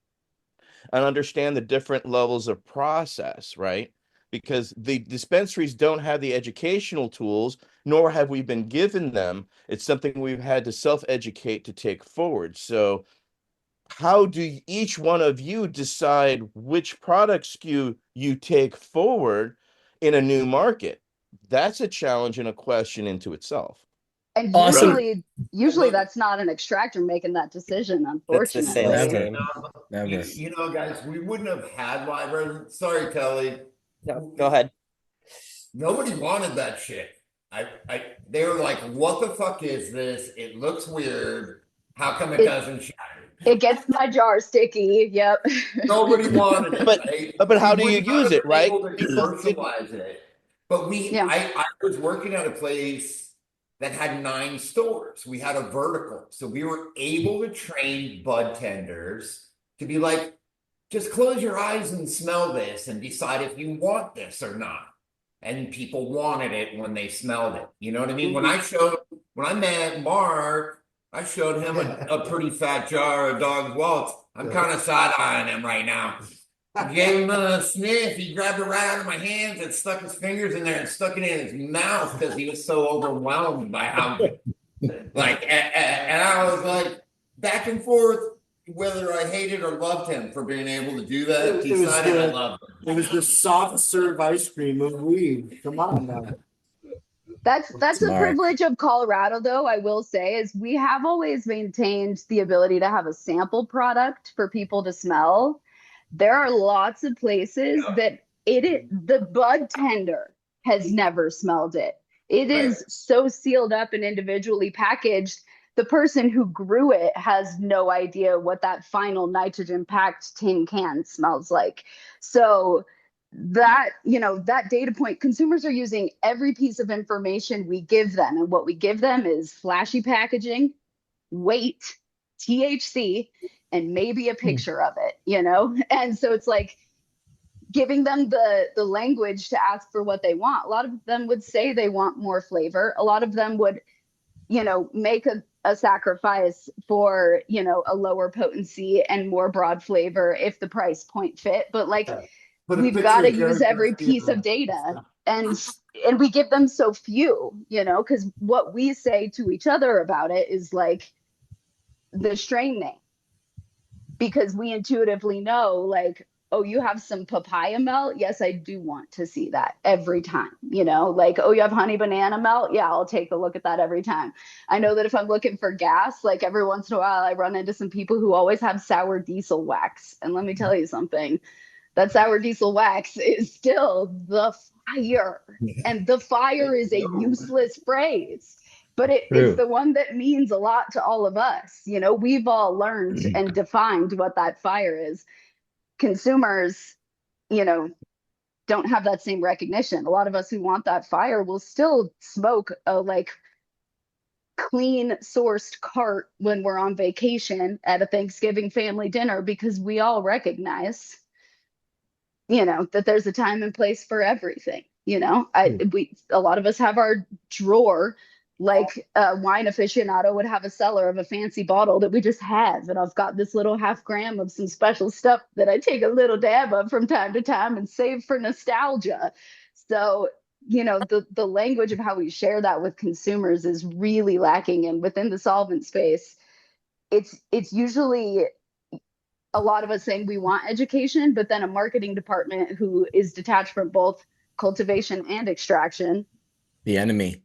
and understand the different levels of process, right? Because the dispensaries don't have the educational tools, nor have we been given them. It's something we've had to self-educate to take forward. So how do each one of you decide which product SKU you take forward in a new market? That's a challenge and a question into itself. And Awesome. usually that's not an extractor making that decision, That's the sales unfortunately. team. You know, guys, we wouldn't have had live resin. Sorry, Kelly. No, go ahead. Nobody wanted that shit. They were like, "What the fuck is this? It looks weird. How come it doesn't shatter?" It gets my jar sticky. Yep. Nobody wanted it. But how do We you would not use have it, been right? able to commercialize it. But I was working at a place that had 9 stores. We had a vertical. So we were able to train bud tenders to be like, just close your eyes and smell this and decide if you want this or not. And people wanted it when they smelled it. You know what I mean? When I met Mark, I showed him a pretty fat jar of Dog's Waltz. I'm kind of side-eyeing him right now. I gave him a sniff. He grabbed it right out of my hands and stuck his fingers in there and stuck it in his mouth because he was so overwhelmed by how good. And I was like, back and forth, whether I hated or loved him for being able to do that. Decided I loved him. It was the soft serve ice cream of weed. Come on now. That's a privilege of Colorado, though, I will say, is we have always maintained the ability to have a sample product for people to smell. There are lots of places that the bud tender has never smelled it. It is so sealed up and individually packaged. The person who grew it has no idea what that final nitrogen packed tin can smells like. So that data point, consumers are using every piece of information we give them, and what we give them is flashy packaging, weight, THC, and maybe a picture of it, and so it's like giving them the language to ask for what they want. A lot of them would say they want more flavor. A lot of them would make a sacrifice for a lower potency and more broad flavor if the price point fit, but we've got to use every piece of data, and we give them so few, because what we say to each other about it is like the strain name, because we intuitively know, oh, you have some papaya melt? Yes, I do want to see that every time, oh, you have honey banana melt? Yeah, I'll take a look at that every time. I know that if I'm looking for gas, every once in a while, I run into some people who always have sour diesel wax. And let me tell you something, that sour diesel wax is still the fire. And the fire is a useless phrase, but it's the one that means a lot to all of us. We've all learned and defined what that fire is. Consumers, don't have that same recognition. A lot of us who want that fire will still smoke a clean sourced cart when we're on vacation at a Thanksgiving family dinner, because we all recognize that there's a time and place for everything. A lot of us have our drawer, a wine aficionado would have a cellar of a fancy bottle that we just have. And I've got this little 0.5 gram of some special stuff that I take a little dab of from time to time and save for nostalgia. So the language of how we share that with consumers is really lacking. And within the solvent space, it's usually a lot of us saying we want education, but then a marketing department who is detached from both cultivation and extraction. The enemy.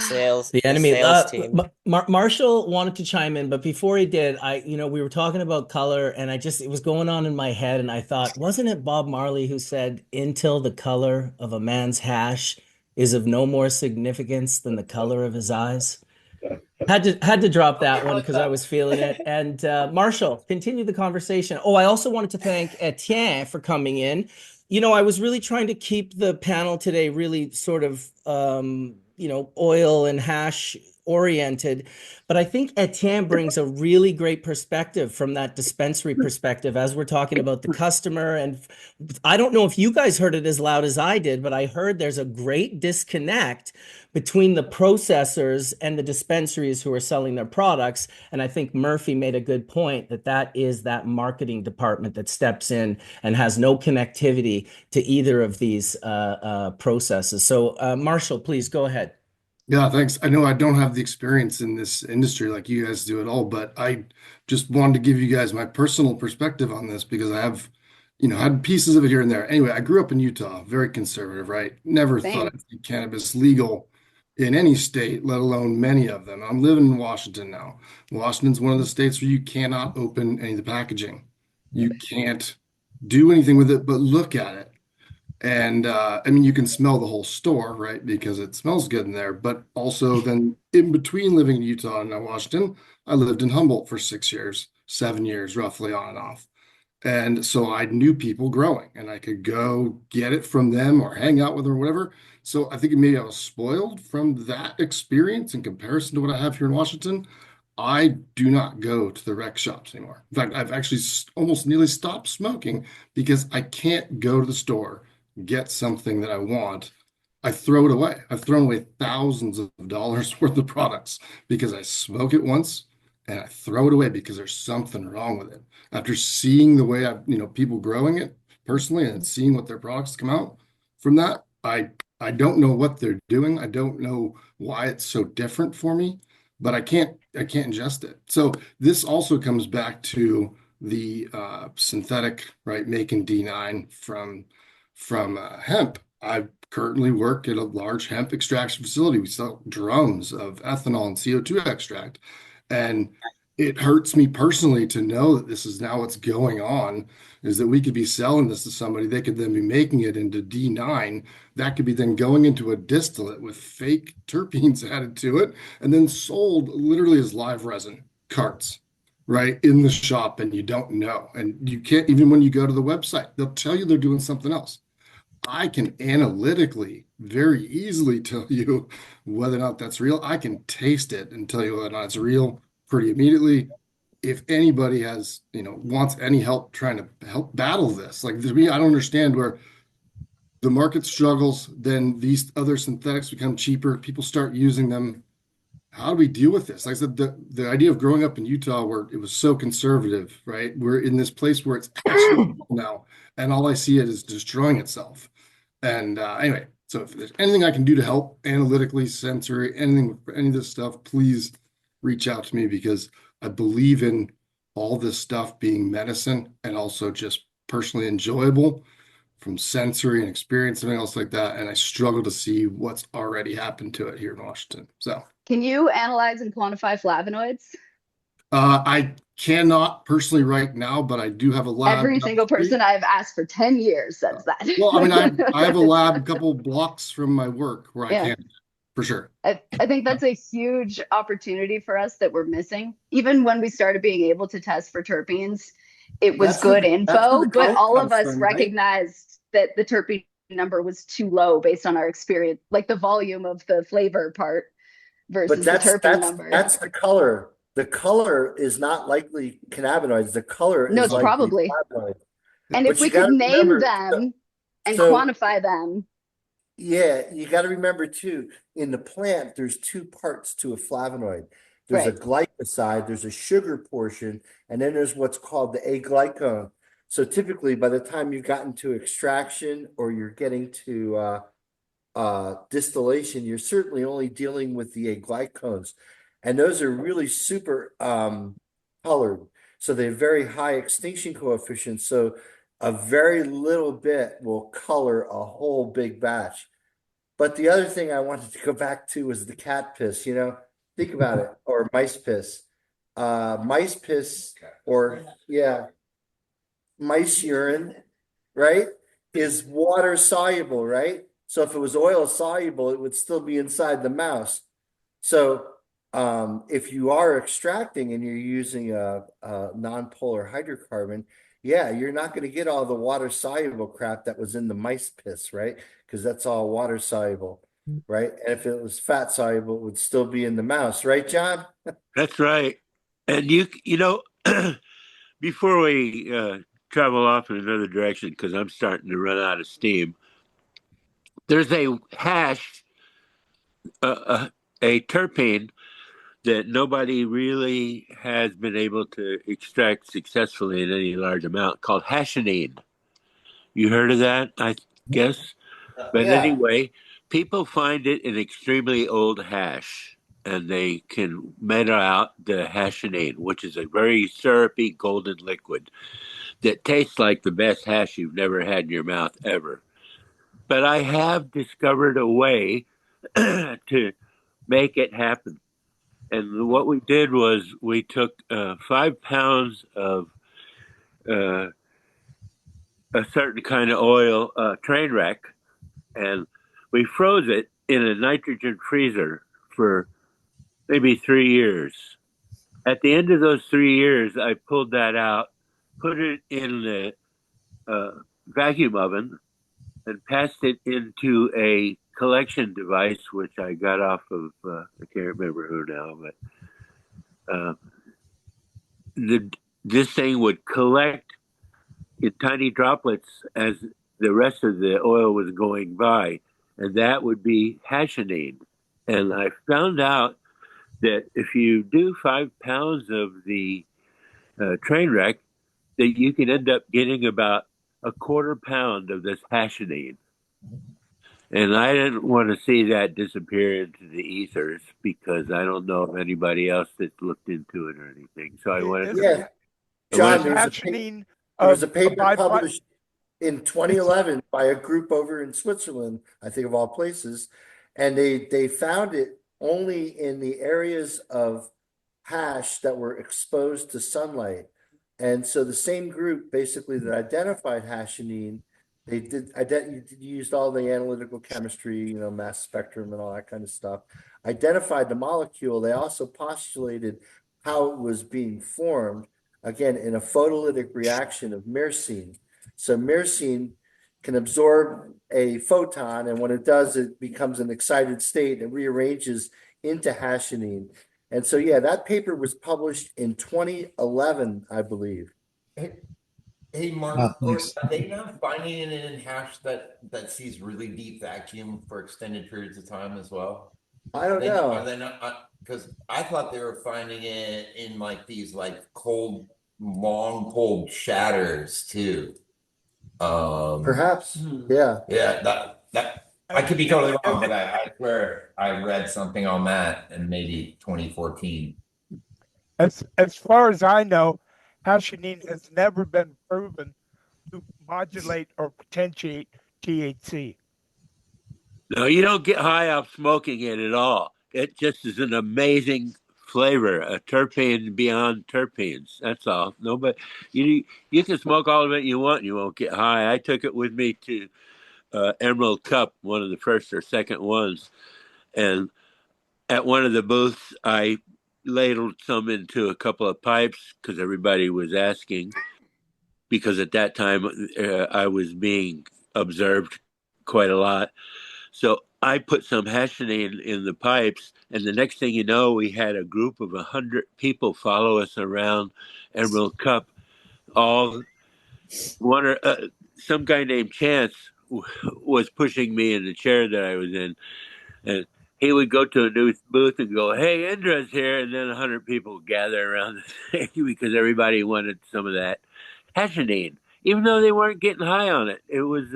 Sales, The the enemy. sales team. Marshall wanted to chime in, but before he did, we were talking about color, and it was going on in my head, and I thought, wasn't it Bob Marley who said, "Until the color of a man's hash is of no more significance than the color of his eyes"? Had to drop that one because I was feeling it. And Marshall, continue the conversation. Oh, I also wanted to thank Etienne for coming in. I was really trying to keep the panel today really sort of oil and hash oriented, but I think Etienne brings a really great perspective from that dispensary perspective as we're talking about the customer. And I don't know if you guys heard it as loud as I did, but I heard there's a great disconnect between the processors and the dispensaries who are selling their products. And I think Murphy made a good point that is that marketing department that steps in and has no connectivity to either of these processes. So Marshall, please go ahead. Yeah, thanks. I know I don't have the experience in this industry like you guys do at all, but I just wanted to give you guys my personal perspective on this because I have, had pieces of it here and there. Anyway, I grew up in Utah, very conservative, right? Never thought I'd see cannabis legal in any state, let alone many of them. I'm living in Washington now. Washington's one of the states where you cannot open any of the packaging. You can't do anything with it but look at it. And you can smell the whole store, right? Because it smells good in there. But also, then in between living in Utah and Washington, I lived in Humboldt for 6 years, 7 years, roughly on and off. And so I knew people growing and I could go get it from them or hang out with them or whatever. So I think maybe I was spoiled from that experience in comparison to what I have here in Washington. I do not go to the rec shops anymore. In fact, I've actually almost nearly stopped smoking because I can't go to the store, get something that I want. I throw it away. I've thrown away thousands of dollars worth of products because I smoke it once and I throw it away because there's something wrong with it. After seeing the way people growing it personally and seeing what their products come out from that, I don't know what they're doing. I don't know why it's so different for me, but I can't ingest it. So this also comes back to the synthetic, right, making D9 from hemp. I currently work at a large hemp extraction facility. We sell drums of ethanol and CO2 extract. And it hurts me personally to know that this is now what's going on, is that we could be selling this to somebody. They could then be making it into D9. That could be then going into a distillate with fake terpenes added to it and then sold literally as live resin carts, right, in the shop. And you don't know. And you can't, even when you go to the website, they'll tell you they're doing something else. I can analytically very easily tell you whether or not that's real. I can taste it and tell you whether or not it's real pretty immediately. If anybody has, wants any help trying to help battle this, like to me, I don't understand where the market struggles, then these other synthetics become cheaper. People start using them. How do we deal with this? Like I said, the idea of growing up in Utah where it was so conservative, right? We're in this place where it's actually now, and all I see it is destroying itself. And anyway, so if there's anything I can do to help analytically, sensory, anything with any of this stuff, please reach out to me because I believe in all this stuff being medicine and also just personally enjoyable from sensory and experience and everything else like that. And I struggle to see what's already happened to it here in Washington. So Can you analyze and quantify flavonoids? I cannot personally right now, but I do have a lab. Every single person I've asked for 10 years says that. Well, I have a lab a couple blocks from my work where I can, for sure. I think that's a huge opportunity for us that we're missing. Even when we started being able to test for terpenes, it was good info, but all of us recognized that the terpene number was too low based on our experience, like the volume of the flavor part versus the terpene number. That's the color. The color is not likely cannabinoids. The color No, is it's probably. And if we could name them and quantify them. Yeah, you got to remember too, in the plant, there's two parts to a flavonoid. There's a glycoside, there's a sugar portion, and then there's what's called the aglycone. So typically, by the time you've gotten to extraction or you're getting to distillation, you're certainly only dealing with the glycones. And those are really super colored. So they have very high extinction coefficients. So a very little bit will color a whole big batch. But the other thing I wanted to go back to was the cat piss, think about it, or mice piss. Mice piss, or yeah, mice urine, right, is water soluble, right? So if it was oil soluble, it would still be inside the mouse. So if you are extracting and you're using a non-polar hydrocarbon, yeah, you're not going to get all the water soluble crap that was in the mice piss, right? Because that's all water soluble, right? And if it was fat soluble, it would still be in the mouse, right, John? That's right. And you know, before we travel off in another direction, because I'm starting to run out of steam, there's a hash, a terpene that nobody really has been able to extract successfully in any large amount called hashinine. You heard of that, I guess? But Yeah. anyway, people find it in extremely old hash and they can measure out the hashinine, which is a very syrupy golden liquid that tastes like the best hash you've never had in your mouth ever. But I have discovered a way to make it happen. And what we did was we took 5 pounds of uh, a certain kind of oil, train wreck, and we froze it in a nitrogen freezer for maybe 3 years. At the end of those 3 years, I pulled that out, put it in the vacuum oven, and passed it into a collection device, which I got off of, I can't remember who now, but this thing would collect in tiny droplets as the rest of the oil was going by, and that would be hashinine. And I found out that if you do 5 pounds of the train wreck, that you can end up getting about a quarter pound of this hashinine. And I didn't want to see that disappear into the ethers because I don't know of anybody else that's looked into it or anything. So I wanted to. Yeah, John, there was a paper published in 2011 by a group over in Switzerland, I think of all places, and they found it only in the areas of hash that were exposed to sunlight. And so the same group basically that identified hashinine, they used all the analytical chemistry, mass spectrum and all that kind of stuff, identified the molecule. They also postulated how it was being formed, again, in a photolytic reaction of myrcene. So myrcene can absorb a photon, and when it does, it becomes an excited state and rearranges into hashinine. And so, yeah, that paper was published in 2011, I believe. Hey, Mark, are they not finding it in hash that sees really deep vacuum for extended periods of time as well? I don't know. Are they not? Because I thought they were finding it in like these like cold, long cold shatters too. Perhaps, yeah. Yeah, that I could be totally wrong, but I swear I read something on that in maybe 2014. As far as I know, hashinine has never been proven to modulate or potentiate THC. No, you don't get high off smoking it at all. It just is an amazing flavor, a terpene beyond terpenes. That's all. Nobody, you can smoke all of it you want, and you won't get high. I took it with me to Emerald Cup, one of the first or second ones, and at one of the booths, I ladled some into a couple of pipes because everybody was asking. Because at that time, I was being observed quite a lot. So I put some hashinine in the pipes, and the next thing you know, we had a group of 100 people follow us around Emerald Cup. All one or some guy named Chance was pushing me in the chair that I was in, and he would go to a new booth and go, "Hey, Indra's here," and then 100 people would gather around the thing because everybody wanted some of that hashinine, even though they weren't getting high on it. It was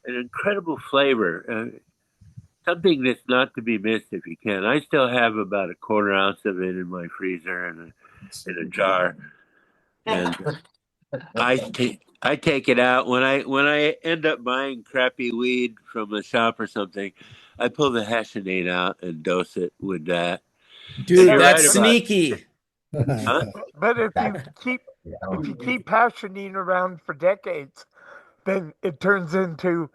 an incredible flavor. Something that's not to be missed if you can. I still have about a quarter ounce of it in my freezer in a jar, and I take it out when I end up buying crappy weed from a shop or something. I pull the hashionate out and dose it with that. Dude, You're that's right about sneaky. huh? But if you keep passioning around for decades, then it turns into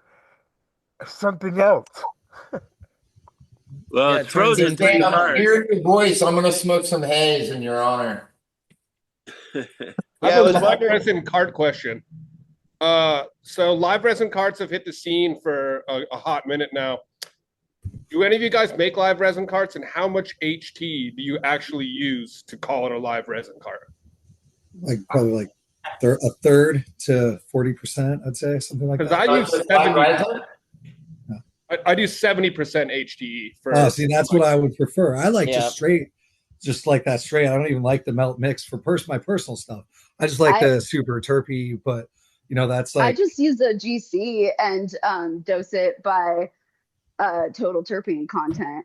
something else. Well, Yeah, it's it turns frozen into pretty Sam, hard. hear your voice. I'm gonna smoke some haze in your honor. Yeah, I I have was a live wondering. resin cart question. So live resin carts have hit the scene for a hot minute now. Do any of you guys make live resin carts, and how much HT do you actually use to call it a live resin cart? Like probably like a third to 40%, I'd say, something like Because that. I use Like 70. resin? I do 70% HTE for. Oh, see, that's what I would prefer. I like Yeah. just like that straight. I don't even like the melt mix for my personal stuff. I just like the super terpy, but that's I like just use a GC and dose it by total terpene content.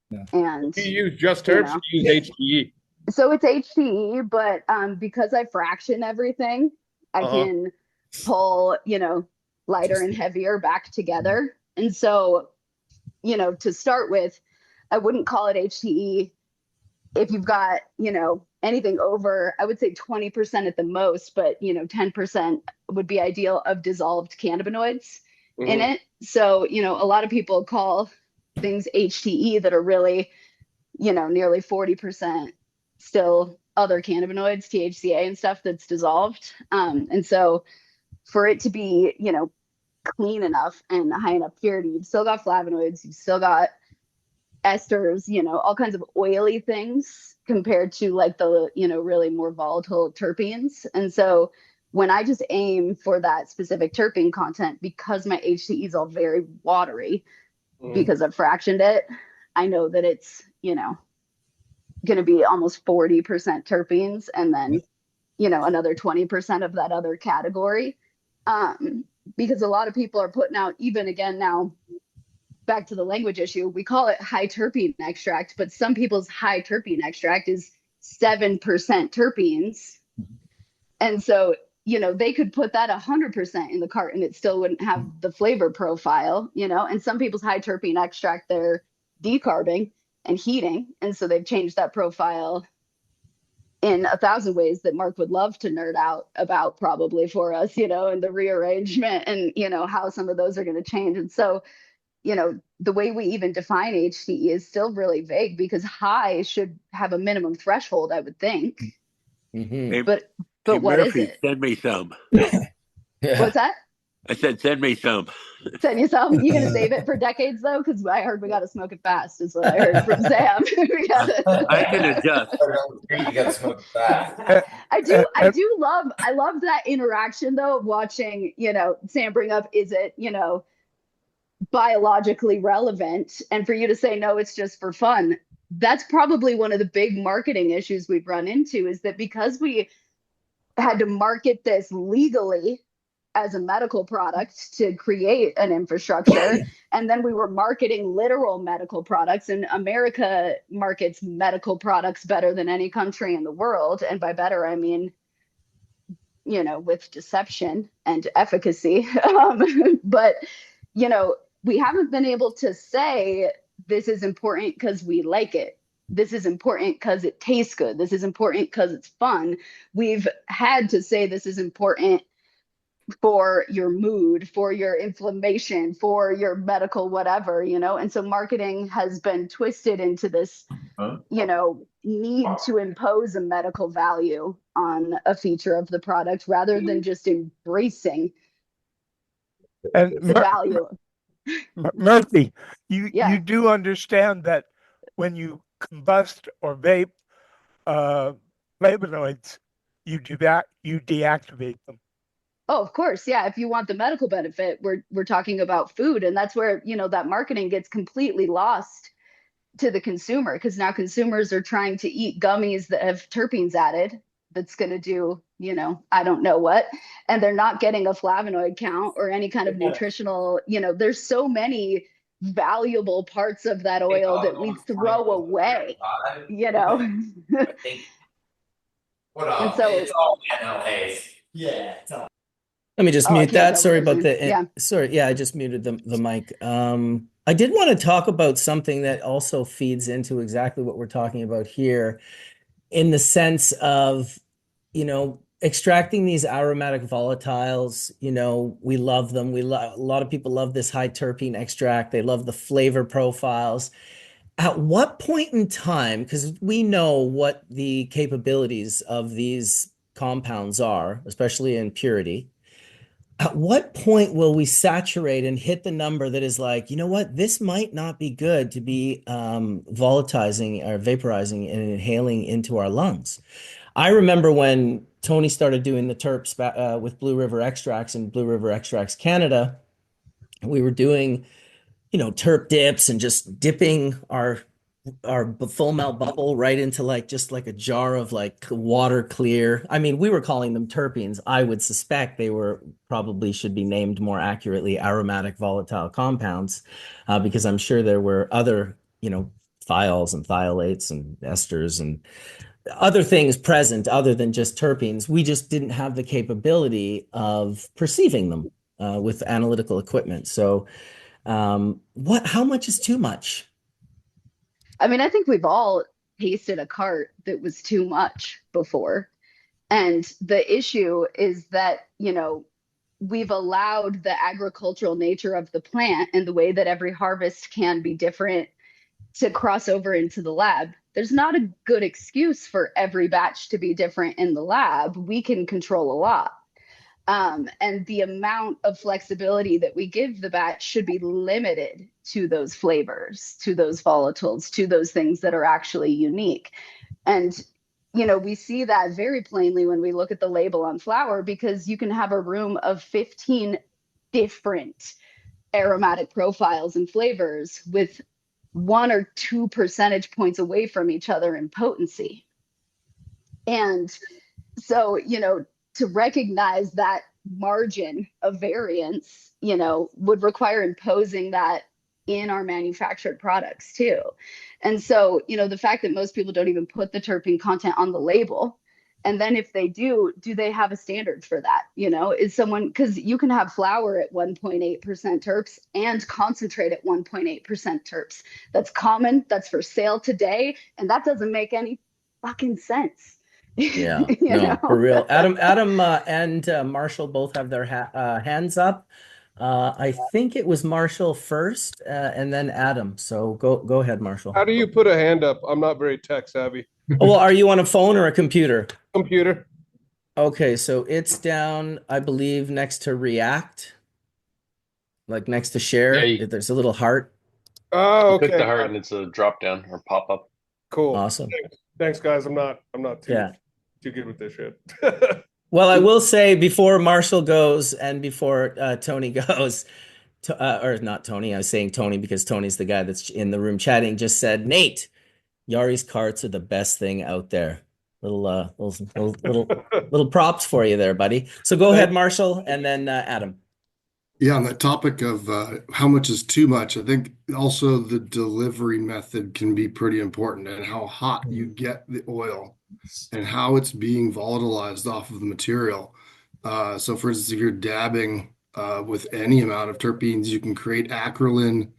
Yeah. And Do you use just terps? Or do you use HTE? So it's HTE, but because I fraction everything, I can pull, lighter and heavier back together. And so, to start with, I wouldn't call it HTE. If you've got, anything over, I would say 20% at the most, but 10% would be ideal of dissolved cannabinoids in it. So, a lot of people call things HTE that are really, nearly 40% still other cannabinoids, THCA and stuff that's dissolved. And so for it to be, clean enough and high enough purity, you've still got flavonoids, you've still got esters, all kinds of oily things compared to like the, really more volatile terpenes. And so when I just aim for that specific terpene content, because my HTE is all very watery, because I've fractioned it, I know that it's, going to be almost 40% terpenes and then, another 20% of that other category. Because a lot of people are putting out, even again now, back to the language issue, we call it high terpene extract, but some people's high terpene extract is 7% terpenes. And so, they could put that 100% in the cart and it still wouldn't have the flavor profile, and some people's high terpene extract, they're decarbing and heating. And so they've changed that profile in 1,000 ways that Mark would love to nerd out about probably for us, and the rearrangement and, how some of those are going to change. And so, the way we even define HTE is still really vague because high should have a minimum threshold, I would think. Hey, But hey, what is Murphy, it? send me some. What's that? I said, send me some. Send you some. You gonna save it for decades though? Because I heard we gotta smoke it fast, is what I heard from Sam. I can adjust. You gotta smoke fast. I love that interaction though of watching, Sam bring up, is it, biologically relevant? And for you to say no, it's just for fun. That's probably one of the big marketing issues we've run into, is that because we had to market this legally as a medical product to create an infrastructure. And then we were marketing literal medical products, and America markets medical products better than any country in the world. And by better, I mean, with deception and efficacy. But, we haven't been able to say this is important because we like it. This is important because it tastes good. This is important because it's fun. We've had to say this is important for your mood, for your inflammation, for your medical whatever, and so marketing has been twisted into this, need to impose a medical value on a feature of the product rather than just embracing And the value. Murphy, you do understand that when you combust or vape flavonoids, you deactivate them. Oh, of course. Yeah. If you want the medical benefit, we're talking about food. And that's where, that marketing gets completely lost to the consumer, because now consumers are trying to eat gummies that have terpenes added that's going to do, you know, I don't know what, and they're not getting a flavonoid count or any kind of nutritional, you know, there's so many valuable parts of that oil that we throw away, you know. And so It's all NLAs. Yeah, it's all. Let me just oh, I mute can't that. tell Sorry what about those are. the Yeah. sorry. Yeah, I just muted the mic. I did want to talk about something that also feeds into exactly what we're talking about here, in the sense of, you know, extracting these aromatic volatiles. You know, we love them. A lot of people love this high terpene extract. They love the flavor profiles. At what point in time, because we know what the capabilities of these compounds are, especially in purity, at what point will we saturate and hit the number that is like, you know what, this might not be good to be volatilizing or vaporizing and inhaling into our lungs? I remember when Tony started doing the terps with Blue River Extracts and Blue River Extracts Canada. We were doing, you know, terp dips and just dipping our full melt bubble right into like just like a jar of like water clear. I mean, we were calling them terpenes. I would suspect they were probably should be named more accurately aromatic volatile compounds, because I'm sure there were other, you know, thiols and thiolates and esters and other things present other than just terpenes. We just didn't have the capability of perceiving them with analytical equipment. So, how much is too much? I mean, I think we've all tasted a cart that was too much before. And the issue is that, you know, we've allowed the agricultural nature of the plant and the way that every harvest can be different to cross over into the lab. There's not a good excuse for every batch to be different in the lab. We can control a lot. And the amount of flexibility that we give the batch should be limited to those flavors, to those volatiles, to those things that are actually unique. And, you know, we see that very plainly when we look at the label on flour, because you can have a room of 15 different aromatic profiles and flavors with 1 or 2 percentage points away from each other in potency. And so, you know, to recognize that margin of variance, you know, would require imposing that in our manufactured products too. And so, you know, the fact that most people don't even put the terpene content on the label, and then if they do they have a standard for that? You know, is someone, because you can have flour at 1.8% terps and concentrate at 1.8% terps. That's common, that's for sale today, and that doesn't make any fucking sense. Yeah, You no, for know? real. Adam, and Marshall both have their hands up. I think it was Marshall first, and then Adam. So go ahead, Marshall. How do you put a hand up? I'm not very tech savvy. Oh, well, are you on a phone or a computer? Computer. Okay, so it's down, I believe, next to React, like next to Yeah, share. you There's a little heart. Oh, click the okay. heart and it's a drop down or pop up. Cool. Awesome. Thanks, guys. I'm not too Yeah. too good with this shit. Well, I will say before Marshall goes and before Tony goes, or not Tony, I was saying Tony because Tony's the guy that's in the room chatting, just said, Nate, Yari's carts are the best thing out there. Little props for you there, buddy. So go ahead, Marshall, and then Adam. Yeah, on the topic of how much is too much, I think also the delivery method can be pretty important, and how hot you get the oil and how it's being volatilized off of the material. So for instance, if you're dabbing with any amount of terpenes, you can create acrolein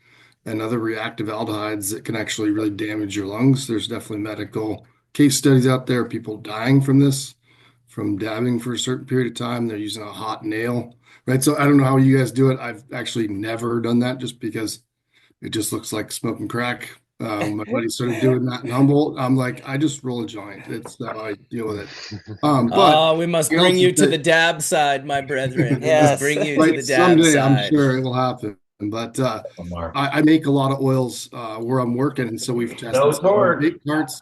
and other reactive aldehydes that can actually really damage your lungs. There's definitely medical case studies out there, people dying from this, from dabbing for a certain period of time. They're using a hot nail, right? So I don't know how you guys do it. I've actually never done that just because it just looks like smoking crack. My buddy started doing that in Humboldt. I'm like, I just roll a joint. It's how I deal with it. But We must I bring also you to say- the dab side, my brethren. We must Yes. bring you to right, the dab someday I'm side. sure it will happen. But I make a lot of oils where I'm working, and so we've tested No some torch. big carts.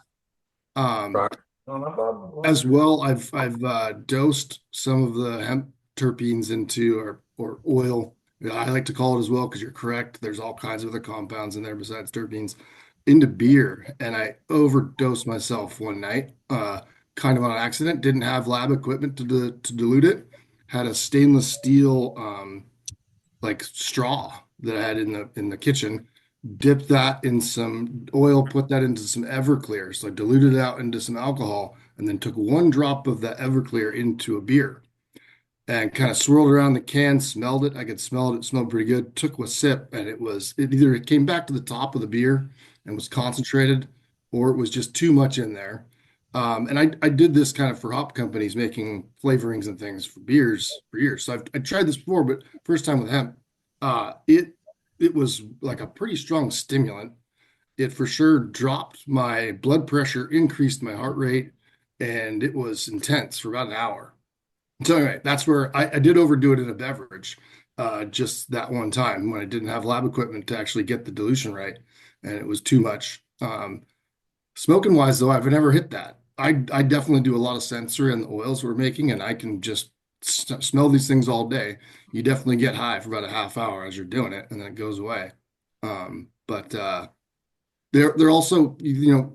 As well, I've dosed some of the hemp terpenes into or oil. I like to call it as well because you're correct. There's all kinds of other compounds in there besides terpenes into beer, and I overdosed myself one night. kind of on accident. Didn't have lab equipment to dilute it. Had a stainless steel like straw that I had in the kitchen. Dipped that in some oil, put that into some Everclear. So I diluted it out into some alcohol, and then took one drop of that Everclear into a beer and kind of swirled around the can, smelled it. I could smell it. It smelled pretty good. Took a sip, and it either it came back to the top of the beer and was concentrated, or it was just too much in there. And I did this kind of for hop companies making flavorings and things for beers for years. So I tried this before, but first time with hemp, it was like a pretty strong stimulant. It for sure dropped my blood pressure, increased my heart rate, and it was intense for about an hour. So anyway, that's where I did overdo it in a beverage, just that one time when I didn't have lab equipment to actually get the dilution right, and it was too much. Smoking wise, though, I've never hit that. I definitely do a lot of sensory in the oils we're making, and I can just smell these things all day. You definitely get high for about a half hour as you're doing it, and then it goes away. But they're also,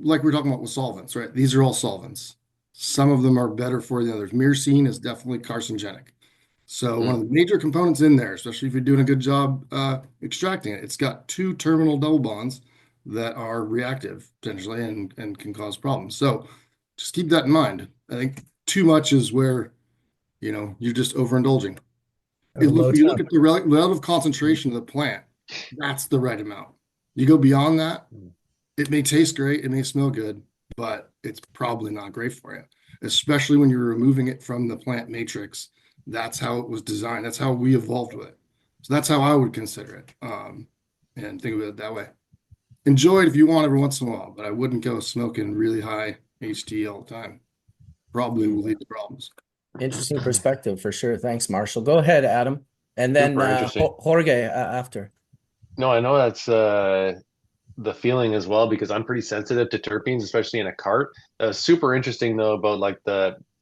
like we are talking about with solvents, right? These are all solvents. Some of them are better for the others. Myrcene is definitely carcinogenic. So one of the major components in there, especially if you're doing a good job extracting it, it's got two terminal double bonds that are reactive potentially and can cause problems. So just keep that in mind. I think too much is where, you're just overindulging. You look at the relative concentration of the plant, that's the right amount. You go beyond that, it may taste great, it may smell good, but it's probably not great for you, especially when you're removing it from the plant matrix. That's how it was designed. That's how we evolved with it. So that's how I would consider it, and think of it that way. Enjoy it if you want every once in a while, but I wouldn't go smoking really high HT all the time. Probably will lead to problems. Interesting perspective for sure. Thanks, Marshall. Go ahead, Adam. And then Super interesting. Jorge after. No, I know that's the feeling as well because I'm pretty sensitive to terpenes, especially in a cart. Super interesting though about like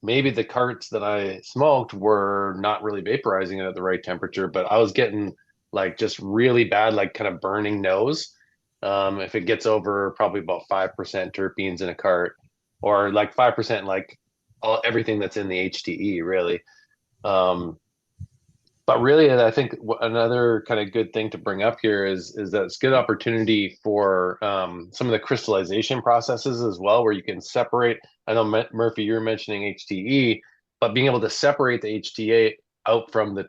maybe the carts that I smoked were not really vaporizing it at the right temperature, but I was getting like just really bad, like kind of burning nose. If it gets over probably about 5% terpenes in a cart, or like 5% like everything that's in the HTE really. But really, I think another kind of good thing to bring up here is that it's good opportunity for some of the crystallization processes as well, where you can separate. I know Murphy, you're mentioning HTE, but being able to separate the HTA out from the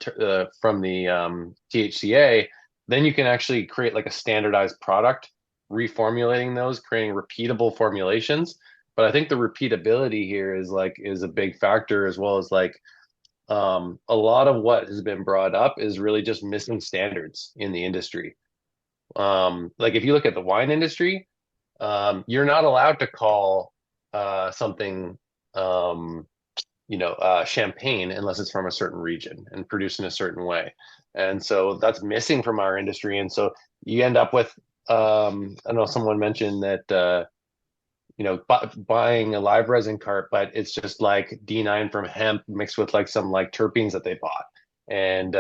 THCA, then you can actually create like a standardized product, reformulating those, creating repeatable formulations. But I think the repeatability here is a big factor, as well as like a lot of what has been brought up is really just missing standards in the industry. Like if you look at the wine industry, you're not allowed to call something, champagne unless it's from a certain region and produced in a certain way. And so that's missing from our industry. And so you end up with, I know someone mentioned that buying a live resin cart, but it's just like D9 from hemp mixed with like some like terpenes that they bought. And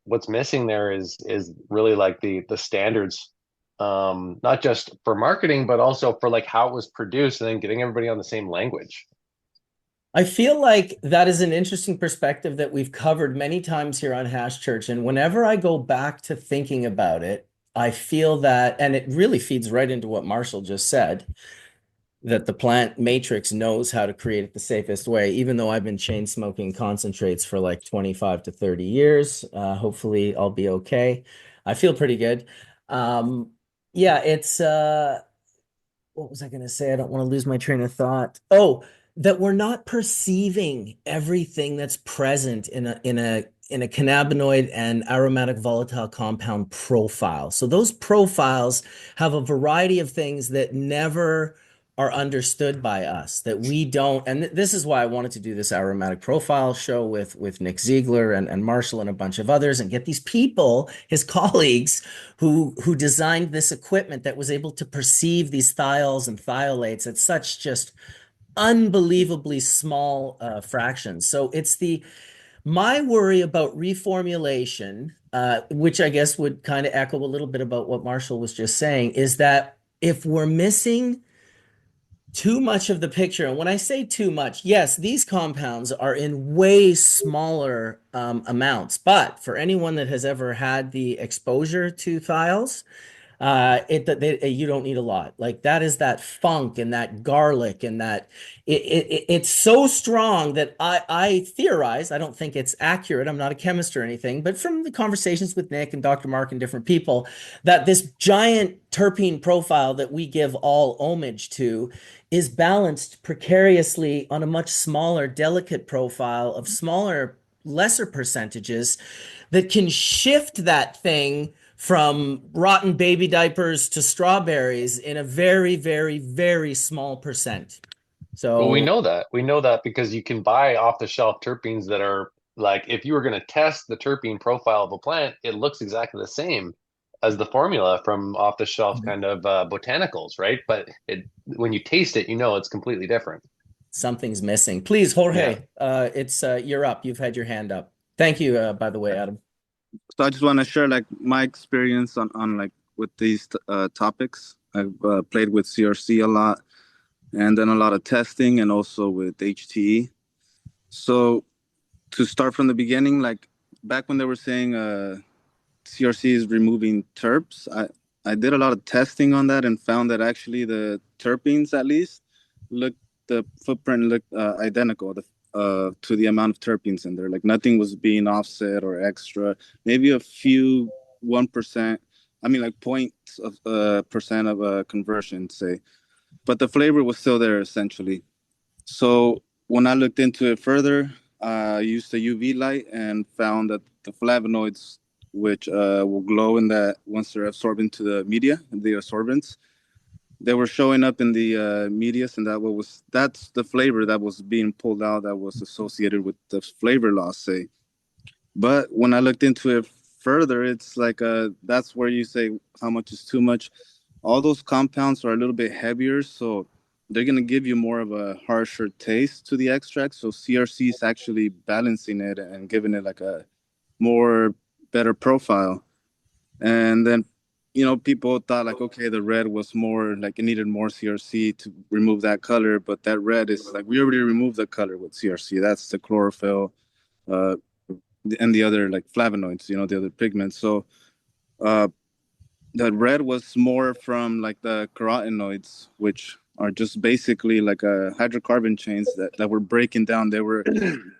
what's missing there is really like the standards, not just for marketing, but also for like how it was produced and then getting everybody on the same language. I feel like that is an interesting perspective that we've covered many times here on Hash Church. And whenever I go back to thinking about it, I feel that, and it really feeds right into what Marshall just said, that the plant matrix knows how to create it the safest way, even though I've been chain smoking concentrates for like 25 to 30 years. Hopefully I'll be okay. I feel pretty good. Yeah, it's what was I going to say? I don't want to lose my train of thought. Oh, that we're not perceiving everything that's present in a cannabinoid and aromatic volatile compound profile. So those profiles have a variety of things that never are understood by us, that we don't. And this is why I wanted to do this aromatic profile show with Nick Ziegler and Marshall and a bunch of others, and get these people, his colleagues, who designed this equipment that was able to perceive these thiols and thiolates at such just unbelievably small fractions. So it's my worry about reformulation, which I guess would kind of echo a little bit about what Marshall was just saying, is that if we're missing too much of the picture. And when I say too much, yes, these compounds are in way smaller amounts. But for anyone that has ever had the exposure to thiols, you don't need a lot. Like that is that funk and that garlic and that it's so strong that I theorize, I don't think it's accurate. I'm not a chemist or anything, but from the conversations with Nick and Dr. Mark and different people, that this giant terpene profile that we give all homage to is balanced precariously on a much smaller, delicate profile of smaller, lesser percentages that can shift that thing from rotten baby diapers to strawberries in a very, very, very small percent. Well, we So know that. We know that because you can buy off the shelf terpenes that are like, if you were going to test the terpene profile of a plant, it looks exactly the same as the formula from off the shelf kind of botanicals, right? But when you taste it, you know it's completely different. something's missing. Please, Yeah. Jorge, it's you're up. You've had your hand up. Thank you, by the way, Adam. So I just want to share like my experience on like with these topics. I've played with CRC a lot, and then a lot of testing, and also with HTE. So to start from the beginning, like back when they were saying CRC is removing terps, I did a lot of testing on that and found that actually the terpenes at least the footprint looked identical to the amount of terpenes in there. Like nothing was being offset or extra. Maybe a few 1%. I mean, like points of percent of a conversion, say, but the flavor was still there essentially. So when I looked into it further, I used the UV light and found that the flavonoids, which will glow in that once they're absorbed into the media, the absorbents, they were showing up in the medias, and that's the flavor that was being pulled out that was associated with the flavor loss, say. But when I looked into it further, it's like that's where you say how much is too much. All those compounds are a little bit heavier, so they're gonna give you more of a harsher taste to the extract. So CRC is actually balancing it and giving it like a more better profile. And then, people thought like, okay, the red was more like it needed more CRC to remove that color, but that red is like we already removed the color with CRC. That's the chlorophyll, uh, and the other like flavonoids, the other pigments. So uh, the red was more from like the carotenoids, which are just basically like hydrocarbon chains that were breaking down. They were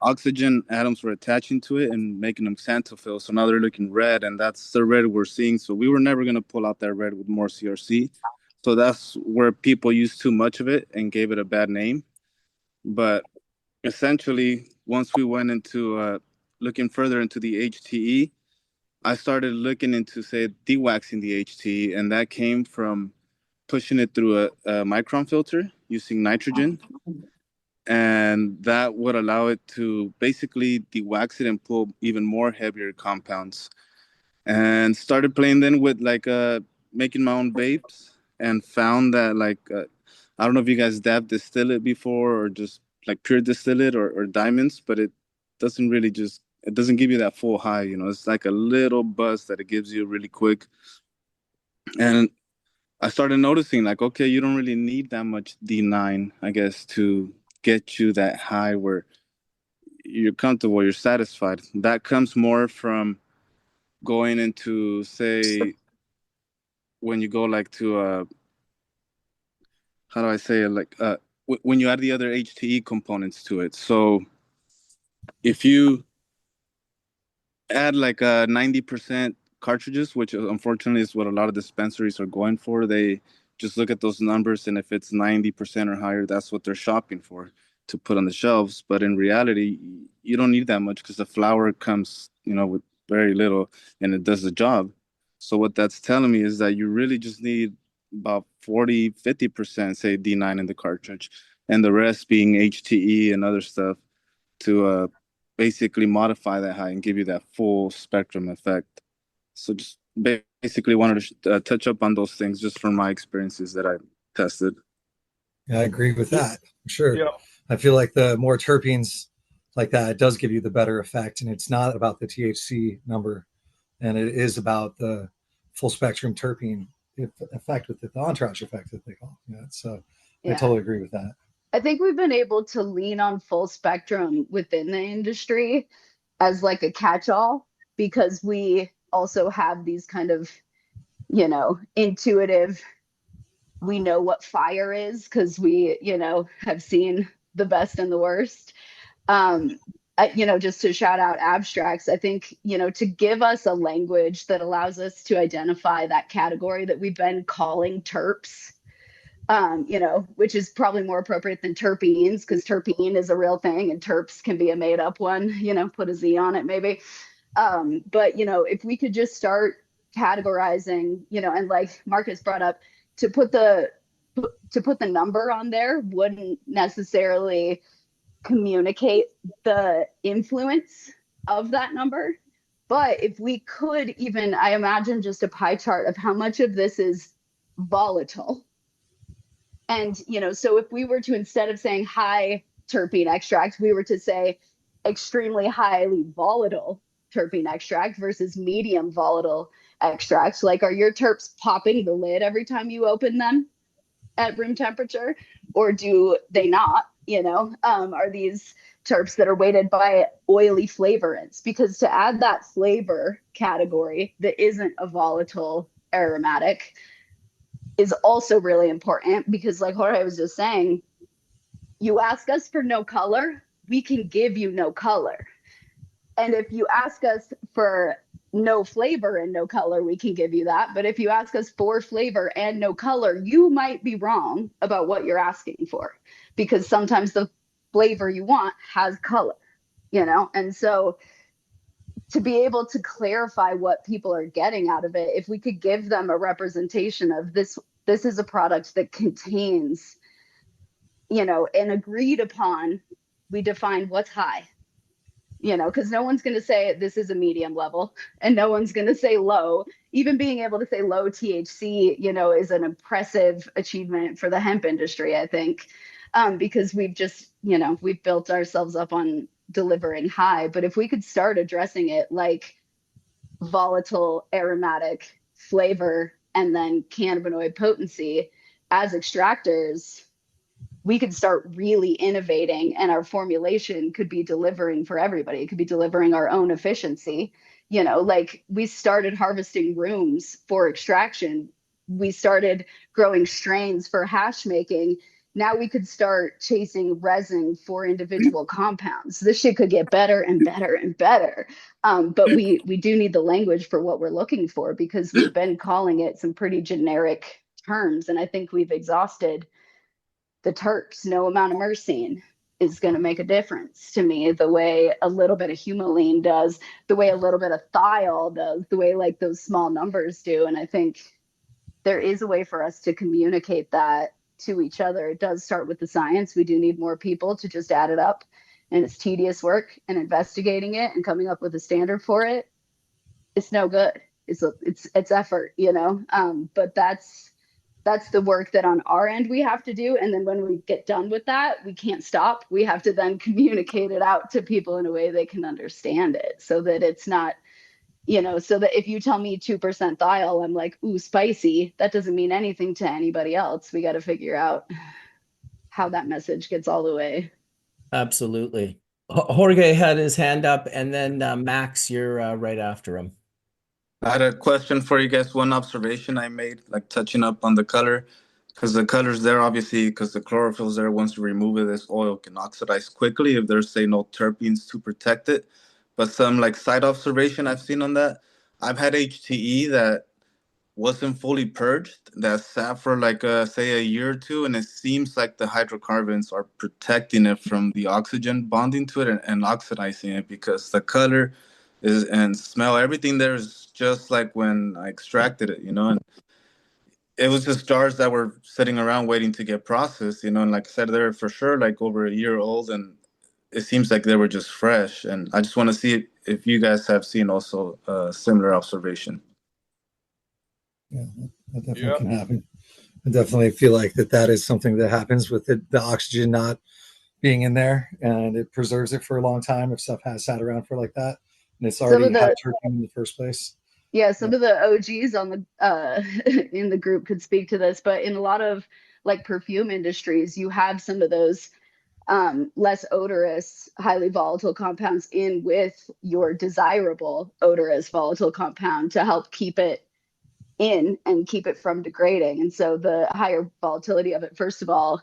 oxygen atoms were attaching to it and making them xanthophyll. So now they're looking red, and that's the red we're seeing. So we were never going to pull out that red with more CRC. So that's where people used too much of it and gave it a bad name. But essentially, once we went into looking further into the HTE, I started looking into, say, dewaxing the HT, and that came from pushing it through a micron filter using nitrogen. And that would allow it to basically dewax it and pull even more heavier compounds. And started playing then with like making my own vapes, and found that like I don't know if you guys distill it before or just like pure distill it or diamonds, but doesn't really just it doesn't give you that full high. It's like a little buzz that it gives you really quick. And I started noticing like, okay, you don't really need that much D9, I guess, to get you that high where you're comfortable, you're satisfied. That comes more from going into, say, when you go like to how do I say it, like when you add the other HTE components to it. So if you add like 90% cartridges, which unfortunately is what a lot of dispensaries are going for, they just look at those numbers, and if it's 90% or higher, that's what they're shopping for to put on the shelves. But in reality, you don't need that much because the flower comes, with very little, and it does the job. So what that's telling me is that you really just need about 40-50%, say D9 in the cartridge, and the rest being HTE and other stuff to basically modify that high and give you that full spectrum effect. So just basically wanted to touch up on those things just from my experiences that I tested. Yeah, I agree with that. Sure. Yeah. I feel like the more terpenes like that, it does give you the better effect. And it's not about the THC number, and it is about the full spectrum terpene effect with the entourage effect that they call. Yeah. So I totally agree with that. I think we've been able to lean on full spectrum within the industry as like a catch-all because we also have these kind of, intuitive, we know what fire is because we, have seen the best and the worst. Just to shout out abstracts, I think, to give us a language that allows us to identify that category that we've been calling terps, which is probably more appropriate than terpenes because terpene is a real thing and terps can be a made up one, put a Z on it maybe. But, if we could just start categorizing, and like Marcus brought up, to put the number on there wouldn't necessarily communicate the influence of that number. But if we could even, I imagine just a pie chart of how much of this is volatile. And, so if we were to, instead of saying high terpene extract, we were to say extremely highly volatile terpene extract versus medium volatile extracts, like are your terps popping the lid every time you open them at room temperature, or do they not? Are these terps that are weighted by oily flavorants? Because to add that flavor category that isn't a volatile aromatic is also really important because, like Jorge was just saying, you ask us for no color, we can give you no color. And if you ask us for no flavor and no color, we can give you that. But if you ask us for flavor and no color, you might be wrong about what you're asking for because sometimes the flavor you want has color, And so to be able to clarify what people are getting out of it, if we could give them a representation of this is a product that contains, an agreed upon, we define what's high, because no one's going to say this is a medium level and no one's going to say low. Even being able to say low THC, is an impressive achievement for the hemp industry, I think, because we've just, we've built ourselves up on delivering high. But if we could start addressing it like volatile aromatic flavor and then cannabinoid potency as extractors, we could start really innovating and our formulation could be delivering for everybody. It could be delivering our own efficiency. Like we started harvesting rooms for extraction. We started growing strains for hash making. Now we could start chasing resin for individual compounds. This shit could get better and better and better. But we do need the language for what we're looking for because we've been calling it some pretty generic terms. And I think we've exhausted the terps. No amount of myrcene is going to make a difference to me the way a little bit of humulene does, the way a little bit of thiol does, the way like those small numbers do. And I think there is a way for us to communicate that to each other. It does start with the science. We do need more people to just add it up, and it's tedious work, and investigating it and coming up with a standard for it, it's no good. It's effort, but that's the work that on our end we have to do. And then when we get done with that, we can't stop. We have to then communicate it out to people in a way they can understand it so that it's not, so that if you tell me 2% thiol, I'm like, ooh, spicy. That doesn't mean anything to anybody else. We got to figure out how that message gets all the way. Absolutely. Jorge had his hand up, and then Max, you're right after him. I had a question for you guys. One observation I made, like touching up on the color, because the color's there, obviously, because the chlorophyll's there. Once you remove it, this oil can oxidize quickly if there's, say, no terpenes to protect it. But some like side observation I've seen on that, I've had HTE that wasn't fully purged, that sat for like, say, a year or two, and it seems like the hydrocarbons are protecting it from the oxygen bonding to it and oxidizing it because the color is and smell, everything there is just like when I extracted it, and it was just jars that were sitting around waiting to get processed, and like I said, they're for sure like over a year old, and it seems like they were just fresh. And I just want to see if you guys have seen also a similar observation. Yeah, that definitely can happen. I definitely feel like that is something that happens with the oxygen not being in there, and it preserves it for a long time if stuff has sat around for like that and it's already had terpene in the first place. Yeah, some of the OGs on the in the group could speak to this, but in a lot of like perfume industries, you have some of those less odorous, highly volatile compounds in with your desirable odorous volatile compound to help keep it in and keep it from degrading. And so the higher volatility of it, first of all,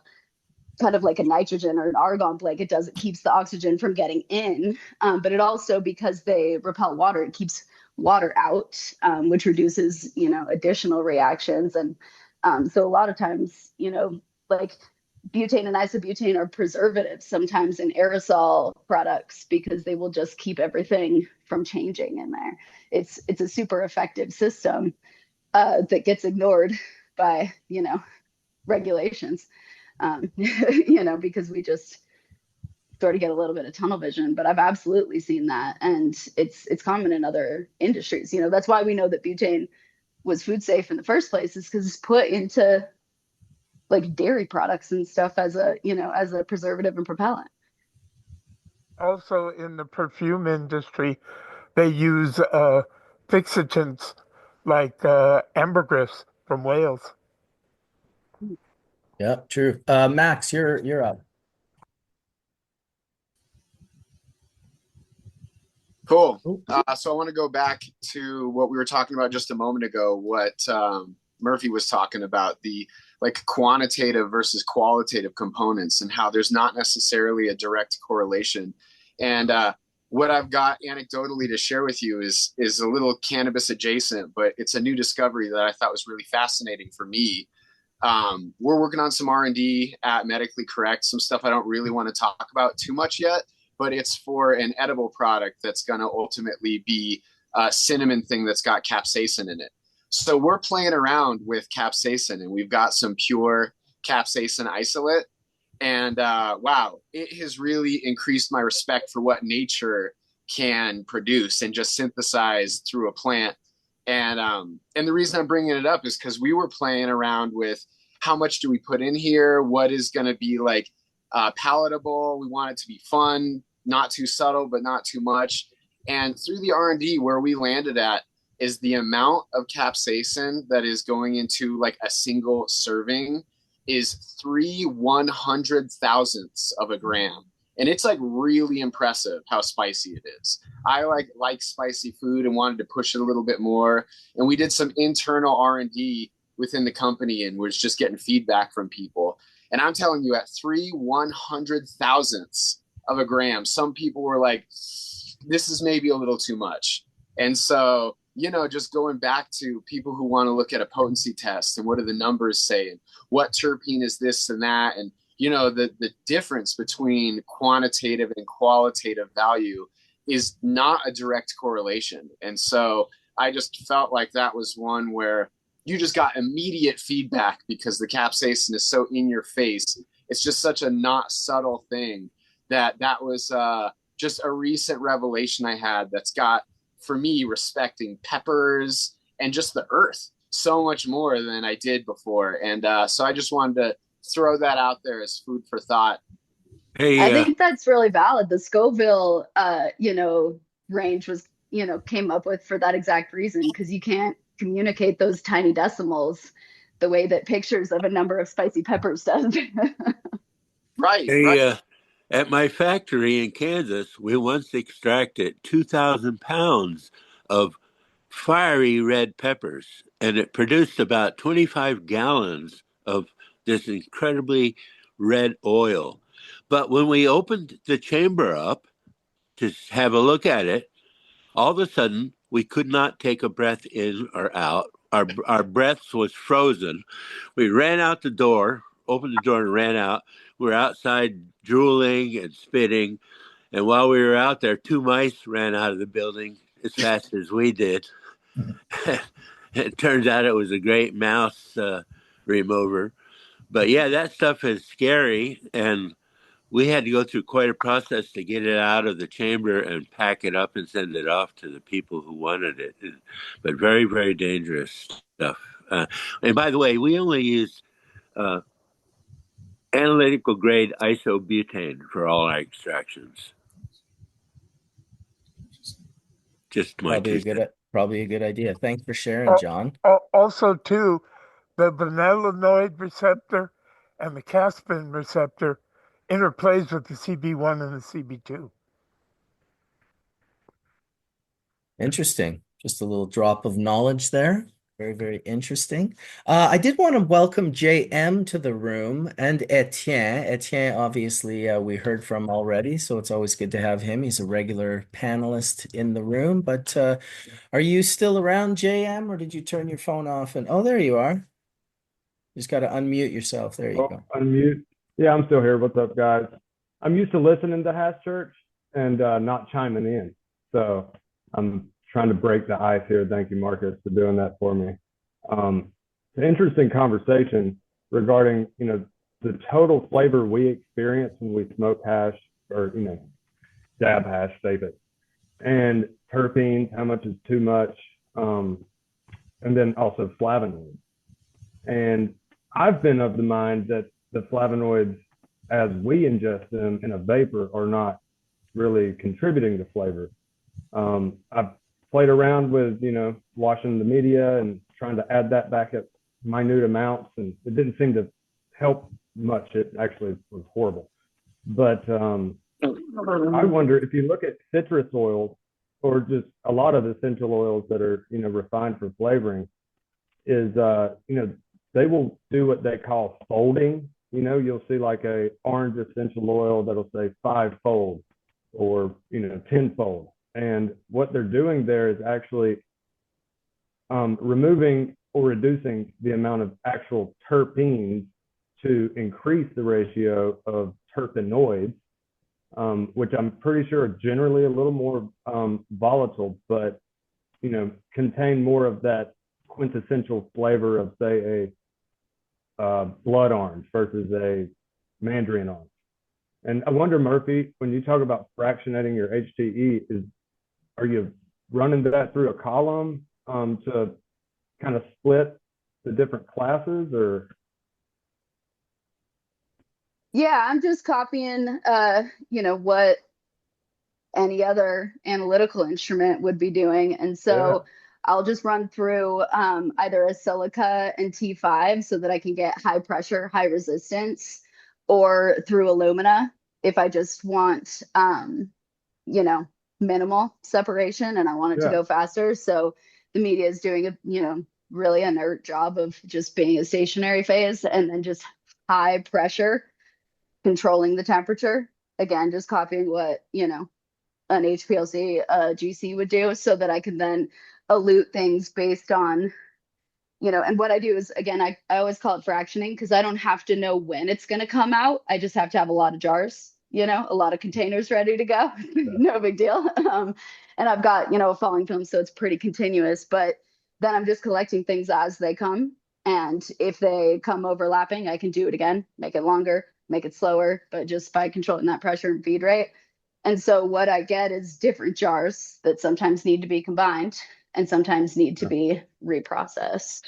kind of like a nitrogen or an argon flake, it keeps the oxygen from getting in, but it also, because they repel water, it keeps water out, which reduces, additional reactions. And so a lot of times, like butane and isobutane are preservatives sometimes in aerosol products because they will just keep everything from changing in there. It's a super effective system that gets ignored by, regulations, because we just sort of get a little bit of tunnel vision. But I've absolutely seen that, and it's common in other industries. That's why we know that butane was food safe in the first place, is because it's put into like dairy products and stuff as a preservative and propellant. Also, in the perfume industry, they use fixatives like ambergris from Wales. Yeah, true. Max, you're up. Cool. So I want to go back to what we were talking about just a moment ago, what Murphy was talking about, the like quantitative versus qualitative components, and how there's not necessarily a direct correlation. And what I've got anecdotally to share with you is a little cannabis adjacent, but it's a new discovery that I thought was really fascinating for me. We're working on some R&D at Medically Correct, some stuff I don't really want to talk about too much yet, but it's for an edible product that's going to ultimately be a cinnamon thing that's got capsaicin in it. So we're playing around with capsaicin, and we've got some pure capsaicin isolate. And wow, it has really increased my respect for what nature can produce and just synthesize through a plant. And the reason I'm bringing it up is because we were playing around with how much do we put in here? What is going to be like palatable? We want it to be fun, not too subtle, but not too much. And through the R&D, where we landed at is the amount of capsaicin that is going into like a single serving is 3/100,000ths of a gram. And it's like really impressive how spicy it is. I like spicy food and wanted to push it a little bit more. And we did some internal R&D within the company and was just getting feedback from people. And I'm telling you, at 3/100,000ths of a gram, some people were like, this is maybe a little too much. And so, just going back to people who want to look at a potency test and what do the numbers say and what terpene is this and that, and the difference between quantitative and qualitative value is not a direct correlation. And so I just felt like that was one where you just got immediate feedback because the capsaicin is so in your face. It's just such a not subtle thing that was just a recent revelation I had that's got, for me, respecting peppers and just the earth so much more than I did before. And so I just wanted to throw that out there as food for thought. Hey, I think that's really valid. The Scoville, range was, came up with for that exact reason, because you can't communicate those tiny decimals the way that pictures of a number of spicy peppers does. Right. At my factory in Kansas, we once extracted 2,000 pounds of fiery red peppers, and it produced about 25 gallons of this incredibly red oil. But when we opened the chamber up to have a look at it, all of a sudden we could not take a breath in or out. Our breaths was frozen. We ran out the door, opened the door and ran out. We were outside drooling and spitting. And while we were out there, 2 mice ran out of the building as fast as we did. It turns out it was a great mouse remover. But yeah, that stuff is scary. And we had to go through quite a process to get it out of the chamber and pack it up and send it off to the people who wanted it. But very, very dangerous stuff. And by the way, we only use analytical grade isobutane for all our extractions. Just my probably a good idea. Thanks for sharing, John. Also, too, the vanillinoid receptor and the caspin receptor interplays with the CB1 and the CB2. Interesting. Just a little drop of knowledge there. Very, very interesting. I did want to welcome JM to the room and Etienne. Etienne, obviously, we heard from already, so it's always good to have him. He's a regular panelist in the room. But are you still around, JM, or did you turn your phone off? And oh, there you are. You just got to unmute yourself. There you go. Unmute. Yeah, I'm still here. What's up, guys? I'm used to listening to Hash Church and not chiming in. So I'm trying to break the ice here. Thank you, Marcus, for doing that for me. An interesting conversation regarding, the total flavor we experience when we smoke hash or, dab hash, save it. And terpenes, how much is too much? And then also flavonoids. And I've been of the mind that the flavonoids, as we ingest them in a vapor, are not really contributing to flavor. I've played around with, washing the media and trying to add that back at minute amounts, and it didn't seem to help much. It actually was horrible. But I wonder if you look at citrus oils or just a lot of essential oils that are, refined for flavoring, is, they will do what they call folding. You'll see like a orange essential oil that'll say 5-fold or, 10-fold. And what they're doing there is actually removing or reducing the amount of actual terpenes to increase the ratio of terpenoids, which I'm pretty sure are generally a little more volatile, but contain more of that quintessential flavor of, say, a blood orange versus a mandarin orange. And I wonder, Murphy, when you talk about fractionating your HTE, are you running that through a column to kind of split the different classes, or? Yeah, I'm just copying, what any other analytical instrument would be doing. And so I'll just run through either a silica and T5 so that I can get high pressure, high resistance, or through alumina if I just want, minimal separation and I want it to go faster. So the media is doing a, really inert job of just being a stationary phase, and then just high pressure controlling the temperature. Again, just copying what, an HPLC GC would do, so that I can then elute things based on, and what I do is, again, I always call it fractioning, because I don't have to know when it's going to come out. I just have to have a lot of jars, a lot of containers ready to go. No big deal. And I've got, a falling film, so it's pretty continuous, but then I'm just collecting things as they come. And if they come overlapping, I can do it again, make it longer, make it slower, but just by controlling that pressure and feed rate. And so what I get is different jars that sometimes need to be combined and sometimes need to be reprocessed.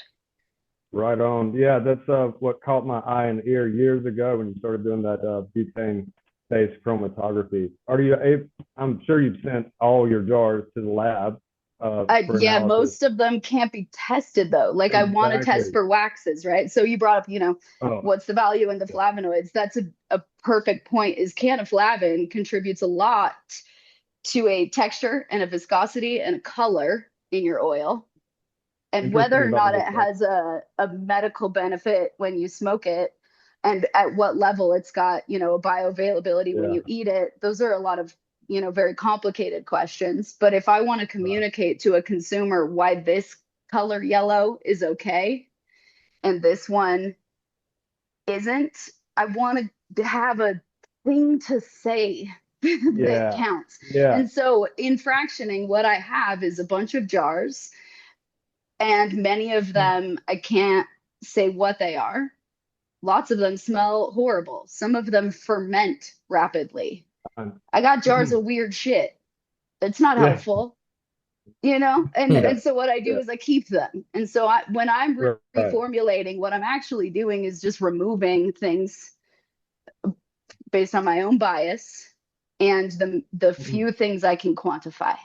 Right on. Yeah, that's what caught my eye and ear years ago when you started doing that butane-based chromatography. I'm sure you've sent all your jars to the lab. Yeah, most of them can't be tested though. Like I want to test for waxes, right? So you brought up, what's the value in the flavonoids? That's a perfect point. Is cannaflavin contributes a lot to a texture and a viscosity and a color in your oil. And whether or not it has a medical benefit when you smoke it, and at what level it's got, a bioavailability when you eat it, those are a lot of, very complicated questions. But if I want to communicate to a consumer why this color yellow is okay and this one isn't, I want to have a thing to say that counts. And so in fractioning, what I have is a bunch of jars, and many of them I can't say what they are. Lots of them smell horrible. Some of them ferment rapidly. I got jars of weird shit. It's not helpful, and so what I do is I keep them. And so when I'm reformulating, what I'm actually doing is just removing things based on my own bias and the few things I can quantify.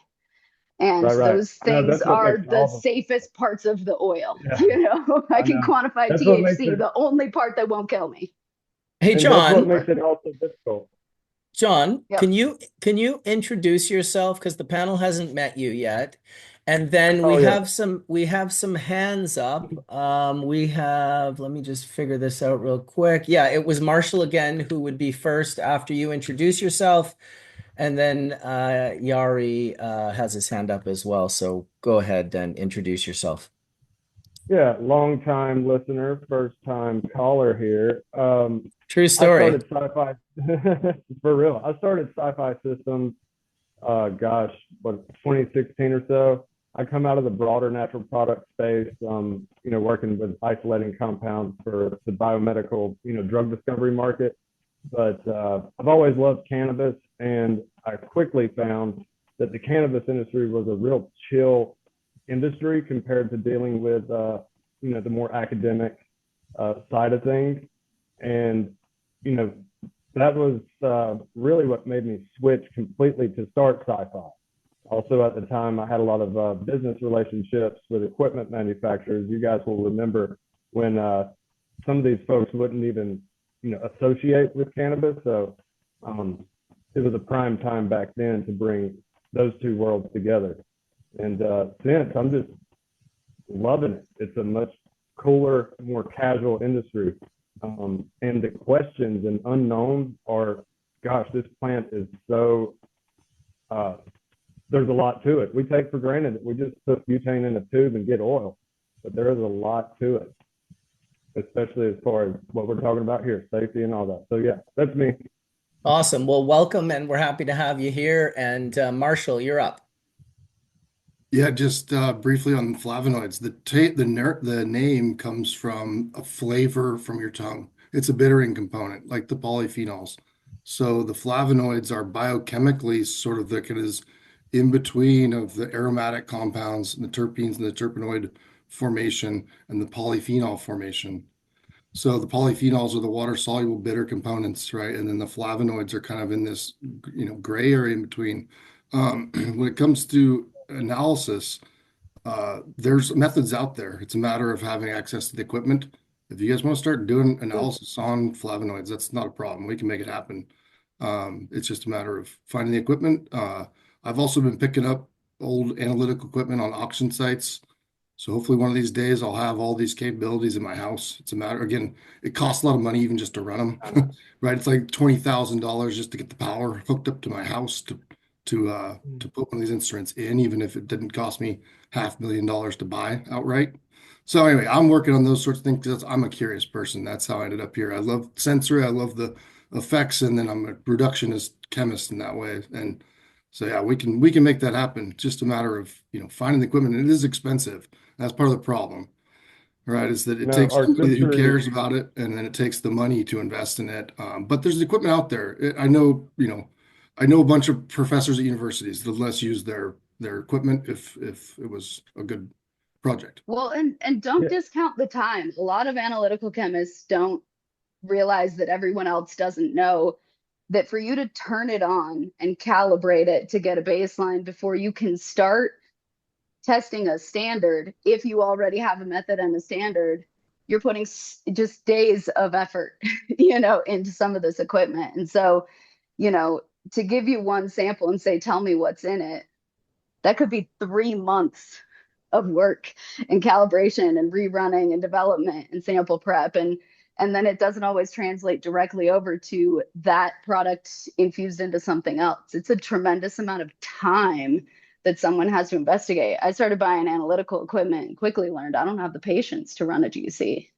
And those things are the safest parts of the oil. I can quantify THC, the only part that won't kill me. Hey, And that's what John. makes it also difficult. John, Yep. can you introduce yourself because the panel hasn't met you yet? And then Oh, yeah. we have some hands up. Let me just figure this out real quick. Yeah, it was Marshall again who would be first after you introduce yourself. And then Yari has his hand up as well. So go ahead and introduce yourself. Yeah, long time listener, first time caller here. True I story. started sci-fi for real. I started sci-fi systems, gosh, what 2016 or so. I come out of the broader natural product space, working with isolating compounds for the biomedical, drug discovery market. But I've always loved cannabis, and I quickly found that the cannabis industry was a real chill industry compared to dealing with, the more academic side of things. And, that was really what made me switch completely to start sci-fi. Also, at the time, I had a lot of business relationships with equipment manufacturers. You guys will remember when some of these folks wouldn't even, associate with cannabis. So it was a prime time back then to bring those two worlds together. And since I'm just loving it. It's a much cooler, more casual industry. And the questions and unknowns are, gosh, this plant is so, there's a lot to it. We take for granted that we just put butane in a tube and get oil, but there is a lot to it, especially as far as what we're talking about here, safety and all that. So yeah, that's me. Awesome. Well, welcome, and we're happy to have you here. And Marshall, you're up. Yeah, just briefly on flavonoids. The name comes from a flavor from your tongue. It's a bittering component, like the polyphenols. So the flavonoids are biochemically sort of like it is in between of the aromatic compounds and the terpenes and the terpenoid formation and the polyphenol formation. So the polyphenols are the water-soluble bitter components, right? And then the flavonoids are kind of in this, gray area in between. When it comes to analysis, there's methods out there. It's a matter of having access to the equipment. If you guys want to start doing analysis on flavonoids, that's not a problem. We can make it happen. It's just a matter of finding the equipment. I've also been picking up old analytical equipment on auction sites. So hopefully one of these days I'll have all these capabilities in my house. It's a matter, again, it costs a lot of money even just to run them, right? It's like $20,000 just to get the power hooked up to my house to put one of these instruments in, even if it didn't cost me $500,000 to buy outright. So anyway, I'm working on those sorts of things because I'm a curious person. That's how I ended up here. I love sensory, I love the effects, and then I'm a reductionist chemist in that way. And so yeah, we can make that happen. It's just a matter of finding the equipment. And it is expensive. That's part of the problem, right? Is that it takes Our somebody who sensory, cares about it, and then it takes the money to invest in it. But there's equipment out there. I know a bunch of professors at universities that less use their equipment if it was a good project. Well, and don't yeah, discount the time. A lot of analytical chemists don't realize that everyone else doesn't know that for you to turn it on and calibrate it to get a baseline before you can start testing a standard, if you already have a method and a standard, you're putting just days of effort, into some of this equipment. And so, to give you one sample and say, tell me what's in it, that could be 3 months of work and calibration and rerunning and development and sample prep. And then it doesn't always translate directly over to that product infused into something else. It's a tremendous amount of time that someone has to investigate. I started buying analytical equipment and quickly learned I don't have the patience to run a GC.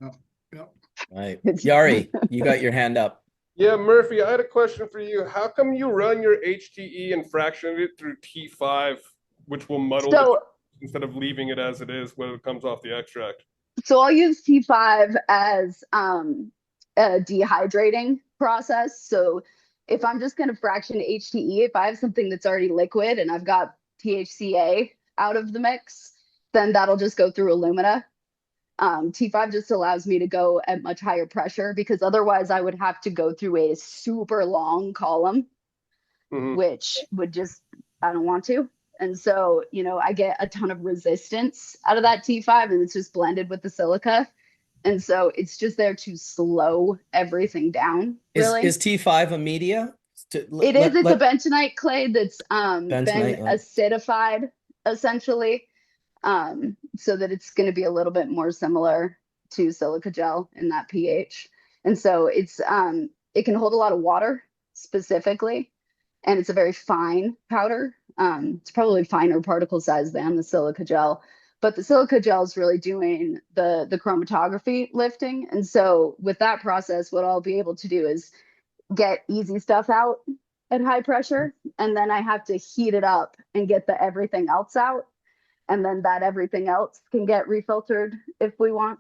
Yeah, yeah. Right. Yari, you got your hand up. Yeah, Murphy, I had a question for you. How come you run your HTE and fractionate it through T5, which will muddle the instead of leaving it as it is when it comes off the extract? So I'll use T5 as a dehydrating process. So if I'm just going to fraction HTE, if I have something that's already liquid and I've got THCA out of the mix, then that'll just go through Illumina. T5 just allows me to go at much higher pressure because otherwise I would have to go through a super long column, which would just, I don't want to. And so, I get a ton of resistance out of that T5 and it's just blended with the silica. And so it's just there to slow everything down, really. Is T5 a media? It is. It's a bentonite clay that's been bentonite, yeah. acidified, essentially, so that it's going to be a little bit more similar to silica gel in that pH. And so it can hold a lot of water specifically, and it's a very fine powder. It's probably finer particle size than the silica gel, but the silica gel is really doing the chromatography lifting. And so with that process, what I'll be able to do is get easy stuff out at high pressure, and then I have to heat it up and get the everything else out, and then that everything else can get refiltered if we want.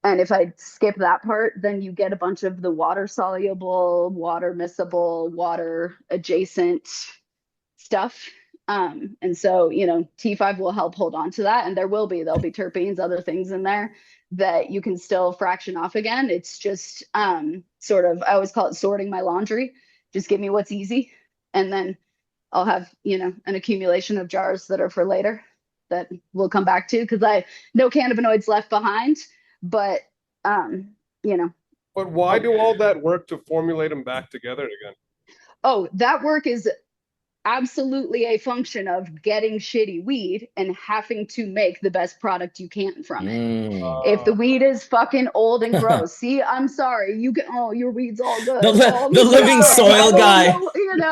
And if I skip that part, then you get a bunch of the water soluble, water miscible, water adjacent stuff. And so, T5 will help hold on to that. And there'll be terpenes, other things in there that you can still fraction off again. It's just sort of, I always call it sorting my laundry. Just give me what's easy. And then I'll have, an accumulation of jars that are for later that we'll come back to, because no cannabinoids left behind. But, But why do all that work to formulate them back together again? Oh, that work is absolutely a function of getting shitty weed and having to make the best product you can from it. If the weed is fucking old and gross, see, I'm sorry, your weed's all good. The living soil guy.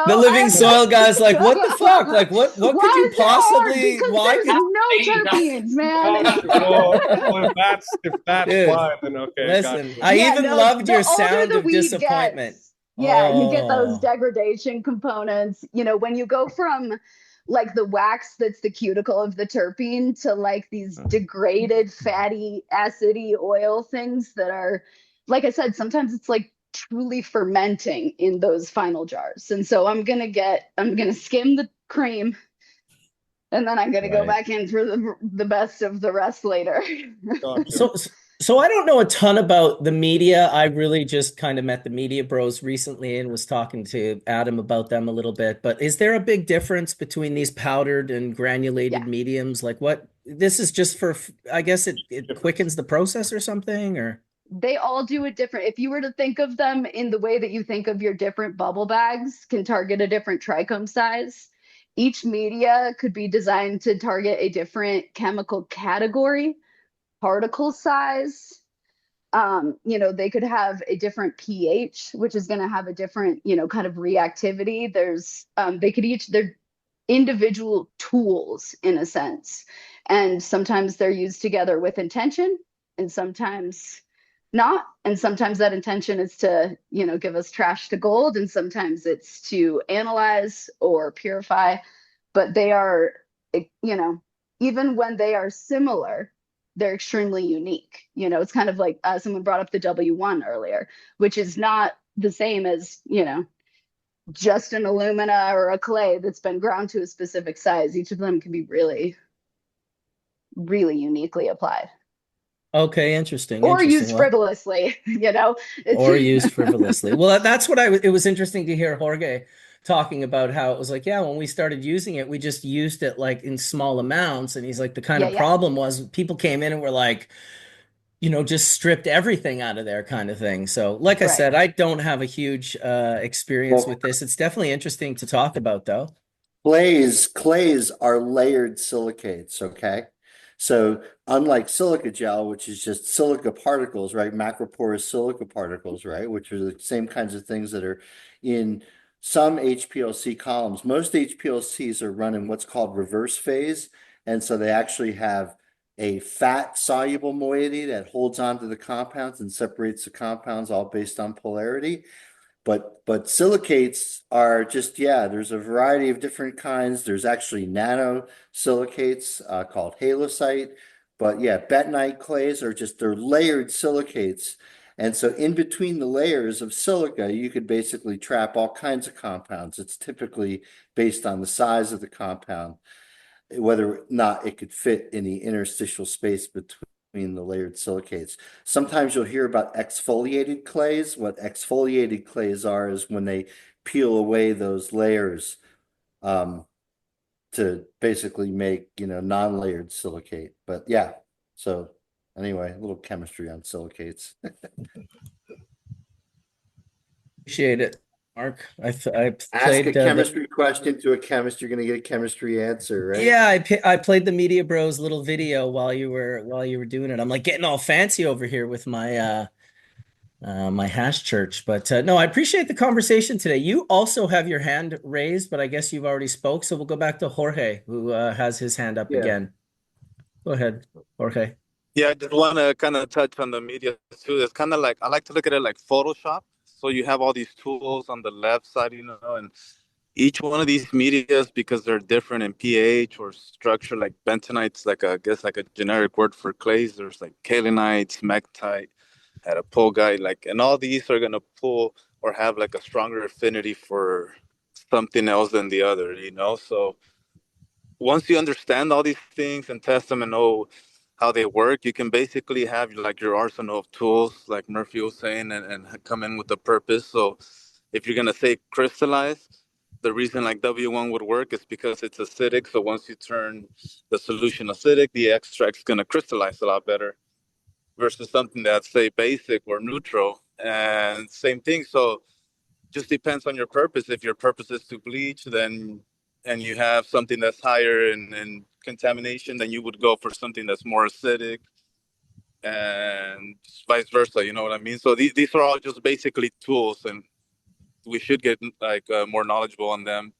The living soil guy's like, what the fuck? Like, what could you possibly? Why? Because there's no terpenes, man. If that's Dude, why, then okay. Listen, gotcha. I even loved your sound of weed disappointment. gets, you get those degradation components. When you go from like the wax that's the cuticle of the terpene to like these degraded fatty acidy oil things that are, like I said, sometimes it's like truly fermenting in those final jars. And so I'm gonna skim the cream, and then I'm gonna go back in for the best of the rest later. Gotcha. So I don't know a ton about the media. I really just kind of met the media bros recently and was talking to Adam about them a little bit. But is there a big difference between these powdered and granulated mediums? Like this is just for, I guess it quickens the process or something, or? They all do it different. If you were to think of them in the way that you think of your different bubble bags can target a different trichome size, each media could be designed to target a different chemical category, particle size. They could have a different pH, which is going to have a different, kind of reactivity. They're individual tools in a sense. And sometimes they're used together with intention, and sometimes not. And sometimes that intention is to, give us trash to gold, and sometimes it's to analyze or purify. But they are, even when they are similar, they're extremely unique. It's kind of like someone brought up the W1 earlier, which is not the same as, just an alumina or a clay that's been ground to a specific size. Each of them can be really, really uniquely applied. Okay, interesting. Or used frivolously, Or used frivolously. Well, that's what it was interesting to hear Jorge talking about how it was like, yeah, when we started using it, we just used it like in small amounts. And he's like, the kind of problem was people came in and were like, just stripped everything out of there kind of thing. So like I said, I don't have a huge experience with this. It's definitely interesting to talk about though. Clays are layered silicates, okay? So unlike silica gel, which is just silica particles, right? Macroporous silica particles, right? Which are the same kinds of things that are in some HPLC columns. Most HPLCs are run in what's called reverse phase. And so they actually have a fat soluble moiety that holds onto the compounds and separates the compounds all based on polarity. But silicates are just, there's a variety of different kinds. There's actually nano silicates called halosite. But bentonite clays are they're layered silicates. And so in between the layers of silica, you could basically trap all kinds of compounds. It's typically based on the size of the compound, whether or not it could fit in the interstitial space between the layered silicates. Sometimes you'll hear about exfoliated clays. What exfoliated clays are is when they peel away those layers to basically make, non-layered silicate. But so Anyway, a little chemistry on silicates. Appreciate it, Mark. I Ask a played chemistry question to a chemist, you're gonna get a chemistry answer, right? yeah, I played the Media Bros little video while you were doing it. I'm like getting all fancy over here with my my hash church. But no, I appreciate the conversation today. You also have your hand raised, but I guess you've already spoke, so we'll go back to Jorge, who has his hand up Yeah. again. Go ahead, Jorge. Yeah, I just want to kind of touch on the media too. It's kind of like I like to look at it like Photoshop. So you have all these tools on the left side, and each one of these medias, because they're different in pH or structure, like bentonites, like I guess like a generic word for clays. There's like kalinites, smectite, adipogite, like, and all these are gonna pull or have like a stronger affinity for something else than the other. So once you understand all these things and test them and know how they work, you can basically have like your arsenal of tools, like Murphy was saying, and come in with a purpose. So if you're gonna say crystallize, the reason like W1 would work is because it's acidic. So once you turn the solution acidic, the extract's gonna crystallize a lot better versus something that's say basic or neutral. And same thing. So just depends on your purpose. If your purpose is to bleach, then and you have something that's higher in contamination, then you would go for something that's more acidic, and vice versa. You know what I mean? So these are all just basically tools, and we should get like more knowledgeable on them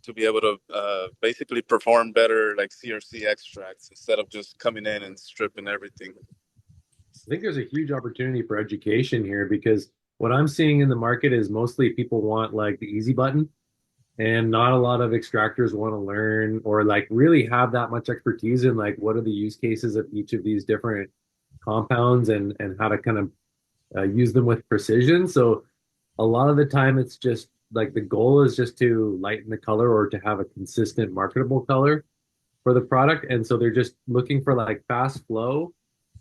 to be able to basically perform better like CRC extracts instead of just coming in and stripping everything. I think there's a huge opportunity for education here because what I'm seeing in the market is mostly people want like the easy button and not a lot of extractors want to learn or like really have that much expertise in like what are the use cases of each of these different compounds and how to kind of use them with precision. So a lot of the time it's just like the goal is just to lighten the color or to have a consistent marketable color for the product. And so they're just looking for like fast flow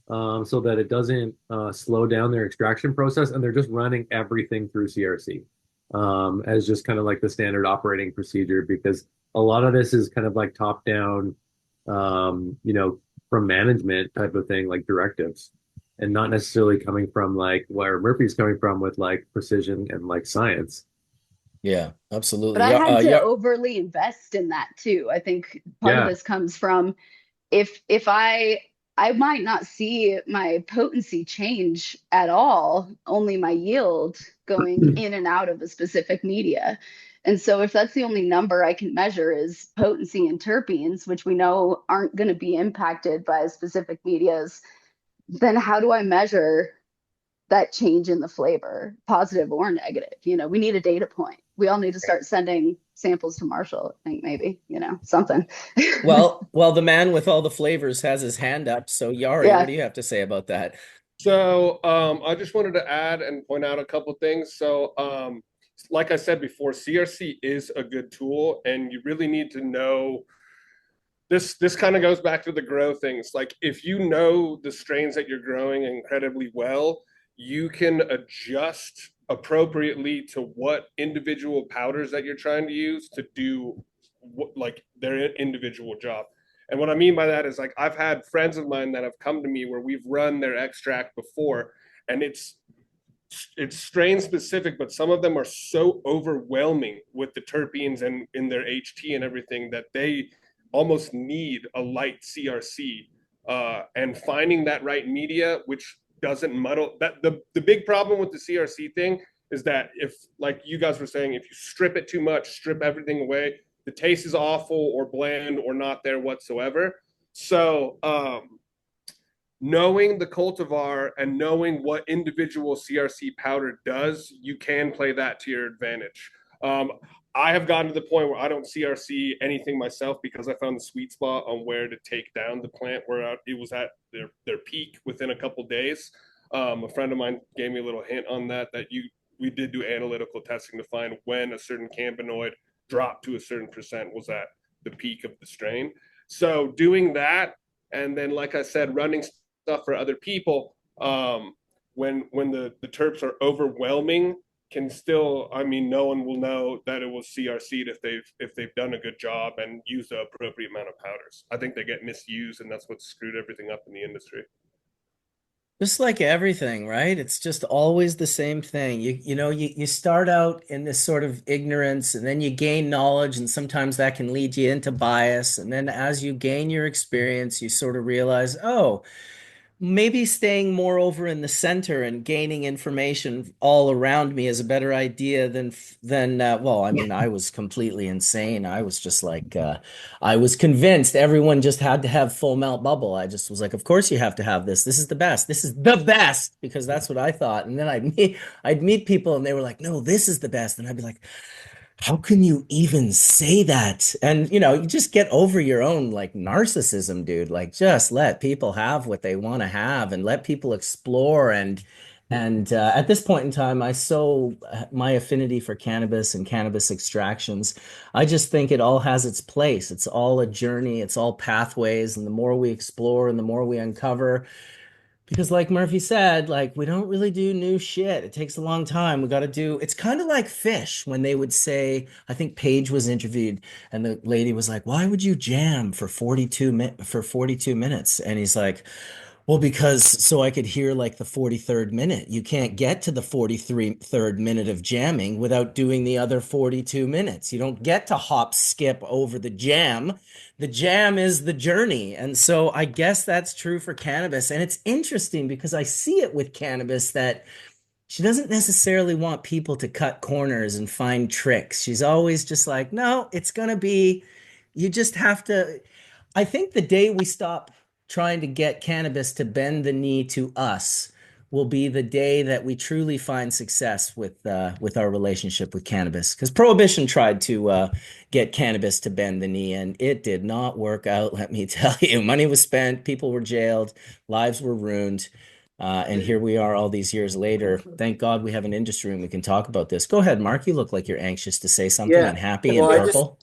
so that it doesn't slow down their extraction process. And they're just running everything through CRC as just kind of like the standard operating procedure because a lot of this is kind of like top down, from management type of thing, like directives, and not necessarily coming from like where Murphy's coming from with like precision and like science. Yeah, absolutely. But I had to Yeah. overly invest in that too. I think part of Yeah. this comes from if I might not see my potency change at all, only my yield going in and out of a specific media. And so if that's the only number I can measure is potency and terpenes, which we know aren't going to be impacted by specific medias, then how do I measure that change in the flavor, positive or negative? We need a data point. We all need to start sending samples to Marshall, I think maybe, something. Well, the man with all the flavors has his hand up. So Yari, Yeah. what do you have to say about that? So I just wanted to add and point out a couple things. So like I said before, CRC is a good tool, and you really need to know this kind of goes back to the grow things. Like if you know the strains that you're growing incredibly well, you can adjust appropriately to what individual powders that you're trying to use to do like their individual job. And what I mean by that is like I've had friends of mine that have come to me where we've run their extract before, and it's strain specific, but some of them are so overwhelming with the terpenes and in their HT and everything that they almost need a light CRC. And finding that right media, which doesn't muddle that. The big problem with the CRC thing is that if, like you guys were saying, if you strip it too much, strip everything away, the taste is awful or bland or not there whatsoever. So knowing the cultivar and knowing what individual CRC powder does, you can play that to your advantage. I have gotten to the point where I don't CRC anything myself because I found the sweet spot on where to take down the plant where it was at their peak within a couple days. A friend of mine gave me a little hint on that we did do analytical testing to find when a certain cannabinoid dropped to a certain percent was at the peak of the strain. So doing that, and then like I said, running stuff for other people, when the terps are overwhelming, can still, I mean, no one will know that it was CRC'd if they've done a good job and used the appropriate amount of powders. I think they get misused, and that's what screwed everything up in the industry. Just like everything, right? It's just always the same thing. You start out in this sort of ignorance and then you gain knowledge, and sometimes that can lead you into bias. And then as you gain your experience, you sort of realize, oh, maybe staying more over in the center and gaining information all around me is a better idea than well, I mean, I was completely insane. I was just like I was convinced everyone just had to have full melt bubble. I just was like, of course you have to have this. This is the best. This is the best because that's what I thought. And then I'd meet people and they were like, "No, this is the best." And I'd be like, how can you even say that? And you just get over your own like narcissism, dude. Like just let people have what they want to have and let people explore and at this point in time, my affinity for cannabis and cannabis extractions. I just think it all has its place. It's all a journey, it's all pathways, and the more we explore and the more we uncover, because like Murphy said, like we don't really do new shit. It takes a long time. It's kind of like fish when they would say, I think Paige was interviewed and the lady was like, "Why would you jam for 42 minutes?" And he's like, well, because so I could hear like the 43rd minute. You can't get to the 43rd minute of jamming without doing the other 42 minutes. You don't get to hop skip over the jam. The jam is the journey. And so I guess that's true for cannabis. And it's interesting because I see it with cannabis that she doesn't necessarily want people to cut corners and find tricks. She's always just like, no, it's going to be, you just have to. I think the day we stop trying to get cannabis to bend the knee to us will be the day that we truly find success with our relationship with cannabis. Because Prohibition tried to get cannabis to bend the knee, and it did not work out. Let me tell you, money was spent, people were jailed, lives were ruined. And here we are all these years later. Thank God we have an industry and we can talk about this. Go ahead, Mark. You look like you're anxious to say something Yeah. and happy and Well, purple.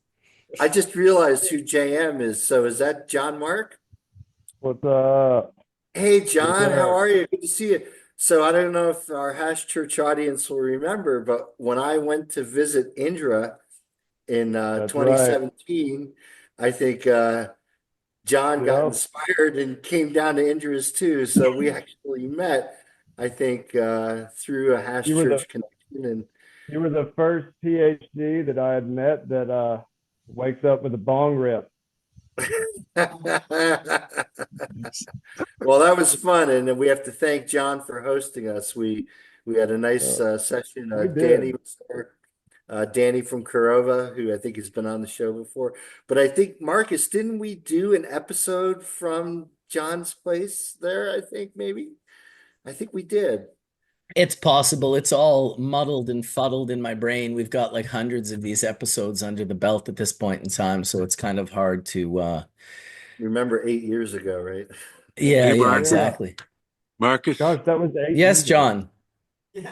I just realized who JM is. So is that John Mark? What's up? Hey, Yes, John, how sir. are you? Good to see you. So I don't know if our Hash Church audience will remember, but when I went to visit Indra in That's right. 2017, I think John got Yep. inspired and came down to Indra's too. So we actually met, I think, through a Hash You were the Church connection. And you were the first PhD that I had met that wakes up with a bong rip. well, that was fun, and we have to thank John for hosting us. We had a nice session. We Danny did. was there, Danny from Kurova, who I think has been on the show before. But I think Marcus, didn't we do an episode from John's place there? I think maybe. I think we did. It's possible. It's all muddled and fuddled in my brain. We've got like hundreds of these episodes under the belt at this point in time, so it's kind of hard to Remember 8 years ago, right? yeah, Hey, yeah, Marcus. Yeah. exactly. Marcus, Gosh, that was eight Yes, years ago. John.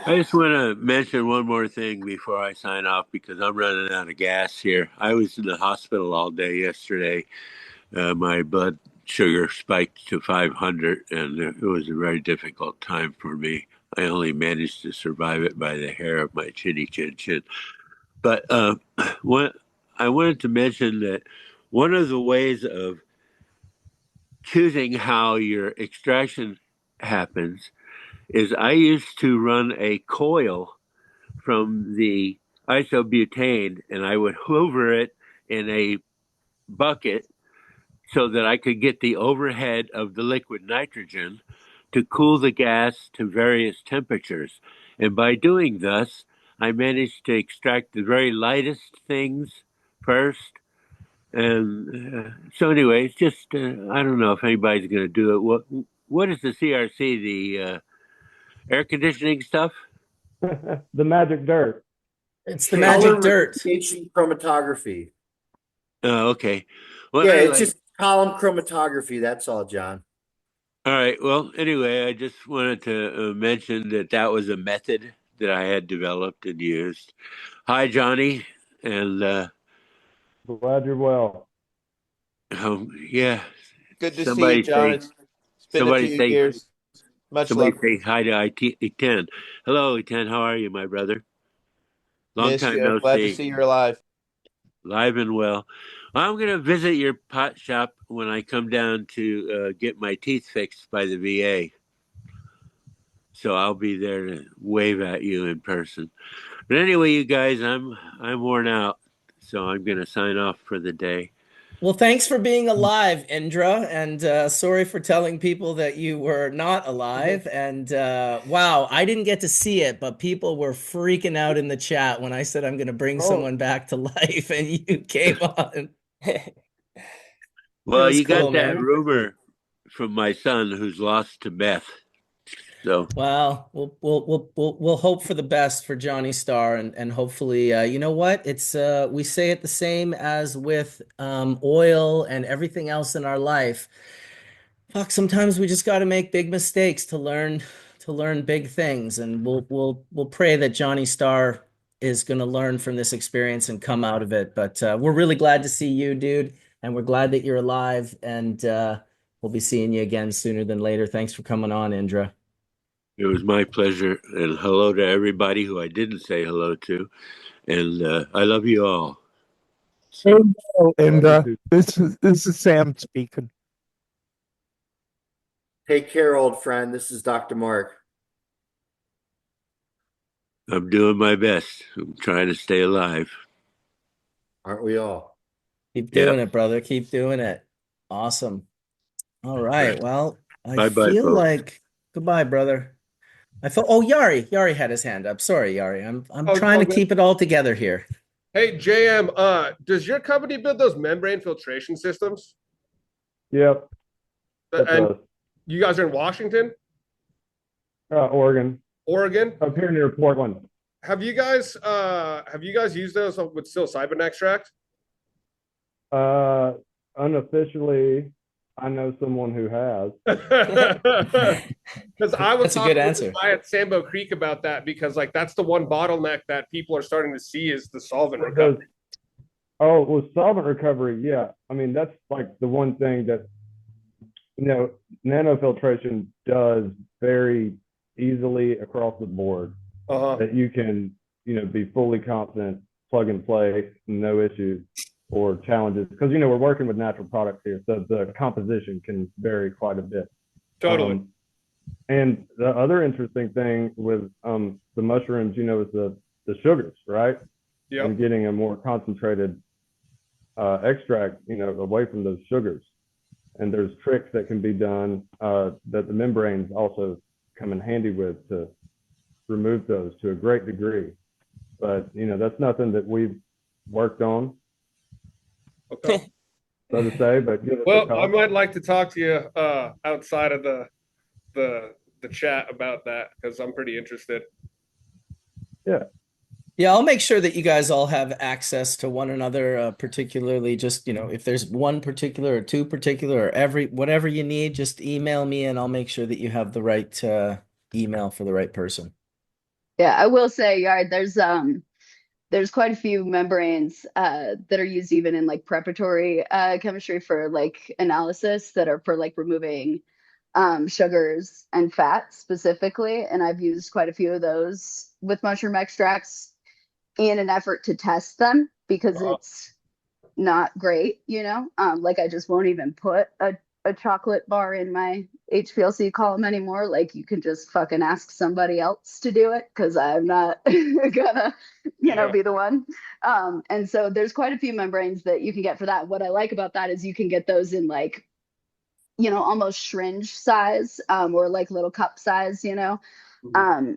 I just want to mention one more thing before I sign off because I'm running out of gas here. I was in the hospital all day yesterday. My blood sugar spiked to 500, and it was a very difficult time for me. I only managed to survive it by the hair of my chinny chin chin. But what I wanted to mention that one of the ways of choosing how your extraction happens is I used to run a coil from the isobutane and I would hoover it in a bucket so that I could get the overhead of the liquid nitrogen to cool the gas to various temperatures. And by doing thus, I managed to extract the very lightest things first. And so, anyway, it's just I don't know if anybody's going to do it. What is the CRC? The air conditioning stuff? The magic dirt. It's the Color magic dirt. radiation chromatography. Oh, okay. Well, Yeah, it's anyway, just column chromatography. That's all, John. all right. Well, anyway, I just wanted to mention that that was a method that I had developed and used. Hi, Johnny, and Glad you're well. yeah, Good to see you, somebody John. say, It's been a somebody few say, years. Much somebody love. say hi to Iten. Hello, Iten. How are you, my brother? Long Missed time you. no Glad to see. see you're alive. Live and well. I'm going to visit your pot shop when I come down to get my teeth fixed by the VA. So I'll be there to wave at you in person. But anyway, you guys, I'm worn out, so I'm gonna sign off for the day. Well, thanks for being alive, Indra, and sorry for telling people that you were not alive. And wow, I didn't get to see it, but people were freaking out in the chat when I said I'm going to bring someone back to life, and you came on. Well, was you got cool, that man. rumor from my son who's lost to meth. So Well, we'll hope for the best for Johnny Starr, and hopefully, you know what? It's we say it the same as with oil and everything else in our life. Fuck, sometimes we just got to make big mistakes to learn big things, and we'll pray that Johnny Starr is going to learn from this experience and come out of it. But we're really glad to see you, dude, and we're glad that you're alive, and we'll be seeing you again sooner than later. Thanks for coming on, Indra. it was my pleasure, and hello to everybody who I didn't say hello to, and I love you all. So, and this is Sam speaking. Take care, old friend. This is Dr. Mark. I'm doing my best. I'm trying to stay alive. Aren't we all? Keep doing it, brother. Keep doing it. Awesome. All right. Well, I Bye-bye, feel folks. like goodbye, brother. I felt Yari had his hand up. Sorry, Yari. I'm trying to keep it all together here. Hey, JM, does your company build those membrane filtration systems? Yep. And you guys are in Washington? Oregon. Oregon? Up here near Portland. Have you guys used those with psilocybin extract? Unofficially, I know someone who has. Because I was That's a good talking with answer. the guy at Sambo Creek about that, because like that's the one bottleneck that people are starting to see is the solvent recovery. Oh, well, solvent recovery, yeah. I mean, that's like the one thing that, you know, nanofiltration does very easily across the board. That you can, you know, be fully confident, plug and play, no issues or challenges. Because, you know, we're working with natural products here, so the composition can vary quite a bit. Totally. And the other interesting thing with the mushrooms, you know, is the sugars, right? Yeah. And getting a more concentrated extract, you know, away from those sugars. And there's tricks that can be done that the membranes also come in handy with to remove those to a great degree. But, you know, that's nothing that we've worked on. Okay. So to say, but give us a Well, call. I might like to talk to you outside of the chat about that, because I'm pretty interested. Yeah. Yeah, I'll make sure that you guys all have access to one another, particularly just, you know, if there's one particular or two particular or whatever you need, just email me and I'll make sure that you have the right email for the right person. Yeah, I will say, Yard, there's quite a few membranes that are used even in like preparatory chemistry for like analysis that are for like removing sugars and fats specifically. And I've used quite a few of those with mushroom extracts in an effort to test them because it's not great, you know? Like I just won't even put a chocolate bar in my HPLC column anymore. Like you can just fucking ask somebody else to do it because I'm not gonna, you know, be the one. And so there's quite a few membranes that you can get for that. What I like about that is you can get those in like, you know, almost syringe size or like little cup size, you know.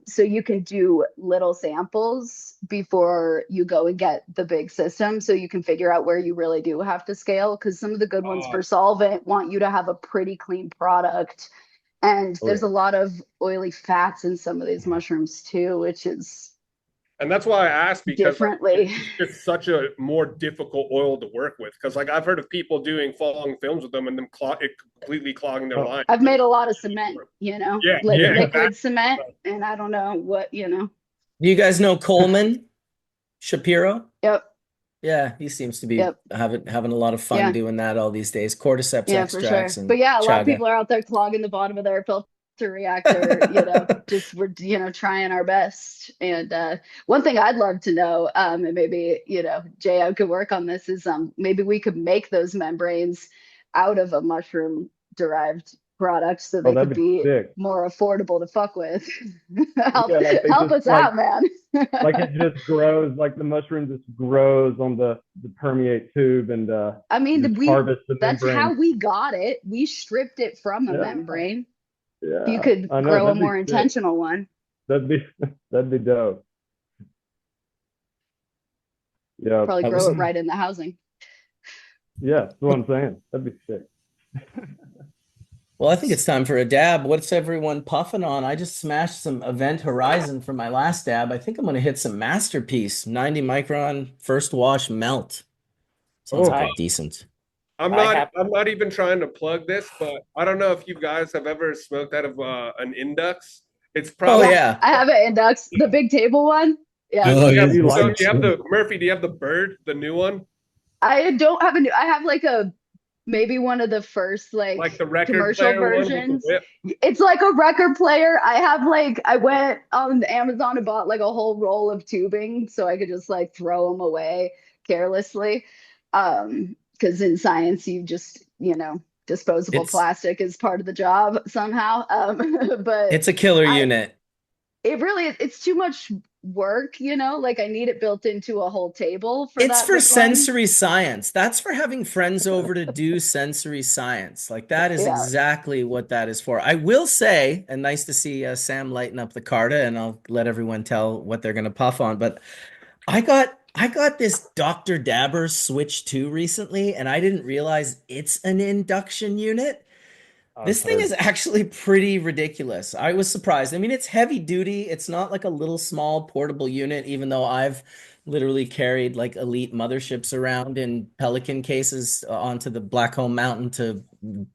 So you can do little samples before you go and get the big system, so you can figure out where you really do have to scale, because some of the good ones for solvent want you to have a pretty clean product, and there's a lot of oily fats in some of these mushrooms too, which is And that's why I asked, because differently. like, it's just such a more difficult oil to work with. Because like I've heard of people doing falling films with them and them it completely clogging their line. I've made a lot of cement, you know, Yeah, like yeah, liquid cement, and I don't know what, you know. Do you guys know Coleman Shapiro? Yep. Yeah, he seems to be having a lot of fun doing that all these days. Cordyceps Yeah, for sure. extracts and But yeah, a lot of chaga. people are out there clogging the bottom of their filter reactor, you know, just we're, you know, trying our best. And one thing I'd love to know, and maybe, you know, JM could work on this, is maybe we could make those membranes out of a mushroom derived products so Oh, they that'd could be be sick. more affordable to fuck with. help Yeah, like they help just us out, man. like it just grows, like the mushroom just grows on the permeate tube, and I you mean, just harvest the that's how membrane. we got it. We stripped it from a Yeah, membrane. If you yeah, could I know grow a that'd be more sick. intentional one. That'd be that'd be dope. Yeah, Probably I grow was it right in the housing. yeah, that's what I'm saying. That'd be sick. Well, I think it's time for a dab. What's everyone puffing on? I just smashed some Event Horizon for my last dab. I think I'm going to hit some Masterpiece 90 micron first wash melt. Sounds like Oh, a decent. I'm I not. have I'm not even trying to plug this, but I don't know if you guys have ever smoked out of an Indux. It's Oh, probably Yeah, yeah. I have an Indux, the big table one. Yeah. Oh yeah. yeah, do you So like do you have it? the Murphy? Do you have the Bird, the new one, I don't have a new, I have like a maybe one of the first like like the record commercial player one with the versions. whip? It's like a record player. I have like I went on Amazon and bought like a whole roll of tubing so I could just like throw them away carelessly. Because in science you just, disposable It's plastic is part of the job somehow. But it's a killer I unit. it really it's too much work, like I need it built into a whole table for It's that for big one. sensory science. That's for having friends over to do sensory science. Like that is Yeah. exactly what that is for. I will say, and nice to see Sam lighten up the Carta, and I'll let everyone tell what they're going to puff on. But I got this Dr. Dabber Switch 2 recently, and I didn't realize it's an induction unit. I've This thing heard. is actually pretty ridiculous. I was surprised. I mean, it's heavy duty. It's not like a little small portable unit, even though I've literally carried like elite motherships around in Pelican cases onto the Blackcomb Mountain to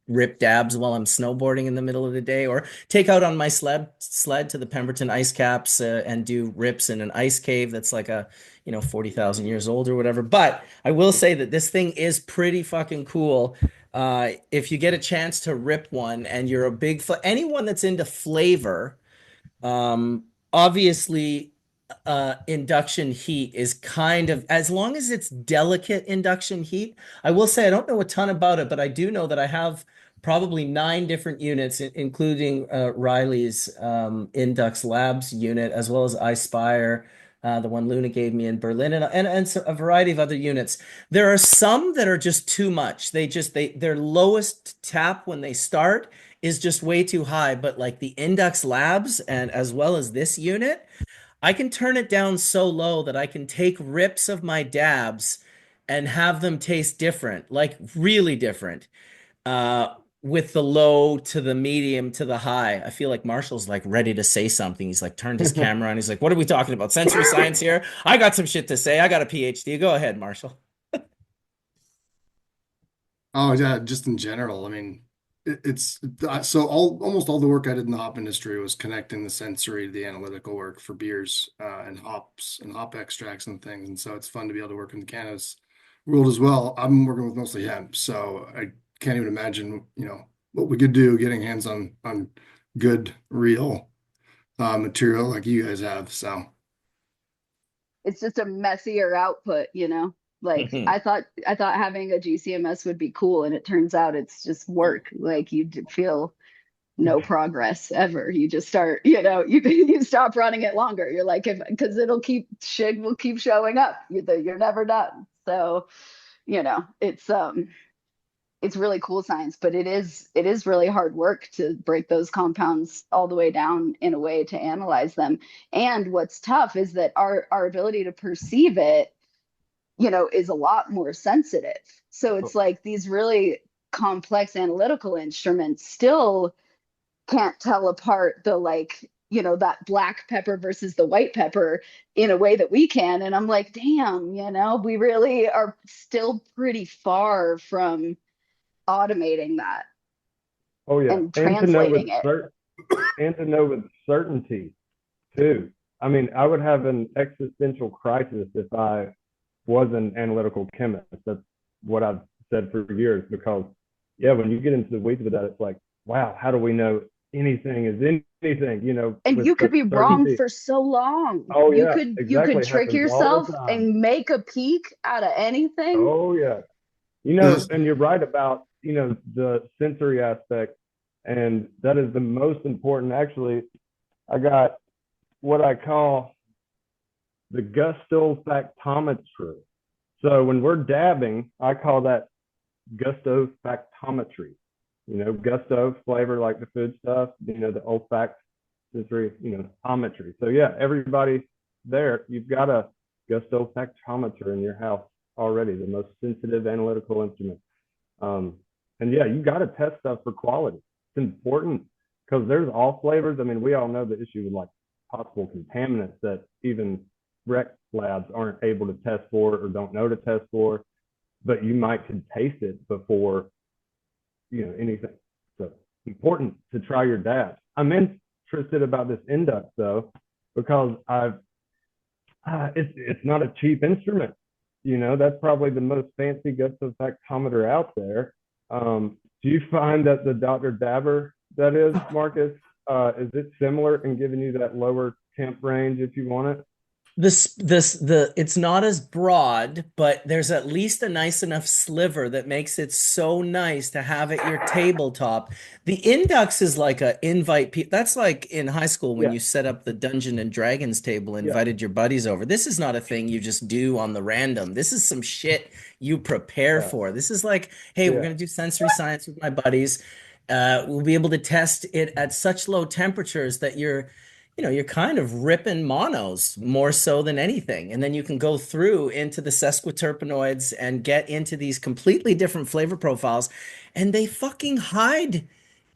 rip dabs while I'm snowboarding in the middle of the day, or take out on my sled to the Pemberton ice caps and do rips in an ice cave that's like 40,000 years old or whatever. But I will say that this thing is pretty fucking cool. If you get a chance to rip one and you're a big anyone that's into flavor, obviously induction heat is kind of, as long as it's delicate induction heat. I will say I don't know a ton about it, but I do know that I have probably 9 different units, including Riley's Indux Labs unit, as well as iSpire, the one Luna gave me in Berlin, and so a variety of other units. There are some that are just too much. Their lowest tap when they start is just way too high. But like the Indux Labs and as well as this unit, I can turn it down so low that I can take rips of my dabs and have them taste different, like really different. Uh, with the low to the medium to the high. I feel like Marshall's like ready to say something. He's like turned his camera on. He's like, "What are we talking about? Sensory science here? I got some shit to say. I got a PhD. Go ahead, Marshall." Oh yeah, just in general. I mean, it's so almost all the work I did in the hop industry was connecting the sensory to the analytical work for beers and hops and hop extracts and things. And so it's fun to be able to work in the cannabis world as well. I'm working with mostly hemp, so I can't even imagine, what we could do getting hands on good, real material like you guys have. So It's just a messier output. Like I thought having a GCMS would be cool, and it turns out it's just work. Like feel no progress ever. You just start, you stop running it longer. You're like, because shit will keep showing up. You're never done. So, it's really cool science, but it is really hard work to break those compounds all the way down in a way to analyze them. And what's tough is that our ability to perceive it, is a lot more sensitive. So it's like these really complex analytical instruments still can't tell apart the that black pepper versus the white pepper in a way that we can. And I'm like, damn, we really are still pretty far from automating that Oh yeah, and and to know with translating it. certainty too. I mean, I would have an existential crisis if I was an analytical chemist. That's what I've said for years, because yeah, when you get into the weeds with that, it's like, wow, how do we know anything is anything? And With you could such be wrong certainty. for so long. Oh You yeah, could you could exactly. trick Happens all yourself the time. and make a peak out of anything. Oh yeah. this, And you're right about, the sensory aspect. And that is the most important. Actually, I got what I call the gustolfactometry. So when we're dabbing, I call that gustofactometry. Gusto, flavor, like the food stuff, the olfact sensory, ometry. So yeah, everybody there, you've got a gustofactometer in your house already, the most sensitive analytical instrument. And yeah, you got to test stuff for quality. It's important because there's all flavors. I mean, we all know the issue with like possible contaminants that even rec labs aren't able to test for or don't know to test for, but you might could taste it before anything. So important to try your dabs. I'm interested about this Indux though, because it's not a cheap instrument. That's probably the most fancy gustofactometer out there. Do you find that the Dr. Dabber, that is, Marcus, is it similar in giving you that lower temp range if you want it? It's not as broad, but there's at least a nice enough sliver that makes it so nice to have at your tabletop. The Indux is like a invite people. That's like in high school when Yeah. you set up the Dungeon and Dragons table, Yeah. invited your buddies over. This is not a thing you just do on the random. This is some shit you prepare Yeah. for. This is like, hey, we're Yeah. gonna do sensory science with my buddies. We'll be able to test it at such low temperatures that you're kind of ripping monos more so than anything. And then you can go through into the sesquiterpenoids and get into these completely different flavor profiles, and they fucking hide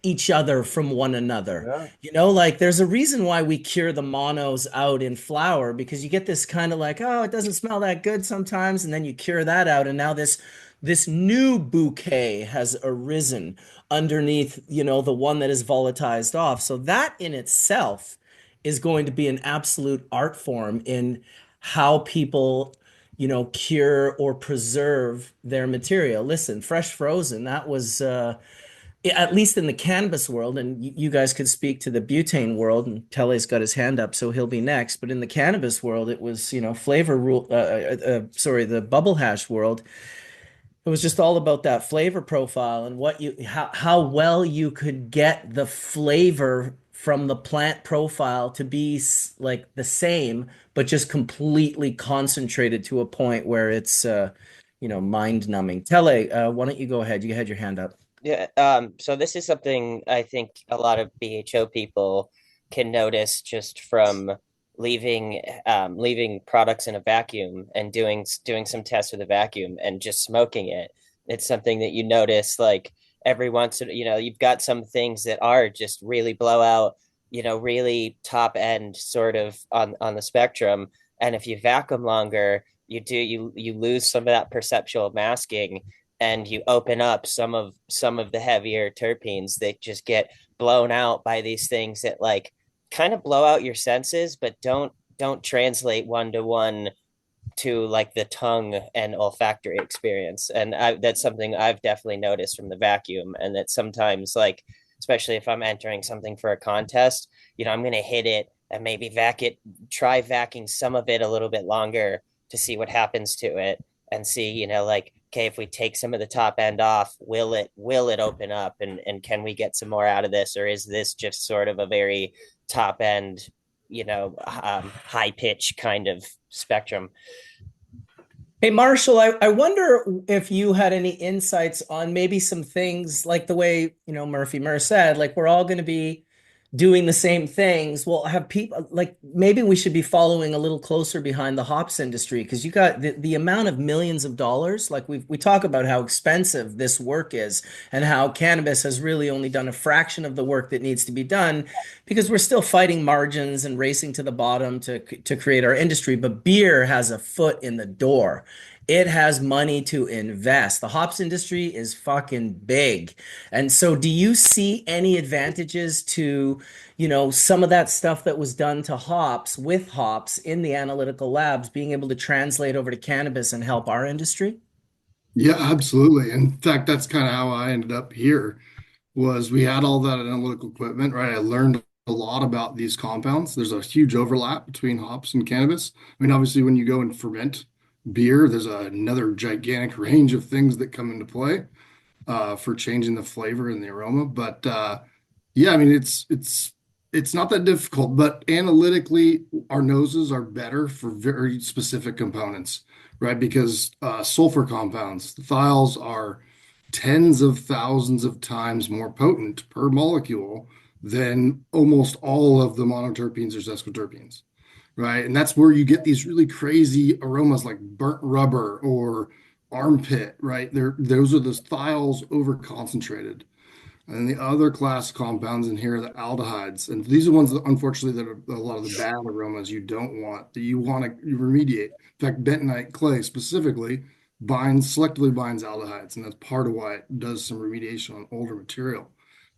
each other from one another. Yeah. Like there's a reason why we cure the monos out in flower, because you get this kind of like, oh, it doesn't smell that good sometimes, and then you cure that out, and now this new bouquet has arisen underneath, the one that is volatilized off. So that in itself is going to be an absolute art form in how people, cure or preserve their material. Listen, fresh frozen, that was at least in the cannabis world, and you guys could speak to the butane world, and Tele's got his hand up, so he'll be next. But in the cannabis world, it was, flavor rule, sorry, the bubble hash world, it was just all about that flavor profile and how well you could get the flavor from the plant profile to be like the same, but just completely concentrated to a point where it's mind numbing. Tele, why don't you go ahead? You had your hand up. Yeah, so this is something I think a lot of BHO people can notice just from leaving products in a vacuum and doing some tests with a vacuum and just smoking it. It's something that you notice like every once in, you've got some things that are just really blowout, really top end sort of on the spectrum. And if you vacuum longer, you lose some of that perceptual masking, and you open up some of the heavier terpenes that just get blown out by these things that like kind of blow out your senses, but don't translate one to one to like the tongue and olfactory experience. And that's something I've definitely noticed from the vacuum, and that sometimes like, especially if I'm entering something for a contest, I'm going to hit it and maybe try vacking some of it a little bit longer to see what happens to it, and see, like, okay, if we take some of the top end off, will it open up, and can we get some more out of this, or is this just sort of a very top end, high pitch kind of spectrum? Hey, Marshall, I wonder if you had any insights on maybe some things like the way, Murphy Murr said, like we're all going to be doing the same things. Well, have people like maybe we should be following a little closer behind the hops industry, because you got the amount of millions of dollars. Like we talk about how expensive this work is and how cannabis has really only done a fraction of the work that needs to be done, because we're still fighting margins and racing to the bottom to create our industry. But beer has a foot in the door. It has money to invest. The hops industry is fucking big. And so do you see any advantages to, some of that stuff that was done to hops with hops in the analytical labs being able to translate over to cannabis and help our industry? Yeah, absolutely. In fact, that's kind of how I ended up here. Was we had all that analytical equipment, right? I learned a lot about these compounds. There's a huge overlap between hops and cannabis. I mean, obviously, when you go and ferment beer, there's another gigantic range of things that come into play for changing the flavor and the aroma. But Yeah, I mean it's not that difficult, but analytically, our noses are better for very specific components, right? Because sulfur compounds, the thiols are tens of thousands of times more potent per molecule than almost all of the monoterpenes or sesquiterpenes, right? And that's where you get these really crazy aromas like burnt rubber or armpit, right? Those are the thiols over concentrated. And the other class compounds in here are the aldehydes. And these are ones that, unfortunately, that are a lot of the bad aromas you don't want, that you want to remediate. In fact, bentonite clay specifically selectively binds aldehydes, and that's part of why it does some remediation on older material.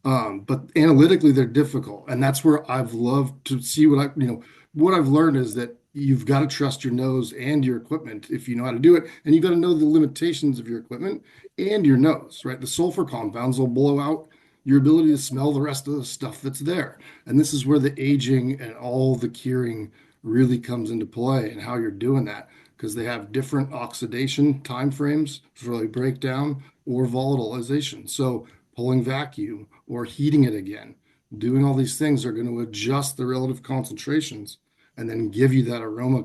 But analytically, they're difficult. And that's where I've loved to see what I've learned is that you've got to trust your nose and your equipment if you know how to do it. And you've got to know the limitations of your equipment and your nose, right? The sulfur compounds will blow out your ability to smell the rest of the stuff that's there. And this is where the aging and all the curing really comes into play and how you're doing that because they have different oxidation timeframes for like breakdown or volatilization. So pulling vacuum or heating it again, doing all these things are going to adjust the relative concentrations and then give you that aroma,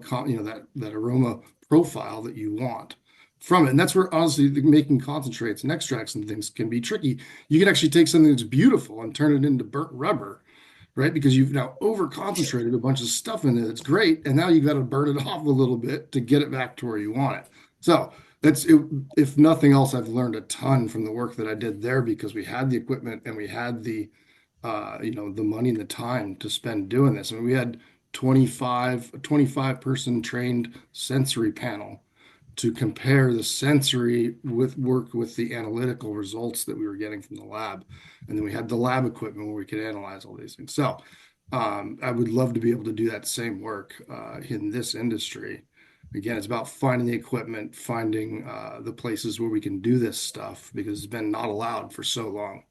that aroma profile that you want from it. And that's where honestly making concentrates and extracts and things can be tricky. You can actually take something that's beautiful and turn it into burnt rubber, right? Because you've now over concentrated a bunch of stuff in it that's great, and now you got to burn it off a little bit to get it back to where you want it. So that's it. If nothing else, I've learned a ton from the work that I did there because we had the equipment and we had the the money and the time to spend doing this. I mean, we had a 25 person trained sensory panel to compare the sensory with the analytical results that we were getting from the lab. And then we had the lab equipment where we could analyze all these things. So I would love to be able to do that same work in this industry. Again, it's about finding the equipment, finding the places where we can do this stuff because it's been not allowed for so long.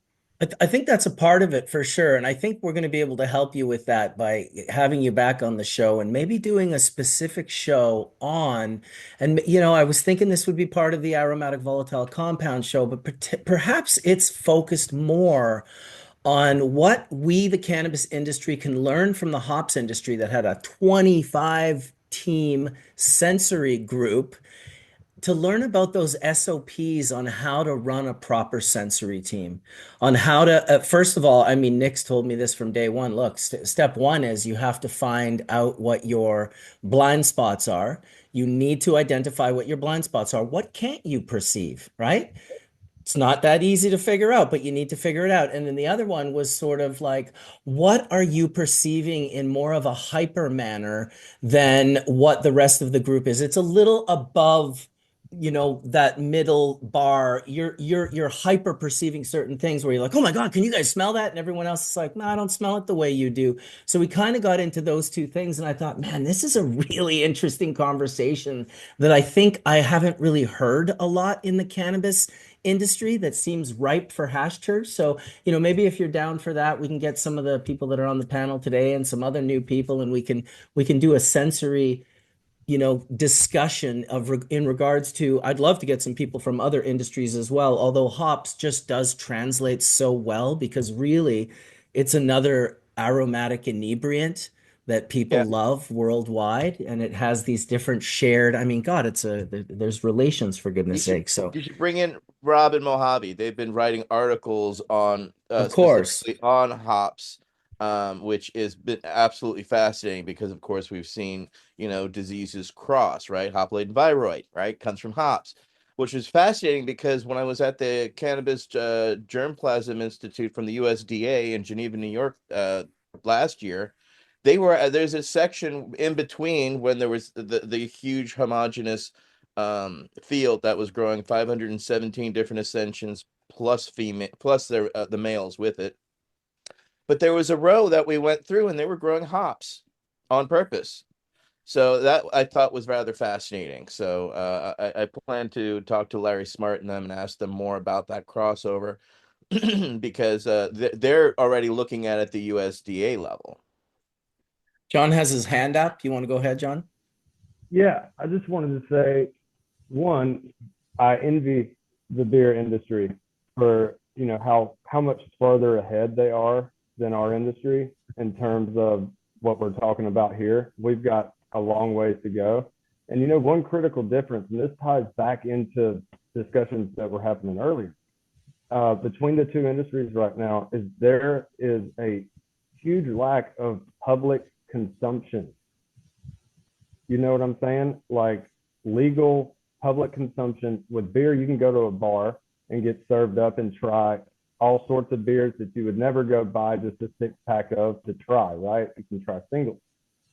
I think that's a part of it for sure. And I think we're going to be able to help you with that by having you back on the show and maybe doing a specific show on. And, I was thinking this would be part of the aromatic volatile compound show, but perhaps it's focused more on what we, the cannabis industry, can learn from the hops industry that had a 25 team sensory group to learn about those SOPs on how to run a proper sensory team, on how to, first of all, I mean, Nick's told me this from day one. Look, step one is you have to find out what your blind spots are. You need to identify what your blind spots are. What can't you perceive, right? It's not that easy to figure out, but you need to figure it out. And then the other one was sort of like, what are you perceiving in more of a hyper manner than what the rest of the group is? It's a little above, that middle bar. You're hyper perceiving certain things where you're like, oh my God, can you guys smell that? And everyone else is like, no, I don't smell it the way you do. So we kind of got into those two things. And I thought, man, this is a really interesting conversation that I think I haven't really heard a lot in the cannabis industry that seems ripe for hash church. So, maybe if you're down for that, we can get some of the people that are on the panel today and some other new people, and we can do a sensory, discussion in regards to, I'd love to get some people from other industries as well, although hops just does translate so well because really it's another aromatic inebriant that people Yeah. love worldwide, and it has these different shared, I mean, God, there's relations for You goodness should sake. So you should bring in Rob and Mojave. They've been writing articles on of course. specifically on hops, which has been absolutely fascinating because of course we've seen, diseases cross, right? Hop laden viroid, right? Comes from hops, which was fascinating because when I was at the Cannabis Germplasm Institute from the USDA in Geneva, New York, last year, there's a section in between when there was the huge homogeneous field that was growing 517 different ascensions plus female plus the males with it. But there was a row that we went through and they were growing hops on purpose. So that I thought was rather fascinating. So I plan to talk to Larry Smart and them and ask them more about that crossover because they're already looking at it at the USDA level. John has his hand up. You want to go ahead, John? Yeah, I just wanted to say, one, I envy the beer industry for how much further ahead they are than our industry in terms of what we're talking about here. We've got a long ways to go. And you know, one critical difference, and this ties back into discussions that were happening earlier, between the two industries right now, is there is a huge lack of public consumption. You know what I'm saying? Like legal public consumption. With beer, you can go to a bar and get served up and try all sorts of beers that you would never go buy just a 6-pack of to try, right? You can try singles.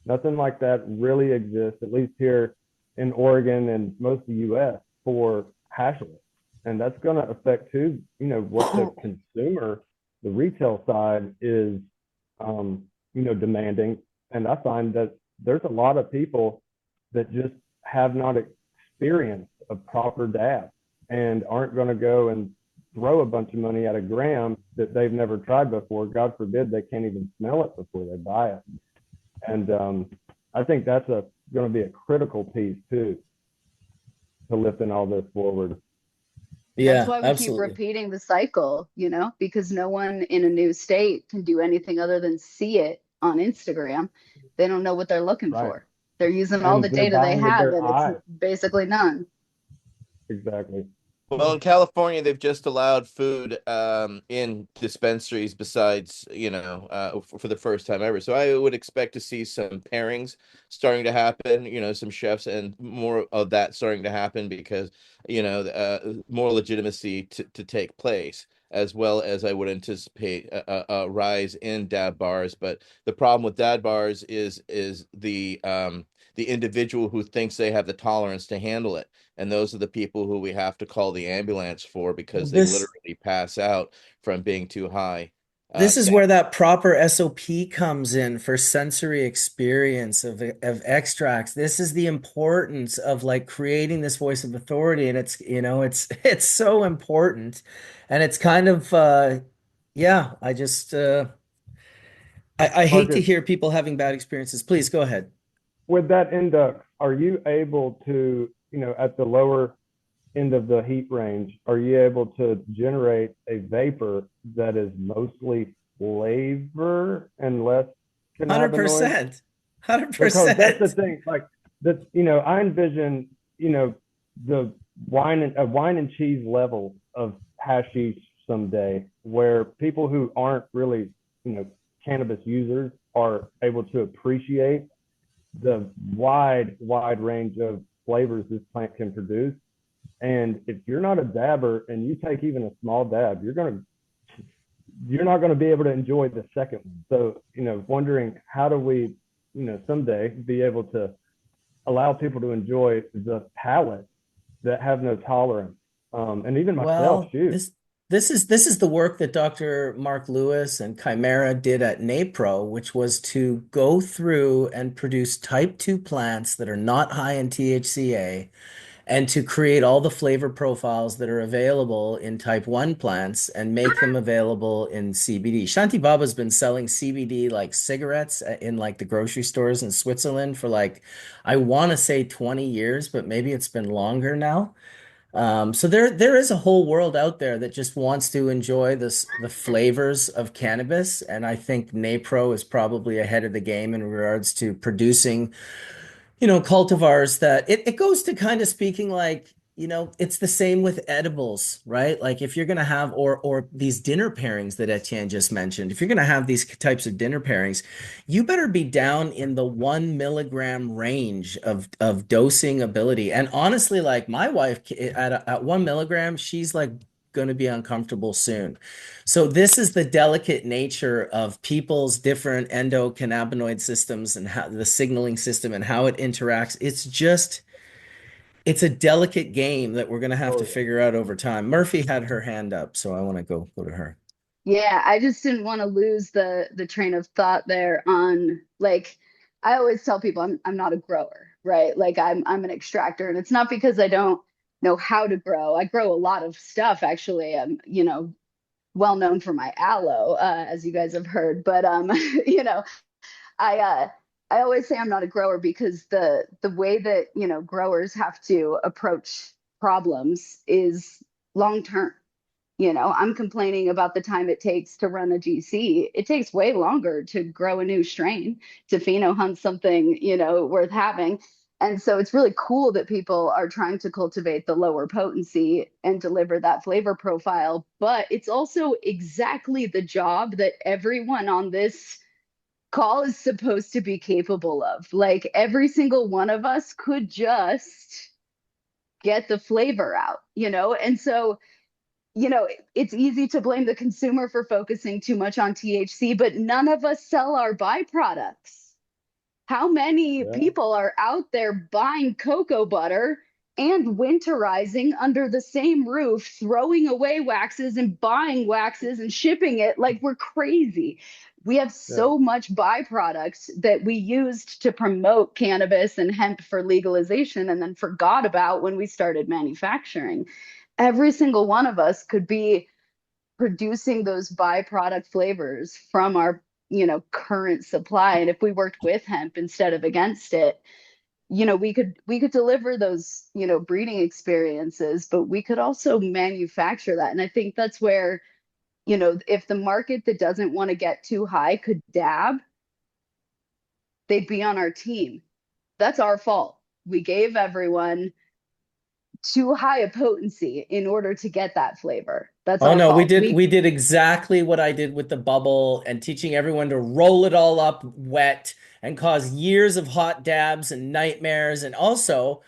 Nothing like that really exists, at least here in Oregon and most of the US, for hashless. And that's going to affect too, you know, what the consumer, the retail side is, you know, demanding. And I find that there's a lot of people that just have not experienced a proper dab and aren't going to go and throw a bunch of money at a gram that they've never tried before. God forbid they can't even smell it before they buy it. And I think that's going to be a critical piece too to lifting all this forward. That's why we keep repeating the cycle, you know, because no one in a new state can do anything other than see it on Instagram. They don't know what they're looking for. They're using all the data they have, and it's basically none. Exactly. Well, in California, they've just allowed food in dispensaries besides, you know, for the first time ever. So I would expect to see some pairings starting to happen, you know, some chefs and more of that starting to happen because, you know, more legitimacy to take place, as well as I would anticipate a rise in dab bars. But the problem with dab bars is the individual who thinks they have the tolerance to handle it. And those are the people who we have to call the ambulance for because they literally pass out from being too high. This is where that proper SOP comes in for sensory experience of extracts. This is the importance of like creating this voice of authority. And it's, you know, it's so important. And it's kind of, yeah, I just, I hate to hear people having bad experiences. Please go ahead. With that index, are you able to, you know, at the lower end of the heat range, are you able to generate a vapor that is mostly flavor and less cannabinoids? 100%. Because that's the thing, like that, you know, I envision, you know, the wine and cheese level of hashish someday, where people who aren't really, you know, cannabis users are able to appreciate the wide range of flavors this plant can produce. And if you're not a dabber and you take even a small dab, you're not going to be able to enjoy the second one. So, you know, wondering how do we, you know, someday be able to allow people to enjoy the palate that have no tolerance. And even myself, This is the work that Dr. Mark Lewis and Chimera did at NAPRO, which was to go through and produce type 2 plants that are not high in THCA and to create all the flavor profiles that are available in type 1 plants and make them available in CBD. Shanti Baba's been selling CBD like cigarettes in like the grocery stores in Switzerland for like, I want to say 20 years, but maybe it's been longer now. So there is a whole world out there that just wants to enjoy the flavors of cannabis, and I think NAPRO is probably ahead of the game in regards to producing, you know, cultivars that it goes to kind of speaking like, you know, it's the same with edibles, right? Like if you're gonna have or these dinner pairings that Etienne just mentioned, if you're gonna have these types of dinner pairings, you better be down in the 1 milligram range of dosing ability. And honestly, like my wife at 1 milligram, she's like going to be uncomfortable soon. So this is the delicate nature of people's different endocannabinoid systems and how the signaling system and how it interacts. It's a delicate game that we're going to have to figure out over time. Murphy had her hand up, so I want to go to her. Yeah, I just didn't want to lose the train of thought there on, like, I always tell people I'm not a grower, right? Like I'm an extractor, and it's not because I don't know how to grow. I grow a lot of stuff actually. I'm, you know, well known for my aloe, as you guys have heard, but you know, I always say I'm not a grower because the way that, you know, growers have to approach problems is long term. I'm complaining about the time it takes to run a GC. It takes way longer to grow a new strain, to pheno hunt something, worth having. And so it's really cool that people are trying to cultivate the lower potency and deliver that flavor profile. But it's also exactly the job that everyone on this call is supposed to be capable of. Like every single one of us could just get the flavor out, And so it's easy to blame the consumer for focusing too much on THC, but none of us sell our byproducts. How many people are out there buying cocoa butter and winterizing under the same roof, throwing away waxes and buying waxes and shipping it like we're crazy? We have so much byproducts that we used to promote cannabis and hemp for legalization and then forgot about when we started manufacturing. Every single one of us could be producing those byproduct flavors from our current supply. And if we worked with hemp instead of against it, we could deliver those breeding experiences, but we could also manufacture that. And I think that's where if the market that doesn't want to get too high could dab, they'd be on our team. That's our fault. We gave everyone too high a potency in order to get that flavor. That's Oh our no, we fault. did exactly what I did with the bubble and teaching everyone to roll it all up wet and cause years of hot dabs and nightmares. And also,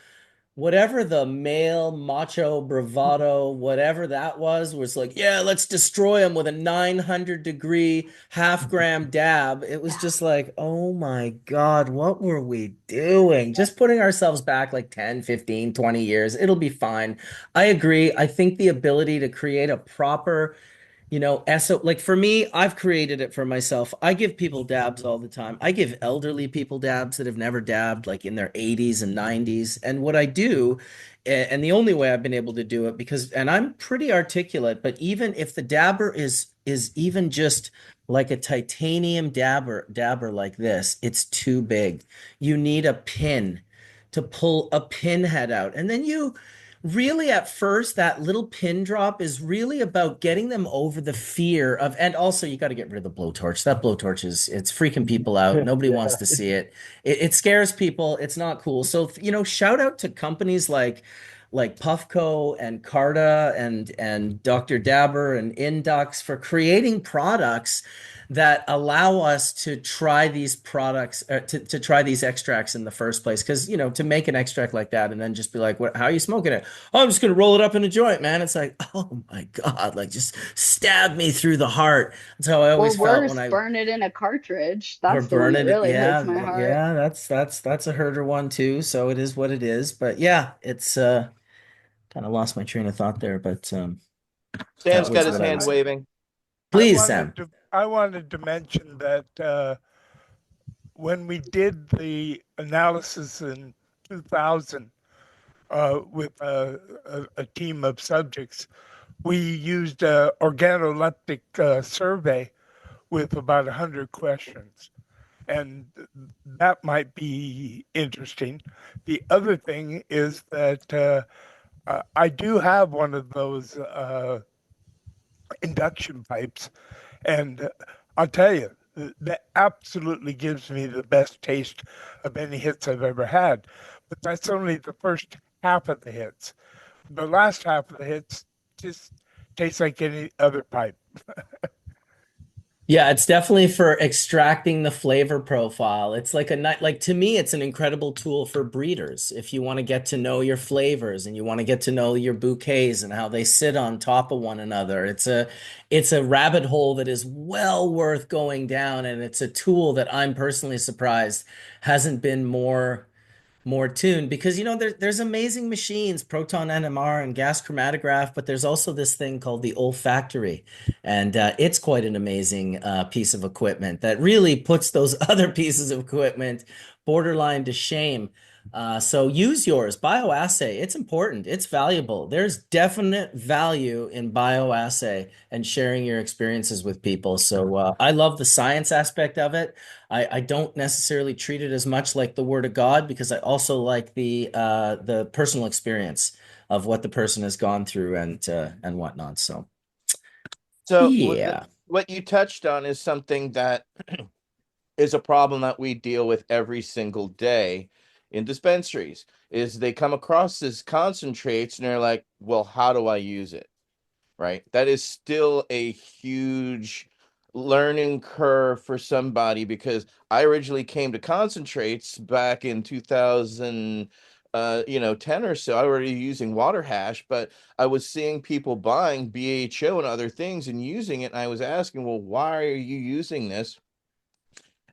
whatever the male macho bravado, whatever that was like, yeah, let's destroy them with a 900-degree half-gram dab. It was just like, oh my God, what were we doing? Just putting ourselves back like 10, 15, 20 years. It'll be fine. I agree. I think the ability to create a proper like for me, I've created it for myself. I give people dabs all the time. I give elderly people dabs that have never dabbed, like in their 80s and 90s. And what I do, and the only way I've been able to do it, and I'm pretty articulate, but even if the dabber is even just like a titanium dabber like this, it's too big. You need a pin to pull a pin head out. And then you really at first that little pin drop is really about getting them over the fear of, and also you got to get rid of the blowtorch. That blowtorch it's freaking people out. Nobody wants to see it. It scares people. It's not cool. So shout out to companies like Puffco and Carta and Dr. Dabber and Indux for creating products that allow us to try these products, to try these extracts in the first place. Because, to make an extract like that and then just be like, what, how are you smoking it? Oh, I'm just going to roll it up in a joint, man. It's like, oh my God, like just stab me through the heart. That's how I Or always felt when worse, I, burn it in a cartridge. or That's the one burn that it. really hurts Yeah. my heart. Yeah. That's a herder one too. So it is what it is. But yeah, it's, kind of lost my train of thought there, but, that Sam's got was his what I hand was. waving. Please, Sam. I wanted to mention that when we did the analysis in 2000 with a team of subjects, we used an organoleptic survey with about 100 questions. And that might be interesting. The other thing is that I do have one of those induction pipes, and I'll tell you, that absolutely gives me the best taste of any hits I've ever had. But that's only the first half of the hits. The last half of the hits just tastes like any other pipe. Yeah, it's definitely for extracting the flavor profile. It's like to me, it's an incredible tool for breeders. If you want to get to know your flavors and you want to get to know your bouquets and how they sit on top of one another, it's a rabbit hole that is well worth going down, and it's a tool that I'm personally surprised hasn't been more tuned because there's amazing machines, proton NMR and gas chromatograph, but there's also this thing called the olfactory, and it's quite an amazing piece of equipment that really puts those other pieces of equipment borderline to shame. So use yours. Bioassay, it's important. It's valuable. There's definite value in bioassay and sharing your experiences with people. So I love the science aspect of it. I don't necessarily treat it as much like the word of God because I also like the personal experience of what the person has gone through and whatnot. So So Yeah. what you touched on is something that is a problem that we deal with every single day in dispensaries is they come across this concentrates and they're like, well, how do I use it? Right? That is still a huge learning curve for somebody because I originally came to concentrates back in 2000 10 or so. I was already using water hash, but I was seeing people buying BHO and other things and using it, and I was asking, well, why are you using this?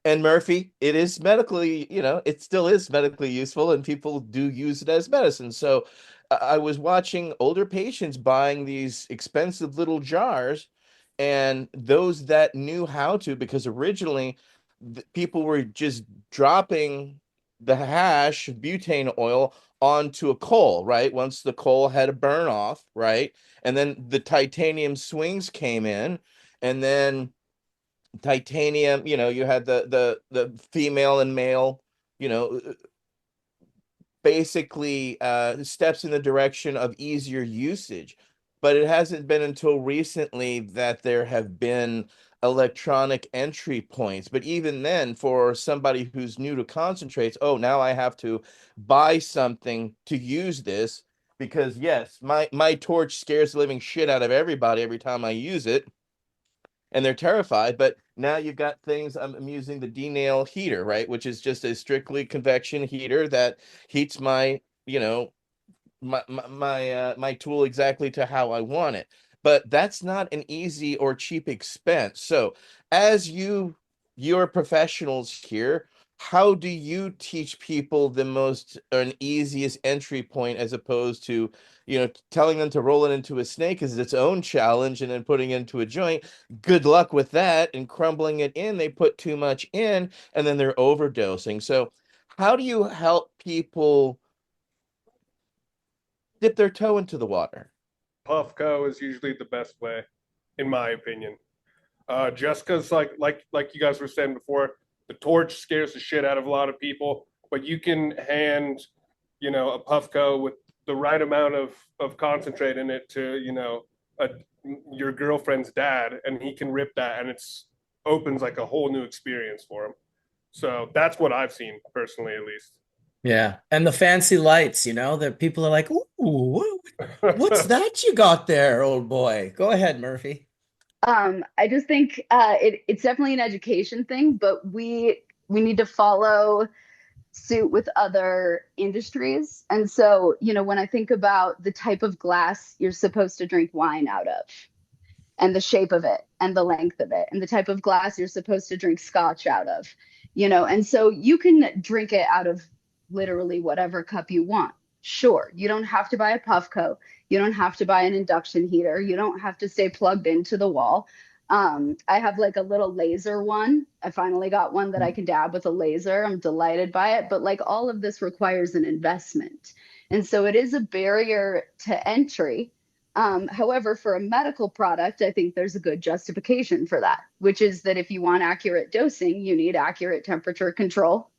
And Murphy, it is medically, it still is medically useful, and people do use it as medicine. So I was watching older patients buying these expensive little jars, and those that knew how to, because originally people were just dropping the hash butane oil onto a coal, right? Once the coal had a burn off, right? And then the titanium swings came in, and then titanium, you had the female and male, you know basically steps in the direction of easier usage. But it hasn't been until recently that there have been electronic entry points. But even then, for somebody who's new to concentrates, oh, now I have to buy something to use this because yes, my torch scares the living shit out of everybody every time I use it, and they're terrified. But now you've got things. I'm using the D-nail heater, right, which is just a strictly convection heater that heats my tool exactly to how I want it. But that's not an easy or cheap expense. So as you're professionals here, how do you teach people the most and easiest entry point as opposed to, telling them to roll it into a snake is its own challenge and then putting it into a joint? Good luck with that. And crumbling it in, they put too much in and then they're overdosing. So how do you help people dip their toe into the water? Puffco is usually the best way, in my opinion. Just because, like you guys were saying before, the torch scares the shit out of a lot of people, but you can hand, a Puffco with the right amount of concentrate in it to, your girlfriend's dad, and he can rip that, and it's opens like a whole new experience for him. So that's what I've seen personally, at least. Yeah. And the fancy lights, that people are like, ooh, what's that you got there, old boy? Go ahead, Murphy. I just think it's definitely an education thing, but we need to follow suit with other industries. And so, when I think about the type of glass you're supposed to drink wine out of, and the shape of it, and the length of it, and the type of glass you're supposed to drink scotch out of, and so you can drink it out of literally whatever cup you want. Sure, you don't have to buy a Puffco. You don't have to buy an induction heater. You don't have to stay plugged into the wall. I have like a little laser one. I finally got one that I can dab with a laser. I'm delighted by it. But like all of this requires an investment. And so it is a barrier to entry. However, for a medical product, I think there's a good justification for that, which is that if you want accurate dosing, you need accurate temperature control.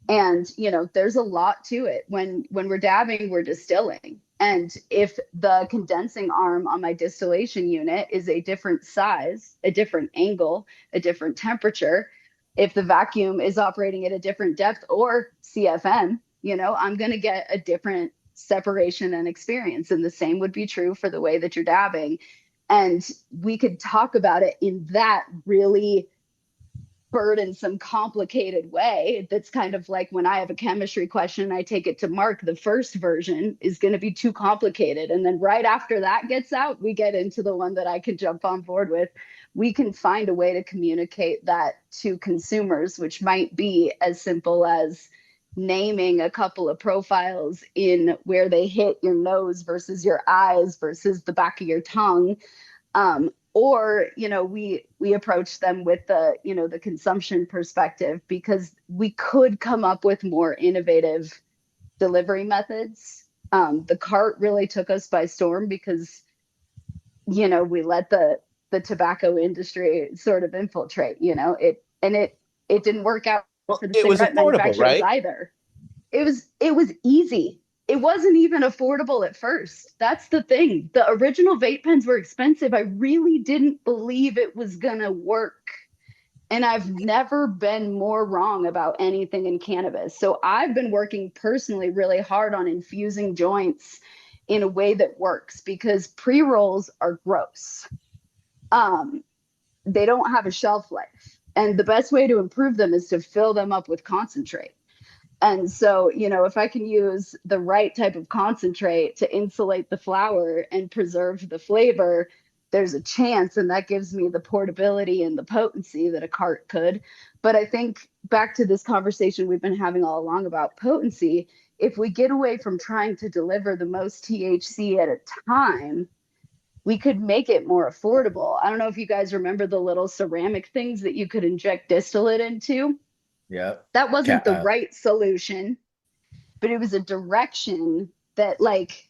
And there's a lot to it. When we're dabbing, we're distilling. And if the condensing arm on my distillation unit is a different size, a different angle, a different temperature, if the vacuum is operating at a different depth or CFM, I'm going to get a different separation and experience. And the same would be true for the way that you're dabbing. And we could talk about it in that really burdensome, complicated way. That's kind of like when I have a chemistry question, I take it to Mark. The first version is going to be too complicated. And then right after that gets out, we get into the one that I can jump on board with. We can find a way to communicate that to consumers, which might be as simple as naming a couple of profiles in where they hit your nose versus your eyes versus the back of your tongue. Or we approach them with the consumption perspective, because we could come up with more innovative delivery methods. The cart really took us by storm because we let the tobacco industry sort of infiltrate. It didn't work out Well, for the it was cigarette affordable, manufacturers right? either. It was easy. it wasn't even affordable at first. That's the thing. The original vape pens were expensive. I really didn't believe it was gonna work. And I've never been more wrong about anything in cannabis. So I've been working personally really hard on infusing joints in a way that works because pre-rolls are gross. Um, they don't have a shelf life. And the best way to improve them is to fill them up with concentrate. And so, if I can use the right type of concentrate to insulate the flower and preserve the flavor, there's a chance, and that gives me the portability and the potency that a cart could. But I think back to this conversation we've been having all along about potency, if we get away from trying to deliver the most THC at a time, we could make it more affordable. I don't know if you guys remember the little ceramic things that you could inject distillate into. Yeah. That wasn't the right solution, but it was a direction that like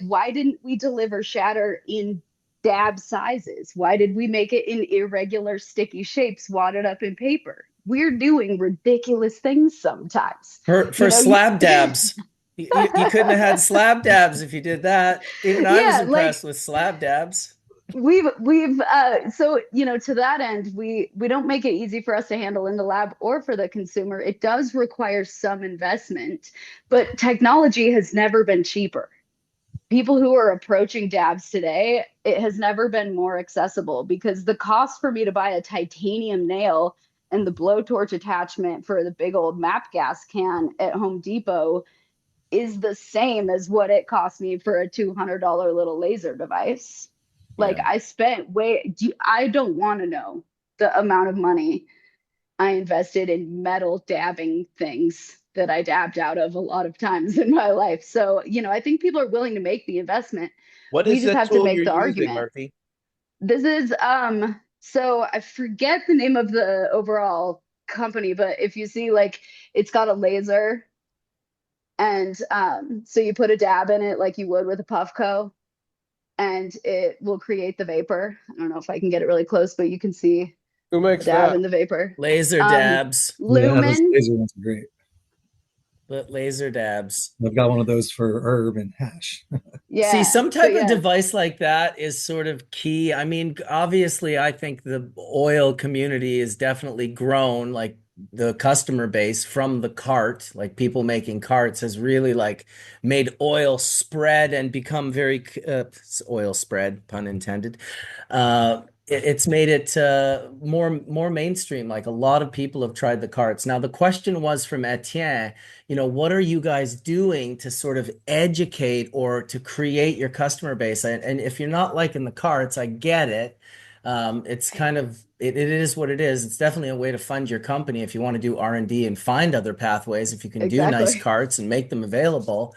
why didn't we deliver shatter in dab sizes? Why did we make it in irregular sticky shapes wadded up in paper? We're doing ridiculous things sometimes. For slab dabs. You couldn't have had slab dabs if you did that. Even I was Yeah, like impressed with slab dabs. we've so to that end, we don't make it easy for us to handle in the lab or for the consumer. It does require some investment, but technology has never been cheaper. People who are approaching dabs today, it has never been more accessible because the cost for me to buy a titanium nail and the blowtorch attachment for the big old map gas can at Home Depot is the same as what it cost me for a $200 little laser device. Like Yeah. I spent I don't want to know the amount of money I invested in metal dabbing things that I dabbed out of a lot of times in my life. So, I think people are willing to make the investment. What We is just the have to tool make you're the using, argument. Murphy? This is so I forget the name of the overall company, but if you see like it's got a laser and so you put a dab in it like you would with a Puffco and it will create the vapor. I don't know if I can get it really close, but you can see Who the makes dab that? in the vapor. Laser dabs. Yeah, those Lumen. laser ones are great. But laser dabs. I've got one of those for herb and hash. See, Yeah. some But type of yeah, device like that is sort of key. I mean, obviously, I think the oil community is definitely grown, like the customer base from the cart, like people making carts has really like made oil spread and become very oil spread, pun intended. It's made it more mainstream. Like a lot of people have tried the carts. Now, the question was from Etienne, what are you guys doing to sort of educate or to create your customer base? And if you're not liking the carts, I get it. It's kind of it is what it is. It's definitely a way to fund your company if you want to do R&D and find other pathways. If you can do nice exactly. carts and make them available,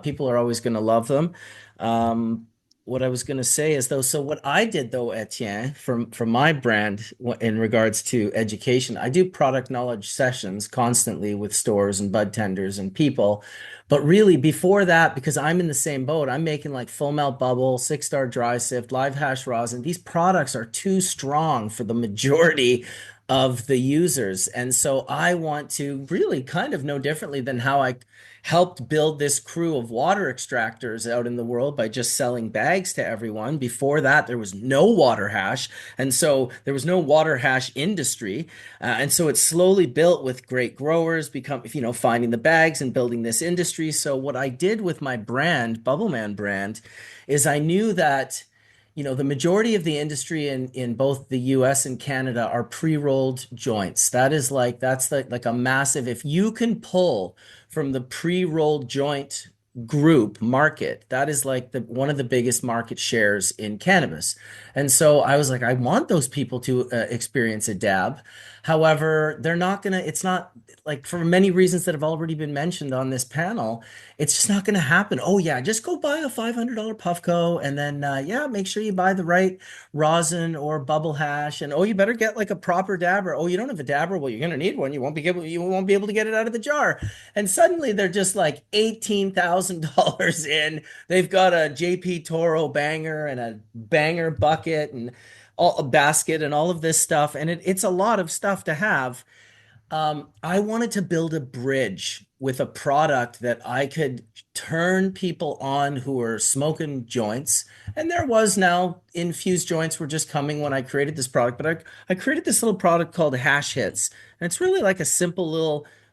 people are always going to love them. Um, what I was going to say is though, so what I did though, Etienne, from my brand in regards to education, I do product knowledge sessions constantly with stores and bud tenders and people. But really, before that, because I'm in the same boat, I'm making like full melt bubble, 6-star dry sift, live hash rosin. These products are too strong for the majority of the users. And so I want to really kind of know differently than how I helped build this crew of water extractors out in the world by just selling bags to everyone. Before that, there was no water hash. And so there was no water hash industry. And so it's slowly built with great growers, finding the bags and building this industry. So what I did with my brand, Bubbleman brand, is I knew that the majority of the industry in both the US and Canada are pre-rolled joints. That's like a massive, if you can pull from the pre-rolled joint group market, that is like one of the biggest market shares in cannabis. And so I was like, I want those people to experience a dab. However, it's not like for many reasons that have already been mentioned on this panel, it's just not going to happen. Oh yeah, just go buy a $500 Puffco and then yeah, make sure you buy the right rosin or bubble hash. And oh, you better get like a proper dabber. Oh, you don't have a dabber? Well, you're going to need one. You won't be able to get it out of the jar. And suddenly they're just like $18,000 in. They've got a JP Toro banger and a banger bucket and a basket and all of this stuff. And it's a lot of stuff to have. I wanted to build a bridge with a product that I could turn people on who are smoking joints. And there was now infused joints were just coming when I created this product, but I created this little product called Hash Hits. And it's really like a simple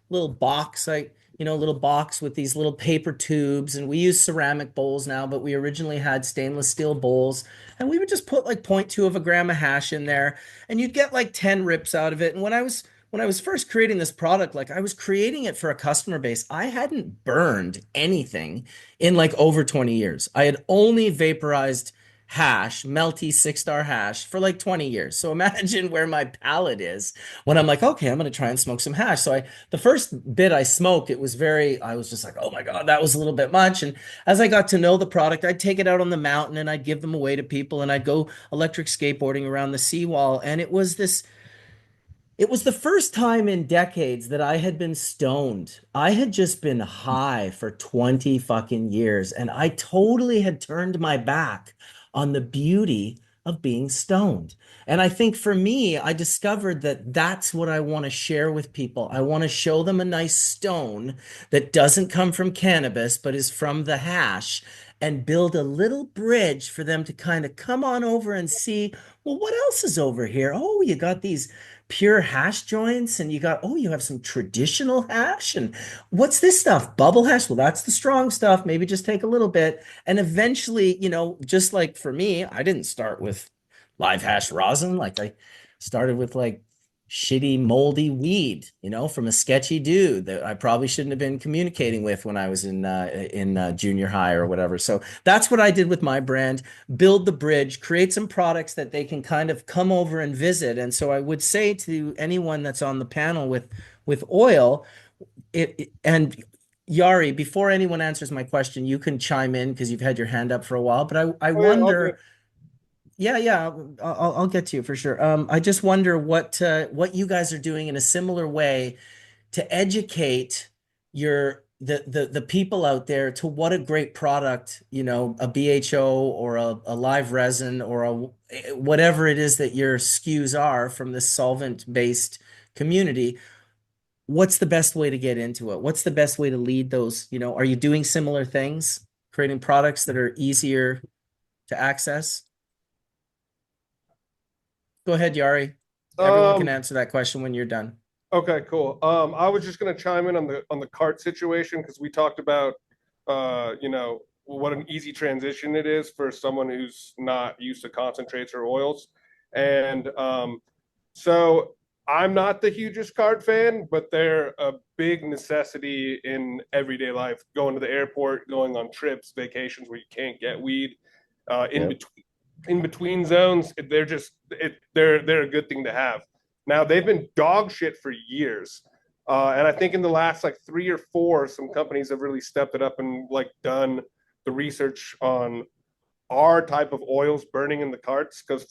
little box, like, little box with these little paper tubes. And we use ceramic bowls now, but we originally had stainless steel bowls. And we would just put like 0.2 of a gram of hash in there, and you'd get like 10 rips out of it. And when I was first creating this product, like I was creating it for a customer base. I hadn't burned anything in like over 20 years. I had only vaporized hash, melty 6-star hash for like 20 years. So imagine where my palate is when I'm like, okay, I'm going to try and smoke some hash. The first bit I smoked, I was just like, oh my God, that was a little bit much. And as I got to know the product, I'd take it out on the mountain and I'd give them away to people, and I'd go electric skateboarding around the seawall. And it was the first time in decades that I had been stoned. I had just been high for 20 fucking years, and I totally had turned my back on the beauty of being stoned. And I think for me, I discovered that that's what I want to share with people. I want to show them a nice stone that doesn't come from cannabis, but is from the hash, and build a little bridge for them to kind of come on over and see, well, what else is over here? Oh, you got these pure hash joints, and you have some traditional hash, and what's this stuff? Bubble hash? Well, that's the strong stuff. Maybe just take a little bit. And eventually, just like for me, I didn't start with live hash rosin. Like I started with like shitty moldy weed, from a sketchy dude that I probably shouldn't have been communicating with when I was in junior high or whatever. So that's what I did with my brand: build the bridge, create some products that they can kind of come over and visit. And so I would say to anyone that's on the panel with oil, and Yari, before anyone answers my question, you can chime in because you've had your hand up for a while. But I Oh, yeah, I'll do it. wonder. Yeah, I'll get to you for sure. I just wonder what you guys are doing in a similar way to educate the people out there to what a great product, a BHO or a live resin or whatever it is that your SKUs are from this solvent-based community. What's the best way to get into it? What's the best way to lead those? Are you doing similar things, creating products that are easier to access? Go ahead, Yari. Everyone can answer that question when you're done. Okay, cool. I was just gonna chime in on the cart situation because we talked about what an easy transition it is for someone who's not used to concentrates or oils. And so I'm not the hugest cart fan, but they're a big necessity in everyday life, going to the airport, going on trips, vacations where you can't get weed, in between zones. They're a good thing to have. Now they've been dog shit for years, and I think in the last like 3 or 4, some companies have really stepped it up and like done the research on our type of oils burning in the carts. Because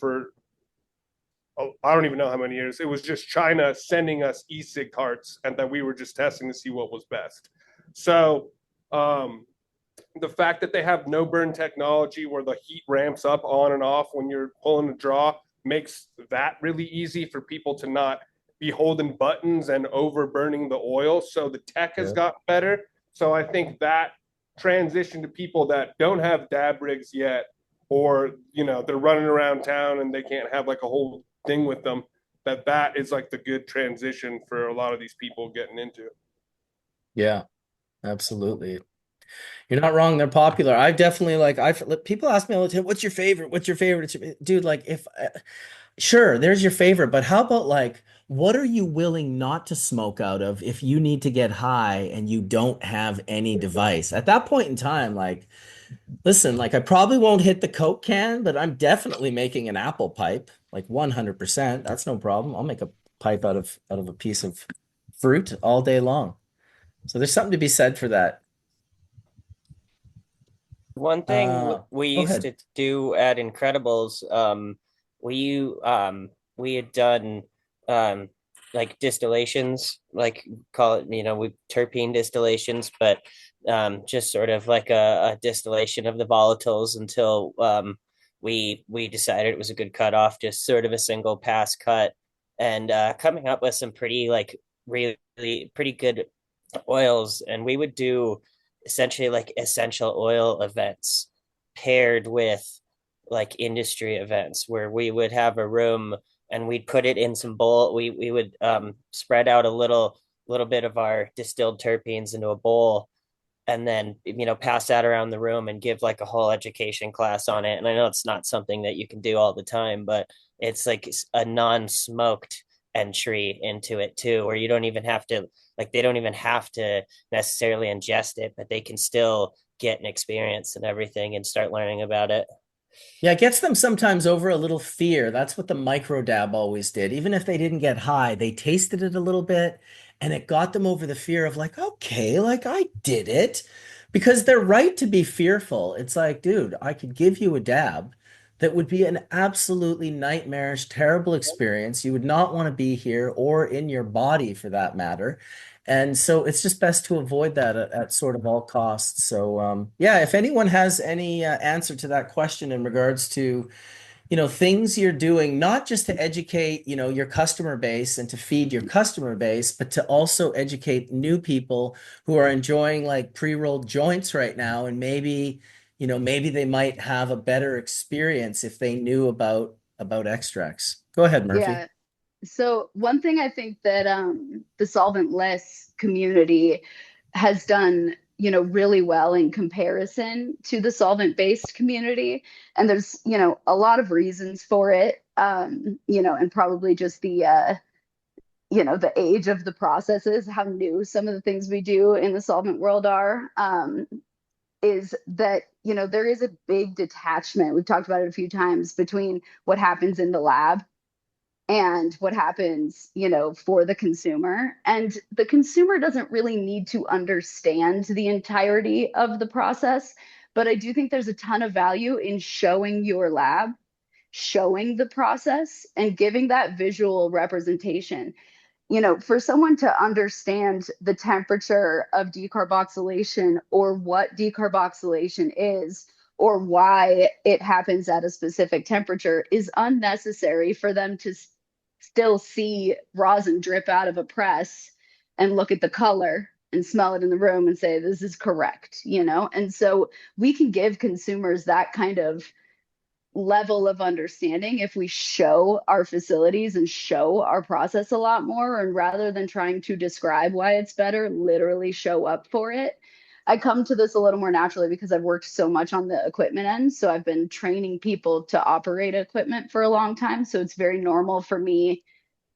I don't even know how many years it was just China sending us e-cig carts, and that we were just testing to see what was best. So the fact that they have no burn technology where the heat ramps up on and off when you're pulling a draw makes that really easy for people to not be holding buttons and over burning the oil. So the tech has gotten better. So I think that transition to people that don't have dab rigs yet, or they're running around town and they can't have like a whole thing with them, that is like the good transition for a lot of these people getting into. Yeah, absolutely. You're not wrong. They're popular. I definitely people ask me all the time, what's your favorite? What's your favorite? Dude, like sure, there's your favorite, but how about like, what are you willing not to smoke out of if you need to get high and you don't have any device? At that point in time, like, listen, like I probably won't hit the Coke can, but I'm definitely making an apple pipe, like 100%. That's no problem. I'll make a pipe out of a piece of fruit all day long. So there's something to be said for that. One thing we Go used ahead. to do at Incredibles, we had done like distillations, like call it, we terpene distillations, but just sort of like a distillation of the volatiles until we decided it was a good cutoff, just sort of a single pass cut, and coming up with some pretty like really pretty good oils, and we would do essentially like essential oil events paired with like industry events where we would have a room and we'd put it in some bowl. We would spread out a little bit of our distilled terpenes into a bowl, and then pass that around the room and give like a whole education class on it. And I know it's not something that you can do all the time, but it's like a non-smoked entry into it too, where you don't even have to, like, they don't even have to necessarily ingest it, but they can still get an experience and everything and start learning about it. Yeah, it gets them sometimes over a little fear. That's what the micro dab always did. Even if they didn't get high, they tasted it a little bit and it got them over the fear of like, okay, like I did it. Because they're right to be fearful. It's like, dude, I could give you a dab that would be an absolutely nightmarish, terrible experience. You would not want to be here or in your body for that matter. And so it's just best to avoid that at sort of all costs. So yeah, if anyone has any answer to that question in regards to, things you're doing, not just to educate, your customer base and to feed your customer base, but to also educate new people who are enjoying like pre-rolled joints right now. And maybe they might have a better experience if they knew about extracts. Go ahead, Murphy. Yeah. So one thing I think that the solventless community has done, really well in comparison to the solvent-based community, and there's, a lot of reasons for it, and probably just the age of the processes, how new some of the things we do in the solvent world are, is that, there is a big detachment. We've talked about it a few times between what happens in the lab and what happens, for the consumer. And the consumer doesn't really need to understand the entirety of the process, but I do think there's a ton of value in showing your lab, showing the process, and giving that visual representation. For someone to understand the temperature of decarboxylation or what decarboxylation is, or why it happens at a specific temperature, is unnecessary for them to still see rosin drip out of a press and look at the color and smell it in the room and say, this is correct, And so we can give consumers that kind of level of understanding if we show our facilities and show our process a lot more, and rather than trying to describe why it's better, literally show up for it. I come to this a little more naturally because I've worked so much on the equipment end. So I've been training people to operate equipment for a long time. So it's very normal for me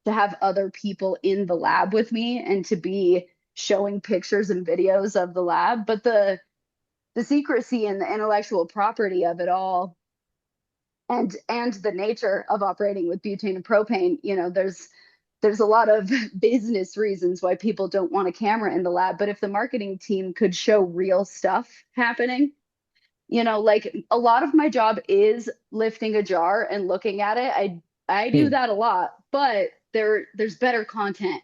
to have other people in the lab with me and to be showing pictures and videos of the lab. But the secrecy and the intellectual property of it all, and the nature of operating with butane and propane, there's a lot of business reasons why people don't want a camera in the lab. But if the marketing team could show real stuff happening, like a lot of my job is lifting a jar and looking at it. I do that a lot, but there's better content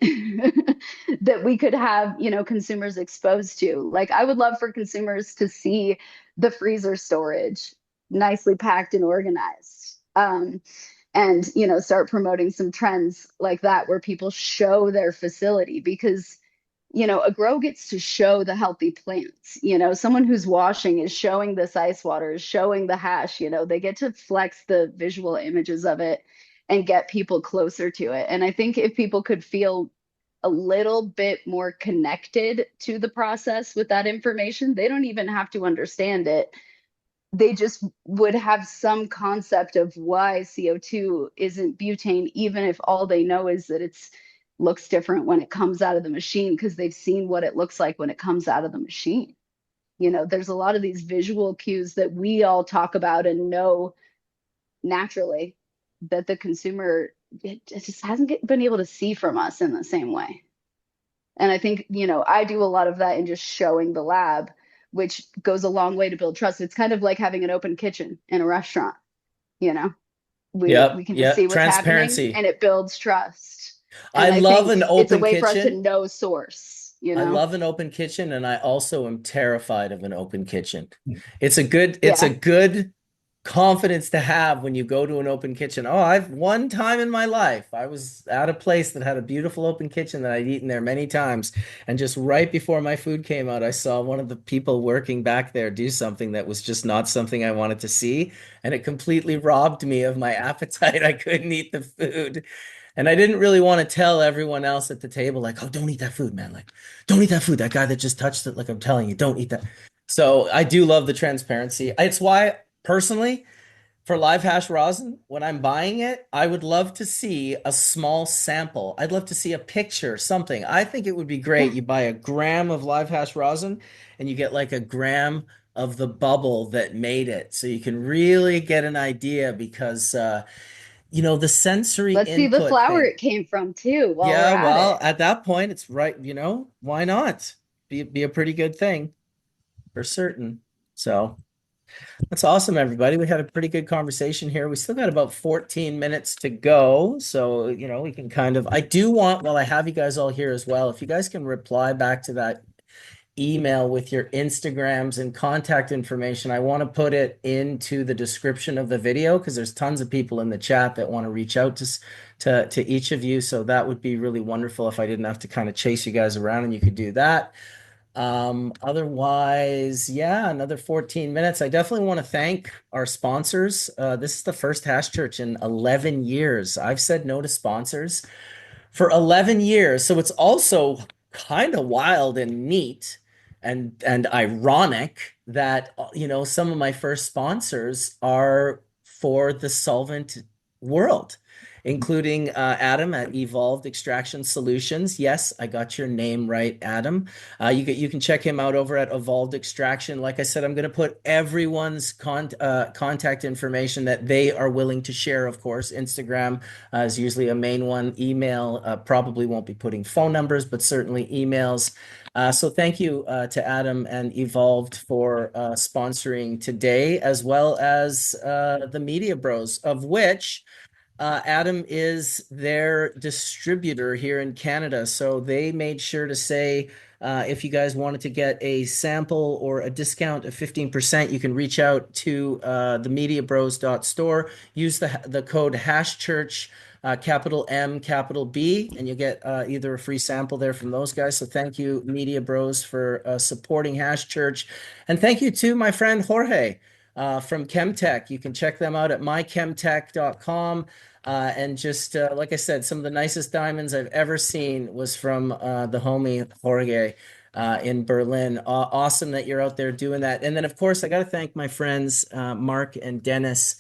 that we could have, consumers exposed to. Like, I would love for consumers to see the freezer storage nicely packed and organized. And start promoting some trends like that where people show their facility, because a grow gets to show the healthy plants. Someone who's washing is showing this ice water, is showing the hash. They get to flex the visual images of it and get people closer to it. And I think if people could feel a little bit more connected to the process with that information, they don't even have to understand it. They just would have some concept of why CO2 isn't butane, even if all they know is that it's looks different when it comes out of the machine, because they've seen what it looks like when it comes out of the machine. There's a lot of these visual cues that we all talk about and know naturally that the consumer it just hasn't been able to see from us in the same way. And I think, I do a lot of that in just showing the lab, which goes a long way to build trust. It's kind of like having an open kitchen in a restaurant, we can just see what's happening, Transparency. and it builds trust. I And love think an open it's a way for us to kitchen. know source, I love an open kitchen, and I also am terrified of an open kitchen. It's a Yeah. good confidence to have when you go to an open kitchen. Oh, I've one time in my life, I was at a place that had a beautiful open kitchen that I'd eaten there many times. And just right before my food came out, I saw one of the people working back there do something that was just not something I wanted to see. And it completely robbed me of my appetite. I couldn't eat the food. And I didn't really want to tell everyone else at the table, like, oh, don't eat that food, man. Like, don't eat that food. That guy that just touched it, like I'm telling you, don't eat that. So I do love the transparency. It's why, personally, for live hash rosin, when I'm buying it, I would love to see a small sample. I'd love to see a picture, something. I think it would be great. You buy a gram of live hash rosin and you get like a gram of the bubble that made it. So you can really get an idea because the sensory Let's see the input flower thing. it came from too while we're Yeah, at well, it. at that point, it's right, why not? Be a pretty good thing for certain. So that's awesome, everybody. We had a pretty good conversation here. We still got about 14 minutes to go. So, we can I do want, while I have you guys all here as well, if you guys can reply back to that email with your Instagrams and contact information. I want to put it into the description of the video because there's tons of people in the chat that want to reach out to each of you. So that would be really wonderful if I didn't have to kind of chase you guys around and you could do that. Otherwise, yeah, another 14 minutes. I definitely want to thank our sponsors. This is the first Hash Church in 11 years. I've said no to sponsors for 11 years. So it's also kind of wild and neat and ironic that some of my first sponsors are for the solvent world, including Adam at Evolved Extraction Solutions. Yes, I got your name right, Adam. You can check him out over at Evolved Extraction. Like I said, I'm going to put everyone's contact information that they are willing to share. Of course, Instagram is usually a main one. Email, probably won't be putting phone numbers, but certainly emails. So thank you to Adam and Evolved for sponsoring today, as well as the Media Bros, of which Adam is their distributor here in Canada. So they made sure to say if you guys wanted to get a sample or a discount of 15%, you can reach out to the mediabros.store. Use the code HashChurch, capital M, capital B, and you'll get either a free sample there from those guys. So thank you, Media Bros, for supporting Hash Church. And thank you to my friend Jorge from ChemTek. You can check them out at mychemtech.com. And just like I said, some of the nicest diamonds I've ever seen was from the homie Jorge in Berlin. Awesome that you're out there doing that. And then, of course, I got to thank my friends Mark and Dennis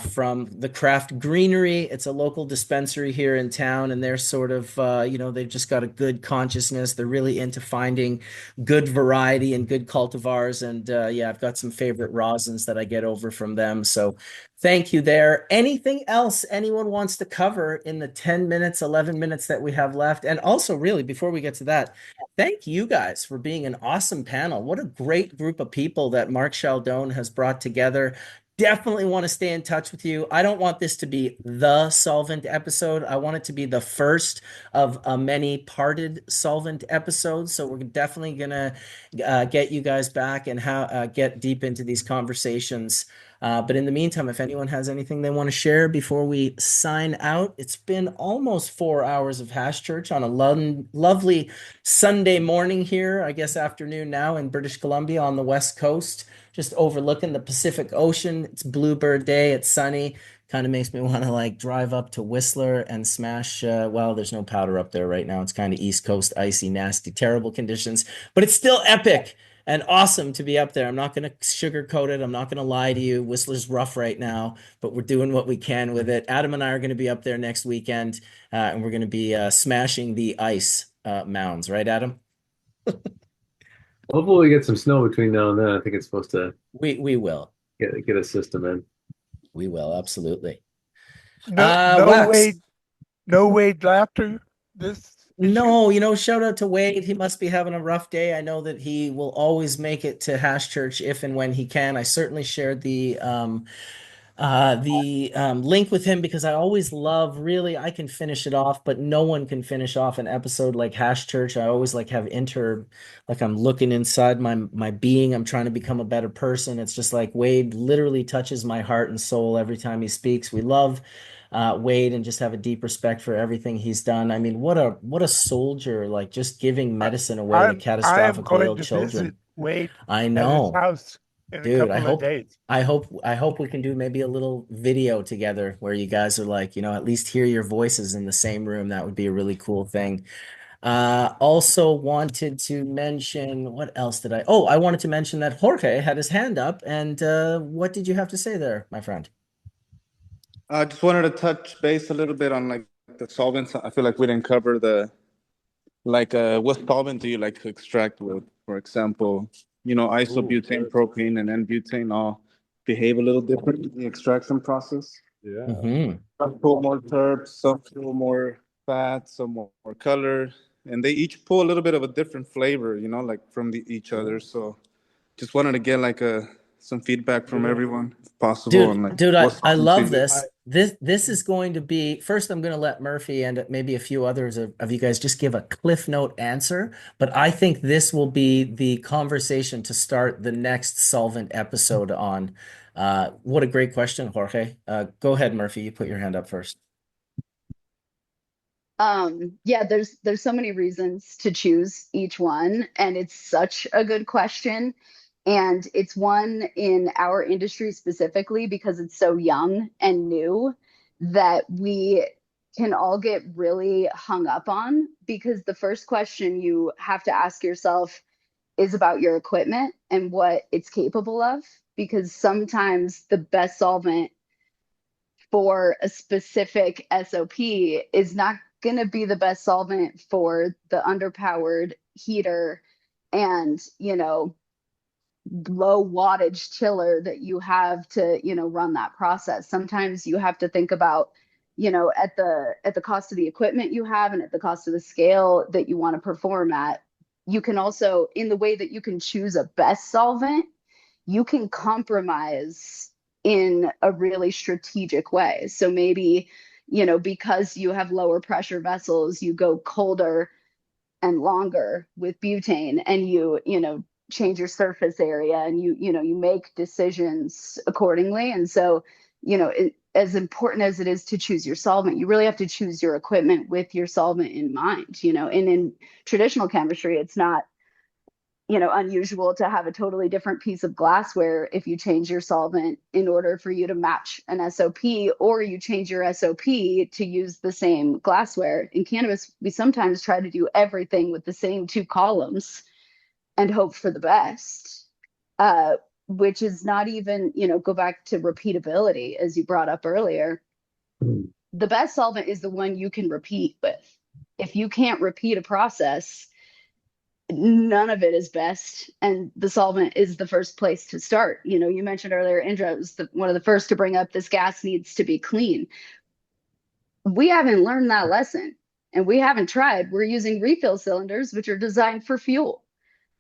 from the Craft Greenery. It's a local dispensary here in town, and they're sort of, they've just got a good consciousness. They're really into finding good variety and good cultivars. And yeah, I've got some favorite rosins that I get over from them. So thank you there. Anything else anyone wants to cover in the 10 minutes, 11 minutes that we have left? And also, really, before we get to that, thank you guys for being an awesome panel. What a great group of people that Mark Chaldone has brought together. Definitely want to stay in touch with you. I don't want this to be the solvent episode. I want it to be the first of many parted solvent episodes. So we're definitely going to get you guys back and get deep into these conversations. But in the meantime, if anyone has anything they want to share before we sign out, it's been almost 4 hours of Hash Church on a lovely Sunday morning here, I guess afternoon now in British Columbia on the West Coast, just overlooking the Pacific Ocean. It's Bluebird Day. It's sunny. Kind of makes me want to drive up to Whistler and smash. Well, there's no powder up there right now. It's kind of East Coast, icy, nasty, terrible conditions, but it's still epic and awesome to be up there. I'm not going to sugarcoat it. I'm not going to lie to you. Whistler's rough right now, but we're doing what we can with it. Adam and I are going to be up there next weekend, and we're going to be smashing the ice mounds. Right, Adam? Hopefully we get some snow between now and then. I think it's supposed to. We will. Get a system in. We will, absolutely. No Wade laughter this issue? No, shout out to Wade. He must be having a rough day. I know that he will always make it to Hash Church if and when he can. I certainly shared the the link with him because I always love, really, I can finish it off, but no one can finish off an episode like Hash Church. I always like have like I'm looking inside my being. I'm trying to become a better person. It's just like Wade literally touches my heart and soul every time he speaks. We love Wade and just have a deep respect for everything he's done. I mean, what a soldier, like just giving medicine away to I am catastrophically going ill to visit children. Wade I at his know. house in a Dude, couple of days. I hope we can do maybe a little video together where you guys are like, at least hear your voices in the same room. That would be a really cool thing. Also wanted to mention, what else did I? Oh, I wanted to mention that Jorge had his hand up, and what did you have to say there, my friend? I just wanted to touch base a little bit on like the solvents. I feel like we didn't cover what solvent do you like to extract with? For example, isobutane, propane, and N-butane all behave a little different in the extraction process. Yeah. Mm-hmm. Some pull more terps, some pull more fat, some more color, and they each pull a little bit of a different flavor, like from each other. So just wanted to get like some feedback from everyone, if possible, on like Dude, what I solvents they love use. this is going to be first. I'm going to let Murphy and maybe a few others of you guys just give a cliff note answer, but I think this will be the conversation to start the next solvent episode on. What a great question, Jorge. Go ahead, Murphy. You put your hand up first. Yeah, there's so many reasons to choose each one, and it's such a good question. And it's one in our industry specifically because it's so young and new that we can all get really hung up on, because the first question you have to ask yourself is about your equipment and what it's capable of, because sometimes the best solvent for a specific SOP is not going to be the best solvent for the underpowered heater and, low wattage chiller that you have to, run that process. Sometimes you have to think about, at the cost of the equipment you have and at the cost of the scale that you want to perform at. You can also, in the way that you can choose a best solvent, you can compromise in a really strategic way. So maybe, because you have lower pressure vessels, you go colder and longer with butane, and you change your surface area, and you make decisions accordingly. And so, as important as it is to choose your solvent, you really have to choose your equipment with your solvent in mind. And in traditional chemistry, it's not unusual to have a totally different piece of glassware if you change your solvent in order for you to match an SOP, or you change your SOP to use the same glassware. In cannabis, we sometimes try to do everything with the same two columns and hope for the best, which is not even, go back to repeatability, as you brought up earlier. The best solvent is the one you can repeat with. If you can't repeat a process, none of it is best, and the solvent is the first place to start. You mentioned earlier, Indra was one of the first to bring up this gas needs to be clean. We haven't learned that lesson, and we haven't tried. We're using refill cylinders, which are designed for fuel.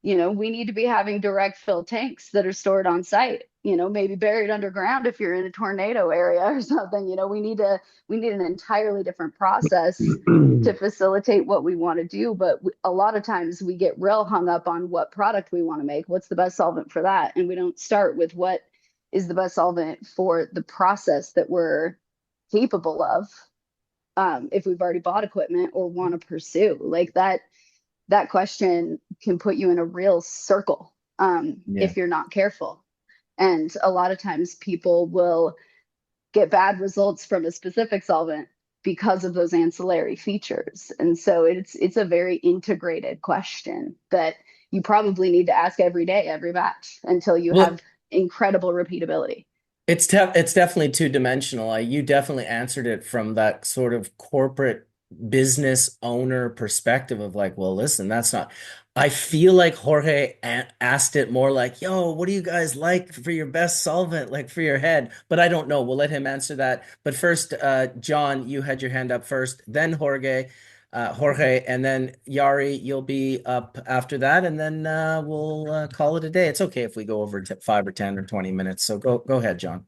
We need to be having direct fill tanks that are stored on site, maybe buried underground if you're in a tornado area or something. We need an entirely different process to facilitate what we want to do. But a lot of times we get real hung up on what product we want to make. What's the best solvent for that? And we don't start with what is the best solvent for the process that we're capable of, if we've already bought equipment or want to pursue. Like that question can put you in a real circle, if you're not careful. And a lot of times people will get bad results from a specific solvent because of those ancillary features. And so it's a very integrated question that you probably need to ask every day, every batch, until you have incredible repeatability. It's definitely two-dimensional. You definitely answered it from that sort of corporate business owner perspective of like, well, listen, that's not. I feel like Jorge asked it more like, yo, what do you guys like for your best solvent, like for your head? But I don't know. We'll let him answer that. But first, John, you had your hand up first, then Jorge, and then Yari, you'll be up after that, and then we'll call it a day. It's okay if we go over to 5 or 10 or 20 minutes. So go ahead, John.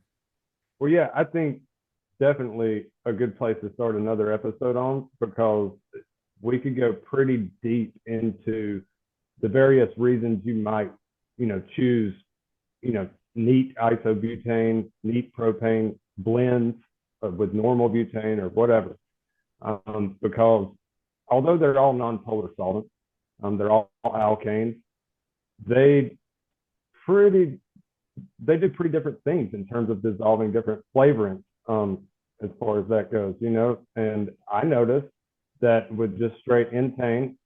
Well, yeah, I think definitely a good place to start another episode on, because we could go pretty deep into the various reasons you might, choose, neat isobutane, neat propane blends with normal butane or whatever. Because although they're all nonpolar solvents, they're all alkanes, they pretty they do pretty different things in terms of dissolving different flavorants, as far as that goes, And I noticed that with just straight intane,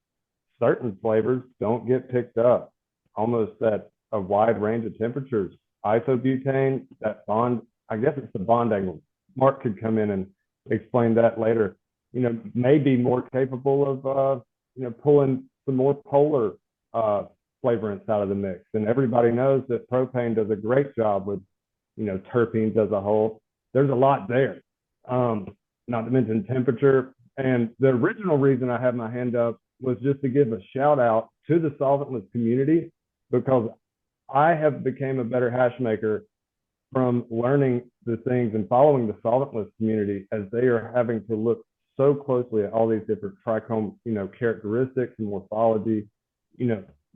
certain flavors don't get picked up almost at a wide range of temperatures. Isobutane, that bond, I guess it's the bond angle. Mark could come in and explain that later. May be more capable of, pulling some more polar flavorants out of the mix. And everybody knows that propane does a great job with, terpenes as a whole. There's a lot there, not to mention temperature. And the original reason I had my hand up was just to give a shout out to the solventless community, because I have become a better hash maker from learning the things and following the solventless community, as they are having to look so closely at all these different trichome, characteristics and morphology.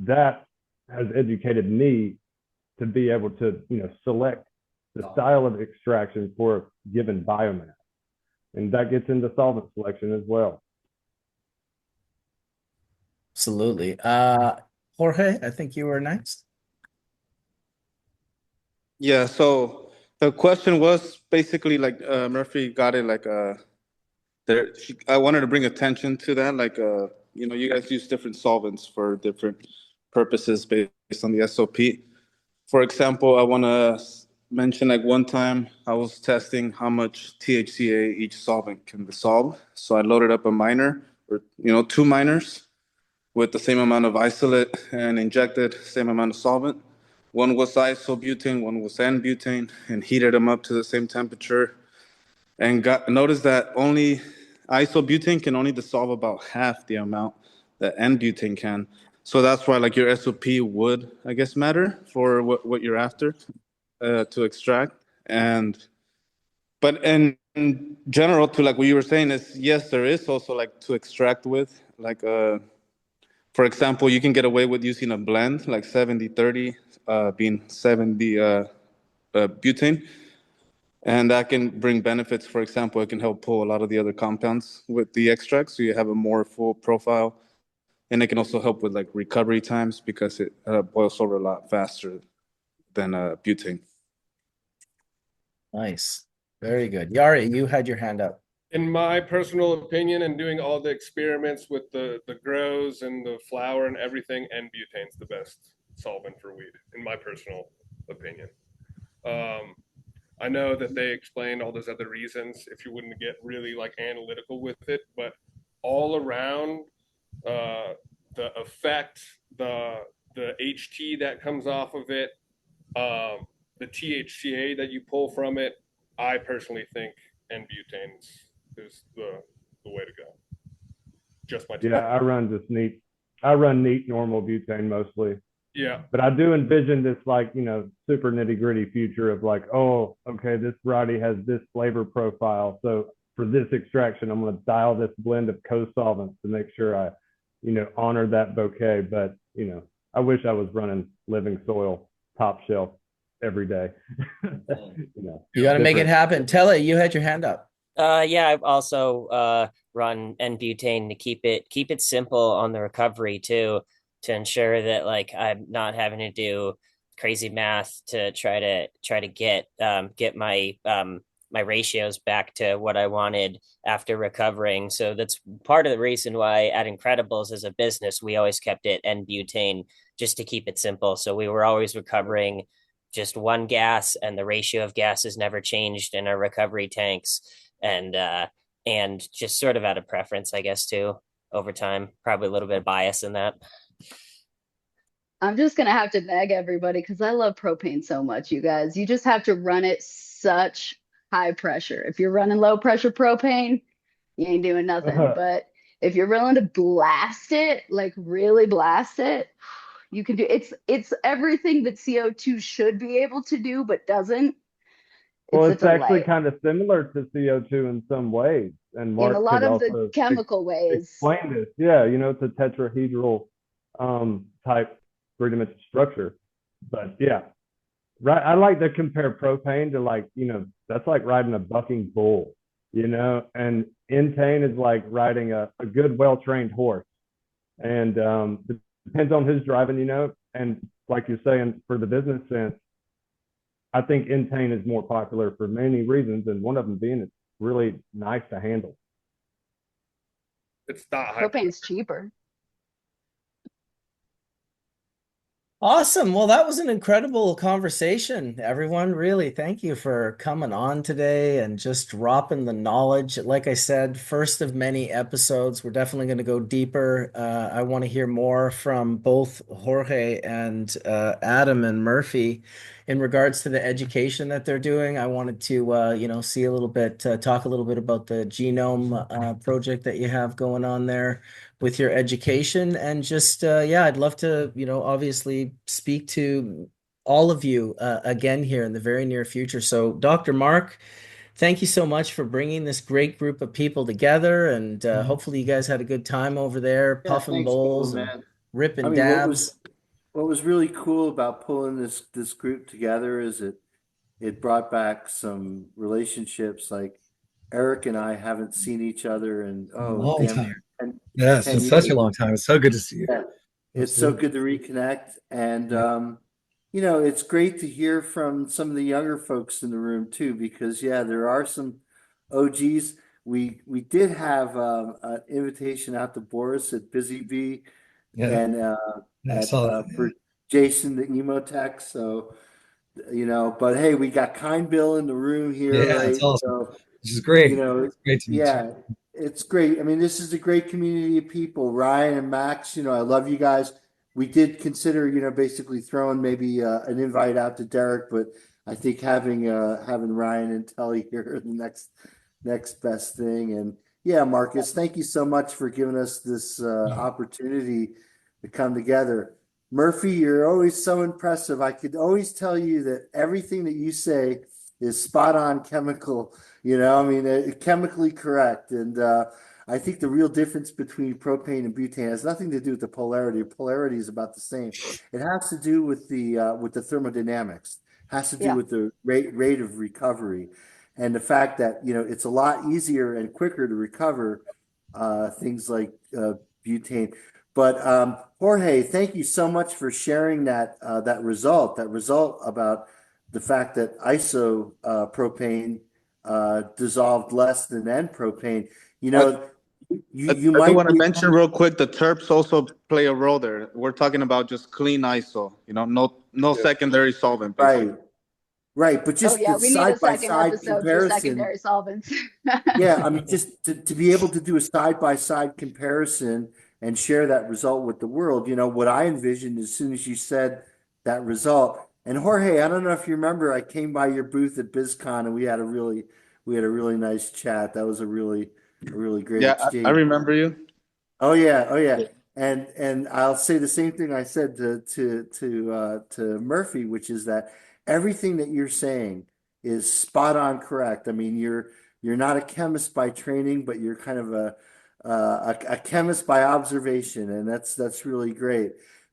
That has educated me to be able to, select the style of extraction for a given biomass. And that gets into solvent selection as well. Absolutely. Jorge, I think you were next. Yeah, so the question was basically like Murphy got it like I wanted to bring attention to that, like you guys use different solvents for different purposes based on the SOP. For example, I want to mention like one time I was testing how much THCA each solvent can dissolve. So I loaded up a miner, or two miners with the same amount of isolate, and injected same amount of solvent. One was isobutane, one was N-butane, and heated them up to the same temperature. And noticed that only isobutane can only dissolve about half the amount that N-butane can. So that's why like your SOP would, I guess, matter for what you're after to extract. But in general, to like what you were saying is, yes, there is also like to extract with, like for example, you can get away with using a blend like 70-30, being 70 butane. And that can bring benefits. For example, it can help pull a lot of the other compounds with the extract, so you have a more full profile. And it can also help with like recovery times, because it boils over a lot faster than butane. Nice. Very good. Yari, you had your hand up. In my personal opinion, and doing all the experiments with the grows and the flower and everything, N-butane's the best solvent for weed, in my personal opinion. I know that they explained all those other reasons if you wouldn't get really like analytical with it, but all around the effect, the HT that comes off of it, the THCA that you pull from it, I personally think N-butane is the way to go. Just my Yeah, I run neat normal butane mostly. Yeah. But I do envision this like, super nitty gritty future of like, oh, okay, this variety has this flavor profile. So for this extraction, I'm going to dial this blend of co-solvents to make sure I, honor that bouquet. But, I wish I was running living soil top shelf every day. You got to make it happen. Tell it, you had your hand up. Yeah, I've also run N-butane to keep it simple on the recovery too, to ensure that like I'm not having to do crazy math to try to get my my ratios back to what I wanted after recovering. So that's part of the reason why at Incredibles as a business we always kept it N-butane, just to keep it simple. So we were always recovering just one gas, and the ratio of gases never changed in our recovery tanks. And just sort of out of preference, I guess, too, over time. Probably a little bit of bias in that. I'm just gonna have to nag everybody because I love propane so much, you guys. You just have to run it such high pressure. If you're running low pressure propane, you ain't doing nothing. But if you're willing to blast it, like really blast it, you can do it's everything that CO2 should be able to do but doesn't. Well, It's a it's actually delay kind of similar to CO2 in some ways, and in a Mark lot could of the also chemical ways. explain this. Yeah, you know, it's a tetrahedral type three-dimensional structure. But yeah, right. I like to compare propane to, like, you know, that's like riding a bucking bull, you know, and intane is like riding a good, well-trained horse. And it depends on who's driving, you know, and like you're saying, for the business sense, I think intane is more popular for many reasons, and one of them being it's really nice to handle. It's not high. Propane's cheaper. Awesome. Well, that was an incredible conversation, everyone. Really, thank you for coming on today and just dropping the knowledge. Like I said, first of many episodes. We're definitely going to go deeper. I want to hear more from both Jorge and Adam and Murphy in regards to the education that they're doing. I wanted to, see a little bit, talk a little bit about the genome project that you have going on there with your education, and just I'd love to obviously speak to all of you again here in the very near future. So Dr. Mark, thank you so much for bringing this great group of people together, and hopefully you guys had a good time over there, Yeah, puffing thanks, Bo, bowls and man. I ripping mean, dabs. what was really cool about pulling this group together is it brought back some relationships. Like Eric and I haven't seen each other in, A oh, long damn near time. 10, Yeah, it's 10 been such a years. long time. It's so good to see you. Yeah, it's so Absolutely. good to reconnect. And, Yeah. it's great to hear from some of the younger folks in the room too, because yeah, there are some OGs. We did have an invitation out to Boris at Busy Bee Yeah. and Yeah, I at saw that. for Jason the Emotech. So, but hey, we got Kind Bill in the room Yeah, here, yeah, it's right? awesome. So, Which is great. you know, It's great to meet you. yeah, it's great. I mean, this is a great community of people. Ryan and Max, I love you guys. We did consider, basically throwing maybe an invite out to Derek, but I think having Ryan and Telly here are the next best thing. And yeah, Marcus, thank you so much for giving us this opportunity to come together. Murphy, you're always so impressive. I could always tell you that everything that you say is spot on chemical, I mean, chemically correct. And I think the real difference between propane and butane has nothing to do with the polarity. Polarity is about the same. It has to do with the thermodynamics, has to do Yeah. with the rate of recovery, and the fact that it's a lot easier and quicker to recover things like butane. But Jorge, thank you so much for sharing that result about the fact that isopropane dissolved less than N propane. You I, know, you I do might want to be mention real quick the terps also play a role there. We're talking about just clean ISO, no secondary solvent basically. right, right, but Oh just yeah, the we need a side by second side episode for comparison. secondary solvents. Yeah, I mean, just to be able to do a side by side comparison and share that result with the world, what I envisioned as soon as you said that result. And Jorge, I don't know if you remember, I came by your booth at BizCon and we had a really nice chat. That was a really great Yeah, I exchange. remember you. Oh yeah, oh yeah. And I'll say the same thing I said to Murphy, which is that everything that you're saying is spot on correct. I mean, you're not a chemist by training, but you're kind of a chemist by observation, and that's really great.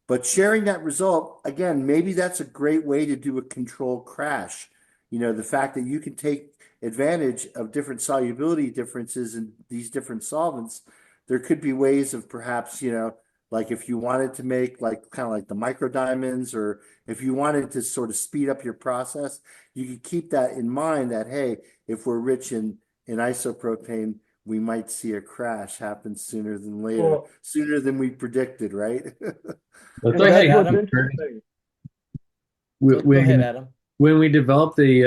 But sharing that result, again, maybe that's a great way to do a controlled crash. The fact that you can take advantage of different solubility differences in these different solvents. There could be ways of perhaps, like if you wanted to make like kind of like the micro diamonds, or if you wanted to sort of speed up your process, you could keep that in mind that, hey, if we're rich in isopropane, we might see a crash happen sooner than later, Well, sooner than we predicted, right? That's and Go ahead, that's actually what's Adam. interesting. Go ahead, when Adam. when we developed the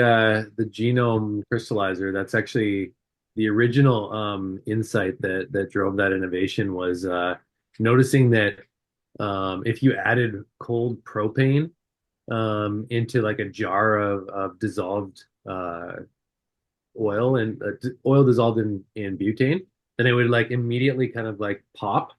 genome crystallizer. That's actually the original insight that drove that innovation was noticing that if you added cold propane into like a jar of dissolved oil and oil dissolved in butane, then it would like immediately kind of like pop.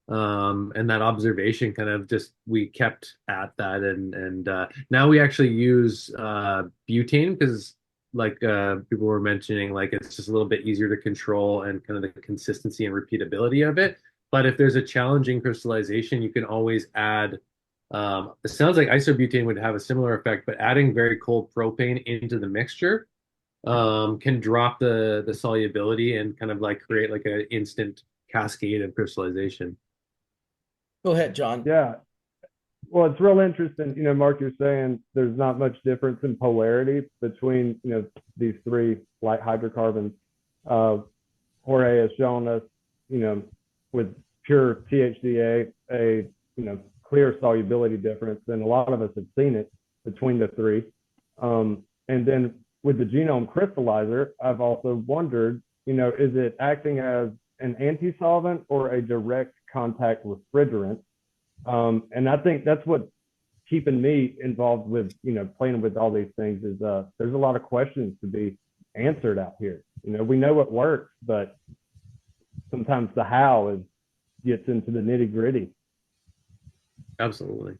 And that observation kind of just we kept at that, and now we actually use butane because like people were mentioning, like it's just a little bit easier to control and kind of the consistency and repeatability of it. But if there's a challenging crystallization, you can always add. It sounds like isobutane would have a similar effect, but adding very cold propane into the mixture can drop the solubility and kind of like create like an instant cascade of crystallization. Go ahead, John. Yeah. Well, it's real interesting. Mark, you're saying there's not much difference in polarity between, these three light hydrocarbons. Jorge has shown us, with pure THCA, a, clear solubility difference. And a lot of us have seen it between the three. And then with the genome crystallizer, I've also wondered, is it acting as an anti-solvent or a direct contact refrigerant? And I think that's what's keeping me involved with, playing with all these things is there's a lot of questions to be answered out here. We know it works, but sometimes the how gets into the nitty gritty. Absolutely.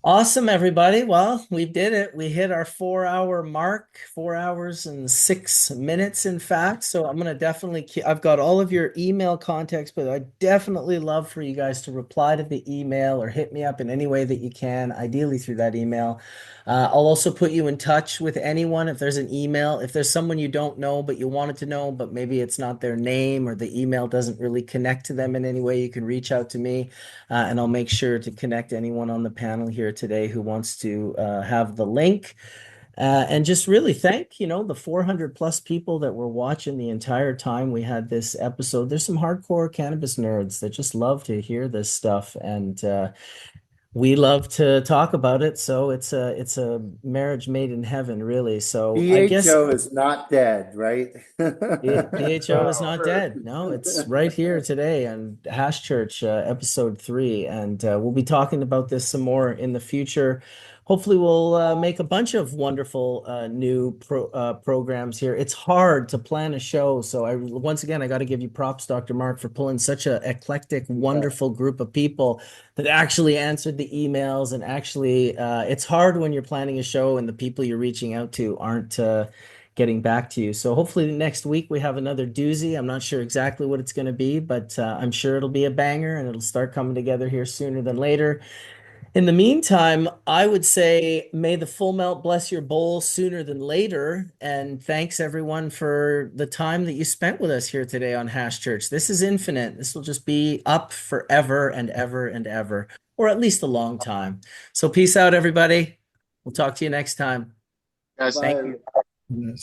Awesome, everybody. Well, we did it. We hit our 4-hour mark, 4 hours and 6 minutes, in fact. So I'm going to definitely I've got all of your email contacts, but I definitely love for you guys to reply to the email or hit me up in any way that you can, ideally through that email. I'll also put you in touch with anyone if there's an email. If there's someone you don't know, but you wanted to know, but maybe it's not their name or the email doesn't really connect to them in any way, you can reach out to me. And I'll make sure to connect anyone on the panel here today who wants to have the link. And just really thank, the 400 plus people that were watching the entire time we had this episode. There's some hardcore cannabis nerds that just love to hear this stuff. And we love to talk about it. So it's a marriage made in heaven, really. So I guess BHO is not dead, right? PHO is not dead. No, it's right here today on Hash Church, episode 3. And we'll be talking about this some more in the future. Hopefully, we'll make a bunch of wonderful new programs here. It's hard to plan a show. So once again, I got to give you props, Dr. Mark, for pulling such an eclectic, wonderful group of people that actually answered the emails. And actually, it's hard when you're planning a show and the people you're reaching out to aren't getting back to you. So hopefully next week we have another doozy. I'm not sure exactly what it's going to be, but I'm sure it'll be a banger and it'll start coming together here sooner than later. In the meantime, I would say may the full melt bless your bowl sooner than later. And thanks everyone for the time that you spent with us here today on Hash Church. This is infinite. This will just be up forever and ever and ever, or at least a long time. So peace out, everybody. We'll talk to you next time. Guys, Thank you.